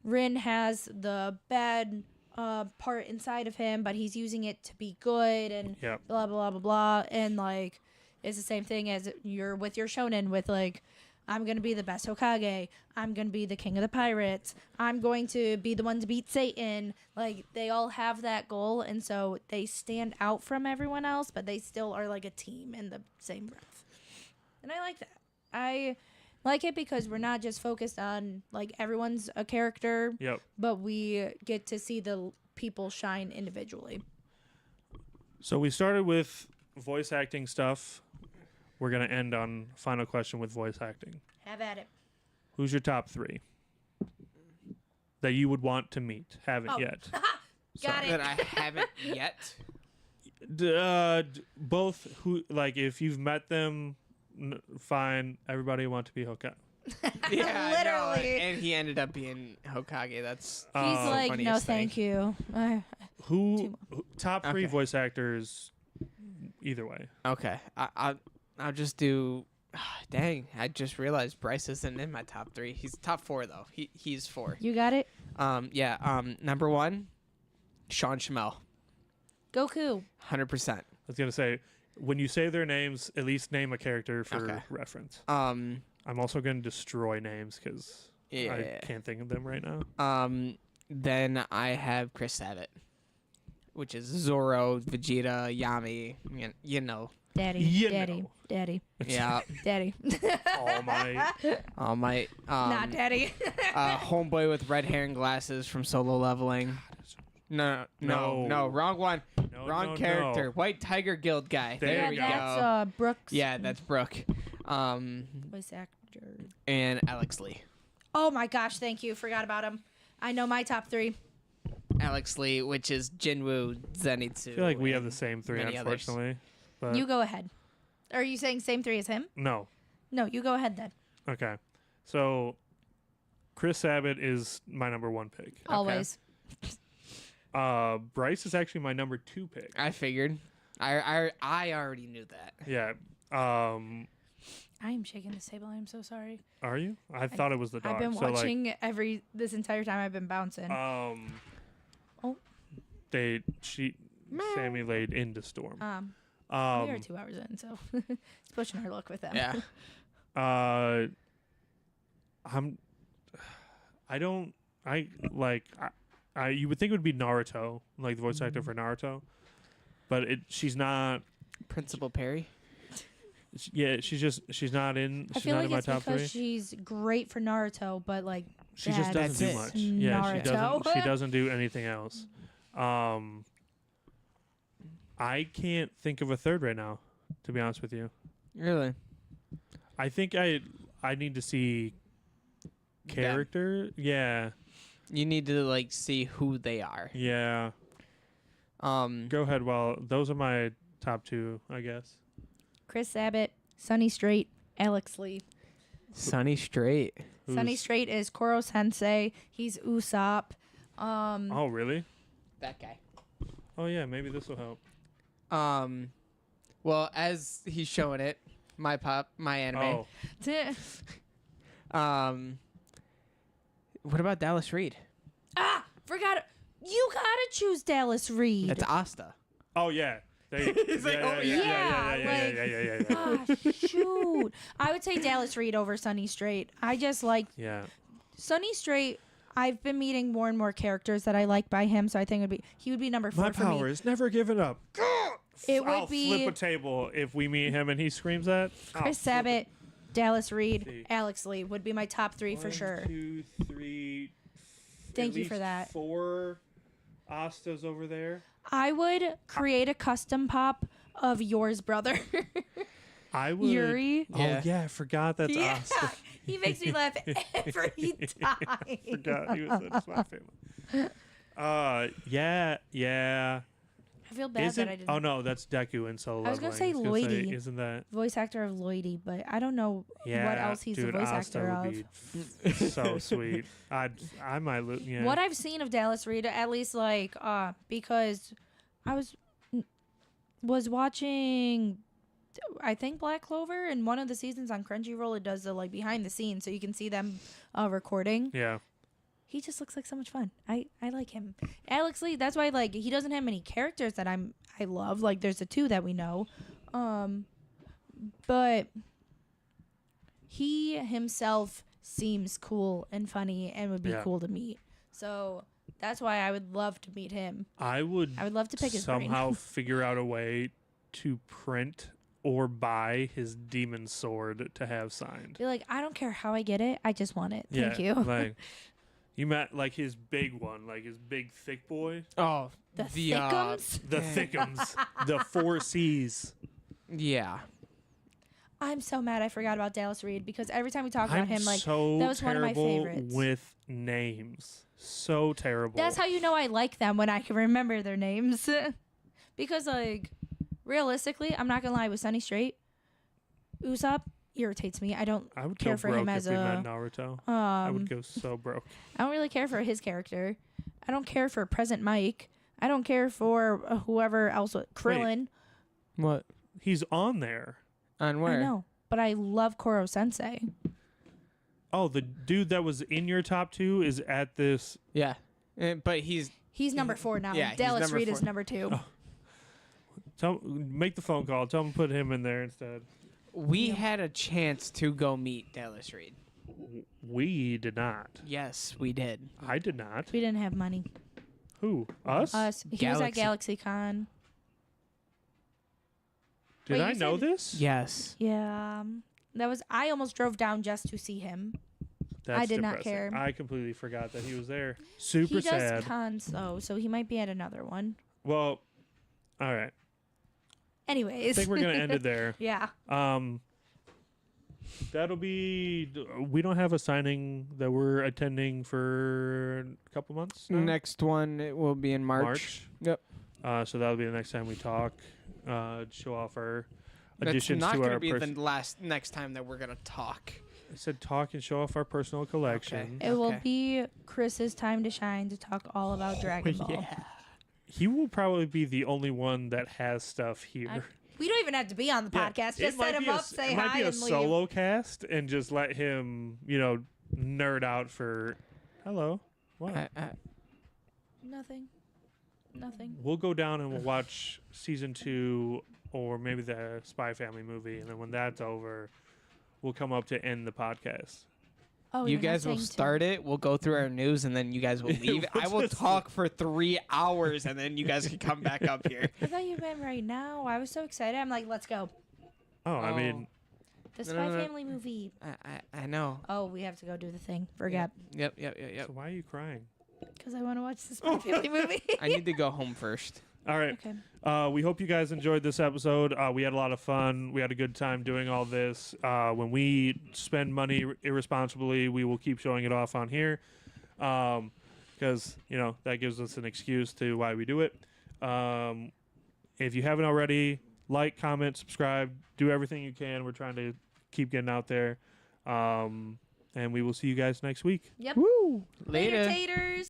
Rin has the bad part inside of him, but he's using it to be good and Yep. blah blah blah blah. And like it's the same thing as you're with your shonen with like, I'm going to be the best Hokage. I'm going to be the king of the pirates. I'm going to be the one to beat Satan. Like, they all have that goal, and so they stand out from everyone else, but they still are like a team in the same breath. And I like that. I like it because we're not just focused on, like, everyone's a character, Yep. but we get to see the people shine individually. So we started with voice acting stuff. We're gonna end on final question with voice acting. Have at it. Who's your top 3 that you would want to meet? Haven't Oh. yet. Got That it. I haven't yet. Both who like if you've met them, fine. Everybody want to be Hokage. Yeah, Literally. and he ended up being Hokage. That's He's Uh, like, funniest no, thing. thank you. Who top 3 Okay. voice actors? Either way. okay. I'll just do. Dang, I just realized Bryce isn't in my top 3. He's top 4 though. He's 4. You got it. Yeah. Number 1, Sean Schemmel, Goku. 100%. I was gonna say when you say their names, at least name a character for Okay. reference. Um, I'm also gonna destroy names because yeah. I can't think of them right now. Then I have Chris Sabat, which is Zoro, Vegeta, Yami. You know. Daddy. You Daddy. know. Daddy. Yeah. Daddy. All my All my Not daddy. homeboy with red hair and glasses from Solo Leveling. No, wrong one. no, Wrong no, character. no. White Tiger Guild guy. There yeah, we go. that's Brooks. Yeah, that's Brooke. Voice actor. And Alex Lee. Oh my gosh, thank you. Forgot about him. I know my top 3. Alex Lee, which is Jinwoo, Zenitsu. I feel like we have and the same 3, many others. unfortunately. But You go ahead. Are you saying same 3 as him? no. No, you go ahead then. Okay. So Chris Sabat is my number 1 pick. Always. Bryce is actually my number 2 pick. I figured. I already knew that. Yeah. I am shaking this table. I'm so sorry. Are you? I thought it was the dog. I've been so watching this entire time I've been bouncing. Oh. Sammy laid into Storm. We are 2 hours in, so it's pushing our luck with them. Yeah. You would think it would be Naruto, like the voice actor for Naruto, but she's not. Principal Perry. Yeah, she's not in. I She's feel not like in my it's top because 3. she's great for Naruto, but like She just that's doesn't do it. much. Yeah, she Naruto. doesn't. She doesn't do anything else. I can't think of a third right now, to be honest with you. Really? I think I need to see character. Yeah, You need to like see who they are. yeah. Go ahead. Well, those are my top 2, I guess. Chris Sabat, Sunny Straight, Alex Lee. Sunny Straight. Sunny Straight is Koro Sensei. He's Usopp. Oh, really? That guy. Oh, yeah. Maybe this will help. Well, as he's showing it, my anime. Oh, What about Dallas Reed? Forgot. You gotta choose Dallas Reed. That's Asta. oh, yeah. He's like, oh, yeah. Yeah. Ah, shoot. I would say Dallas Reed over Sunny Straight. I just like Yeah. Sunny Straight. I've been meeting more and more characters that I like by him, so I think he would be number 4 My for power me. is never giving up. It would I'll be flip a table if we meet him and he screams that. Chris Sabat, Dallas Reed, Alex Lee would be my top 3 for sure. 1, 2, 3. Thank at you for least that. 4 Astas over there. I would create a custom pop of yours, brother. I would. Yuri. Oh Yeah. yeah, I forgot that's Yeah, Asta. he makes me laugh every time. Forgot he was that's my favorite. Yeah. I feel bad Isn't? that I didn't. Oh no, that's Deku in Solo I was gonna Leveling. say Lloydie. Isn't that? Voice actor of Lloydie, but I don't know Yeah. what else he's dude, the voice Asta actor would of. be so sweet. I might. Yeah. What I've seen of Dallas Reed, at least like because I was watching, I think Black Clover, and one of the seasons on Crunchyroll, it does the like behind the scenes, so you can see them recording. Yeah. He just looks like so much fun. I like him. Alex Lee, that's why like he doesn't have many characters that I love. Like there's the 2 that we know. But he himself seems cool and funny and would be Yeah. cool to meet. So that's why I would love to meet him. I would love to pick his brain. somehow figure out a way to print or buy his demon sword to have signed. Be like, I don't care how I get it. I just want it. Thank you. Like you met like his big one, like his big thick boy. Oh, the the thickums. The thickums. The 4 C's. Yeah. I'm so mad I forgot about Dallas Reed because every time we talk about I'm him, like so that was one of my terrible favorites. with names. So terrible. That's how you know I like them when I can remember their names. Because like realistically, I'm not gonna lie, with Sunny Straight, Usopp irritates me. I don't I would care go for broke him as if we a met Naruto. I would go so broke. I don't really care for his character. I don't care for Present Mike. I don't care for whoever else. Krillin. What? He's on there. On where? I know, but I love Koro Sensei. Oh, the dude that was in your top 2 is at this. Yeah. But he's He's number 4 now. Yeah, he's Dallas number Reed 4. is number 2. Make the phone call. Tell him to put him in there instead. we had a chance to go meet Dallas Reed. We did not. Yes, we did. I did not. We didn't have money. Who? Us? Us. He was at Galaxy. GalaxyCon. Did Wait, I you know said- this? Yes. Yeah. That was. I almost drove down just to see him. That's I did not depressing. care. I completely forgot that he was there. Super He does sad. cons though, so he might be at another one. Well, all right. Anyways. I think we're gonna end it there. Yeah. That'll be. We don't have a signing that we're attending for a couple months. Now? Next one it will be in March. Yep. So that'll be the next time we talk. Show off our That's additions not to going our. to be the next time that we're going to talk. I said talk and show off our personal collection. Okay. It will be Chris's time to shine to talk all about Dragon Ball. Yeah. He will probably be the only one that has stuff here. We don't even have to be on the Yeah, podcast. it Just might set him be a up, s- say it might hi, be a and leave. solo cast and just let him, nerd out for. Hello. What? Nothing. We'll go down and we'll watch season 2 or maybe the Spy Family movie, and then when that's over, we'll come up to end the podcast. Oh, You you're not guys will saying start it. We'll go through our news, and then you guys will leave. We'll I will just- talk for 3 hours, and then you guys can come back up here. I thought you meant right now. I was so excited. I'm like, let's go. Oh, I mean, The No, Spy no, no. Family movie. I know. Oh, we have to go do the thing. Forget. Yep. so why are you crying? Because I want to watch the Spy Family movie. I need to go home first. All right. Okay. We hope you guys enjoyed this episode. We had a lot of fun. We had a good time doing all this. When we spend money irresponsibly, we will keep showing it off on here because, that gives us an excuse to why we do it. If you haven't already, like, comment, subscribe, do everything you can. We're trying to keep getting out there. And we will see you guys next week. Yep. Woo! Later, taters.